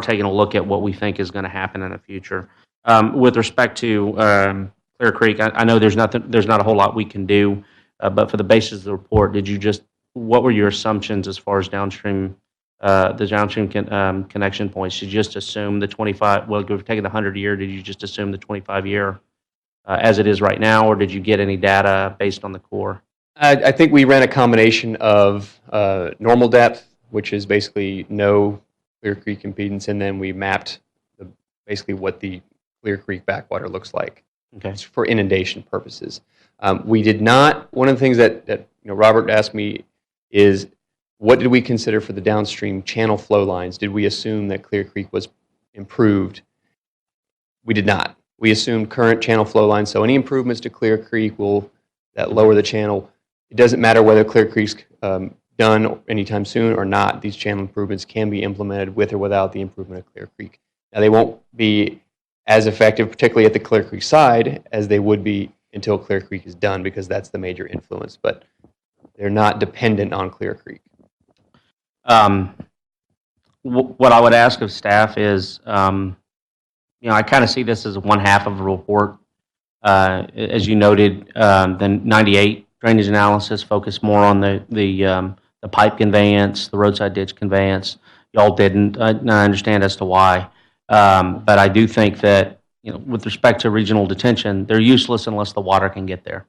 [SPEAKER 4] taking a look at what we think is going to happen in the future. With respect to Clear Creek, I know there's not a whole lot we can do, but for the basis of the report, what were your assumptions as far as the downstream connection points? Did you just assume the 25? Well, if you're taking the 100-year, did you just assume the 25-year as it is right now, or did you get any data based on the core?
[SPEAKER 3] I think we ran a combination of normal depth, which is basically no Clear Creek impedance, and then we mapped basically what the Clear Creek backwater looks like for inundation purposes. We did not. One of the things that Robert asked me is, what did we consider for the downstream channel flow lines? Did we assume that Clear Creek was improved? We did not. We assumed current channel flow lines. So any improvements to Clear Creek that lower the channel. It doesn't matter whether Clear Creek's done anytime soon or not. These channel improvements can be implemented with or without the improvement of Clear Creek. Now, they won't be as effective, particularly at the Clear Creek side, as they would be until Clear Creek is done, because that's the major influence. But they're not dependent on Clear Creek.
[SPEAKER 4] What I would ask of staff is, I kind of see this as one half of a report. As you noted, the 98 drainage analysis focused more on the pipe conveyance, the roadside ditch conveyance. Y'all didn't. I understand as to why. But I do think that, with respect to regional detention, they're useless unless the water can get there.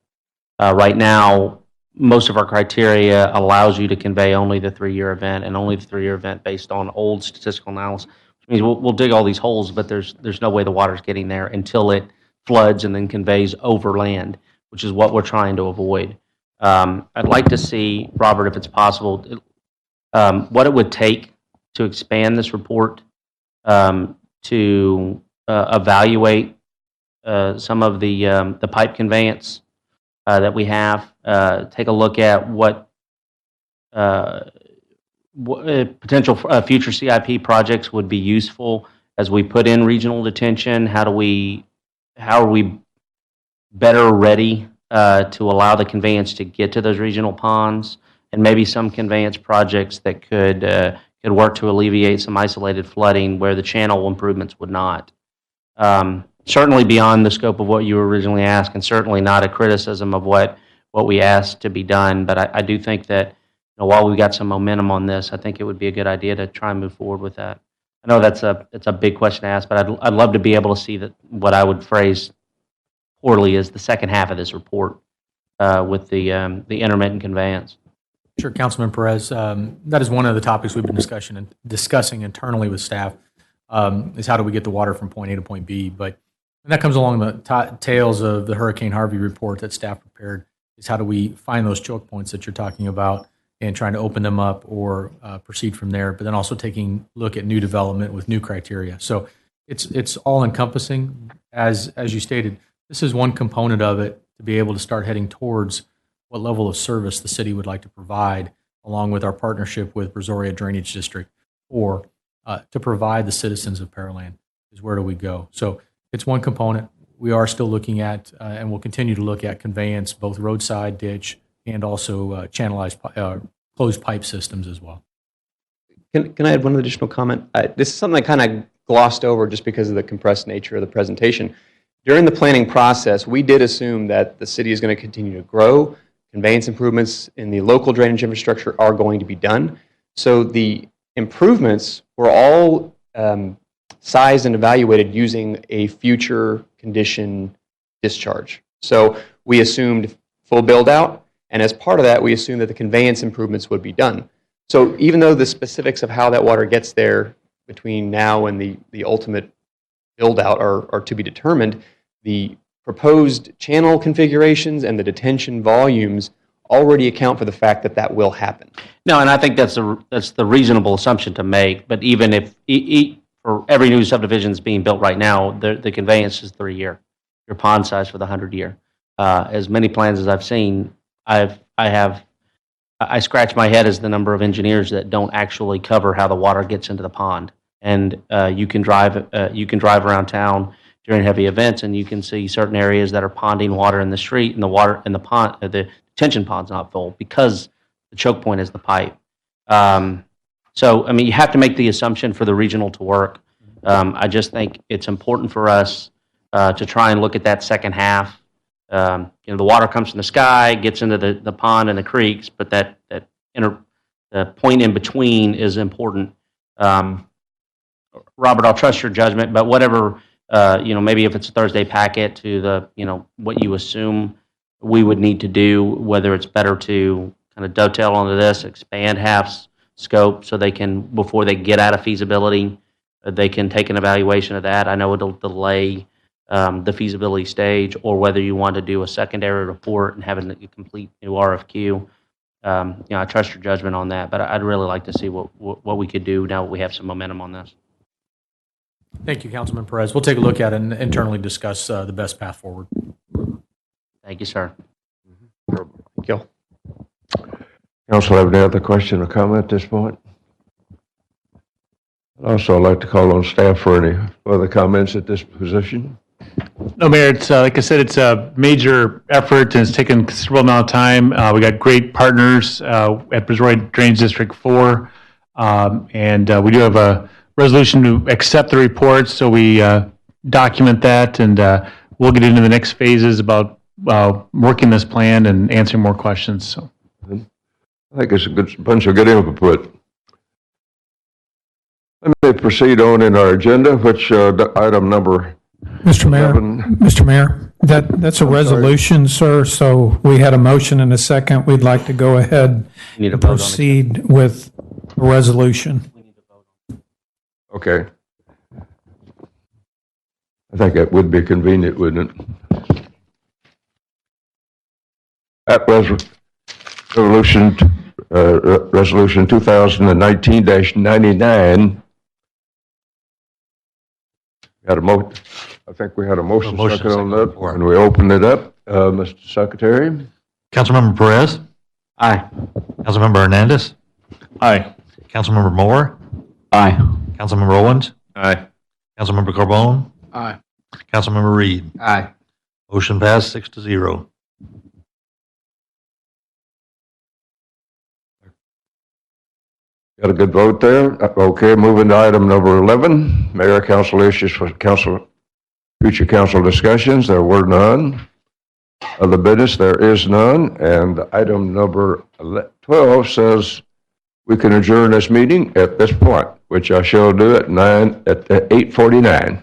[SPEAKER 4] Right now, most of our criteria allows you to convey only the 3-year event, and only the 3-year event based on old statistical analysis. Which means we'll dig all these holes, but there's no way the water's getting there until it floods and then conveys over land, which is what we're trying to avoid. I'd like to see, Robert, if it's possible, what it would take to expand this report to evaluate some of the pipe conveyance that we have. Take a look at what potential future CIP projects would be useful as we put in regional detention. How are we better ready to allow the conveyance to get to those regional ponds, and maybe some conveyance projects that could work to alleviate some isolated flooding where the channel improvements would not. Certainly beyond the scope of what you originally asked, and certainly not a criticism of what we asked to be done. But I do think that while we've got some momentum on this, I think it would be a good idea to try and move forward with that. I know it's a big question to ask, but I'd love to be able to see that what I would phrase poorly is the second half of this report with the intermittent conveyance.
[SPEAKER 15] Sure, Councilman Perez. That is one of the topics we've been discussing internally with staff, is how do we get the water from point A to point B. And that comes along the tails of the Hurricane Harvey report that staff prepared, is how do we find those choke points that you're talking about and trying to open them up or proceed from there, but then also taking a look at new development with new criteria. So it's all encompassing. As you stated, this is one component of it to be able to start heading towards what level of service the city would like to provide, along with our partnership with Brazoria Drainage District, or to provide the citizens of Pearland, is where do we go. So it's one component. We are still looking at, and we'll continue to look at conveyance, both roadside ditch and also channelized closed pipe systems as well.
[SPEAKER 3] Can I add one additional comment? This is something I kind of glossed over just because of the compressed nature of the presentation. During the planning process, we did assume that the city is going to continue to grow. Conveyance improvements in the local drainage infrastructure are going to be done. So the improvements were all sized and evaluated using a future condition discharge. So we assumed full build out, and as part of that, we assumed that the conveyance improvements would be done. So even though the specifics of how that water gets there between now and the ultimate build out are to be determined, the proposed channel configurations and the detention volumes already account for the fact that that will happen.
[SPEAKER 4] No, and I think that's the reasonable assumption to make. But even if for every new subdivision that's being built right now, the conveyance is 3-year. Your pond size for the 100-year. As many plans as I've seen, I scratch my head as the number of engineers that don't actually cover how the water gets into the pond. And you can drive around town during heavy events, and you can see certain areas that are ponding water in the street, and the water in the pond, the detention pond's not full because the choke point is the pipe. So, I mean, you have to make the assumption for the regional to work. I just think it's important for us to try and look at that second half. The water comes from the sky, gets into the pond and the creeks, but the point in between is important. Robert, I'll trust your judgment, but whatever, maybe if it's a Thursday packet to what you assume we would need to do, whether it's better to kind of dovetail onto this, expand half scope so they can, before they get out of feasibility, they can take an evaluation of that. I know it'll delay the feasibility stage, or whether you want to do a secondary report and have a complete new RFQ. I trust your judgment on that, but I'd really like to see what we could do now that we have some momentum on this.
[SPEAKER 15] Thank you, Councilman Perez. We'll take a look at it and internally discuss the best path forward.
[SPEAKER 4] Thank you, sir.
[SPEAKER 3] Thank you.
[SPEAKER 1] Council have any other question or comment at this point? I'd also like to call on staff for any further comments at this position.
[SPEAKER 10] No, Mayor, it's like I said, it's a major effort and it's taken a considerable amount of time. We got great partners at Brazoria Drainage District 4, and we do have a resolution to accept the report, so we document that, and we'll get into the next phases about working this plan and answering more questions. So,
[SPEAKER 1] I think it's a good bunch of good input. Let me proceed on in our agenda, which item number
[SPEAKER 5] Mr. Mayor,
[SPEAKER 1] 11.
[SPEAKER 5] Mr. Mayor, that's a resolution, sir. So we had a motion and a second. We'd like to go ahead and proceed with the resolution.
[SPEAKER 1] Okay. I think that would be convenient, wouldn't it? That resolution 2019-99. I think we had a motion second on that, and we opened it up. Mr. Secretary?
[SPEAKER 9] Councilmember Perez?
[SPEAKER 4] Aye.
[SPEAKER 9] Councilmember Hernandez?
[SPEAKER 2] Aye.
[SPEAKER 9] Councilmember Moore?
[SPEAKER 14] Aye.
[SPEAKER 9] Councilmember Owens?
[SPEAKER 2] Aye.
[SPEAKER 9] Councilmember Carbone?
[SPEAKER 8] Aye.
[SPEAKER 9] Councilmember Reed?
[SPEAKER 11] Aye.
[SPEAKER 9] Motion passed 6-0.
[SPEAKER 1] Got a good vote there. Okay, moving to item number 11, Mayor, Council issues for future council discussions. There were none. Other business, there is none. And item number 12 says we can adjourn this meeting at this point, which I shall do at 8:49.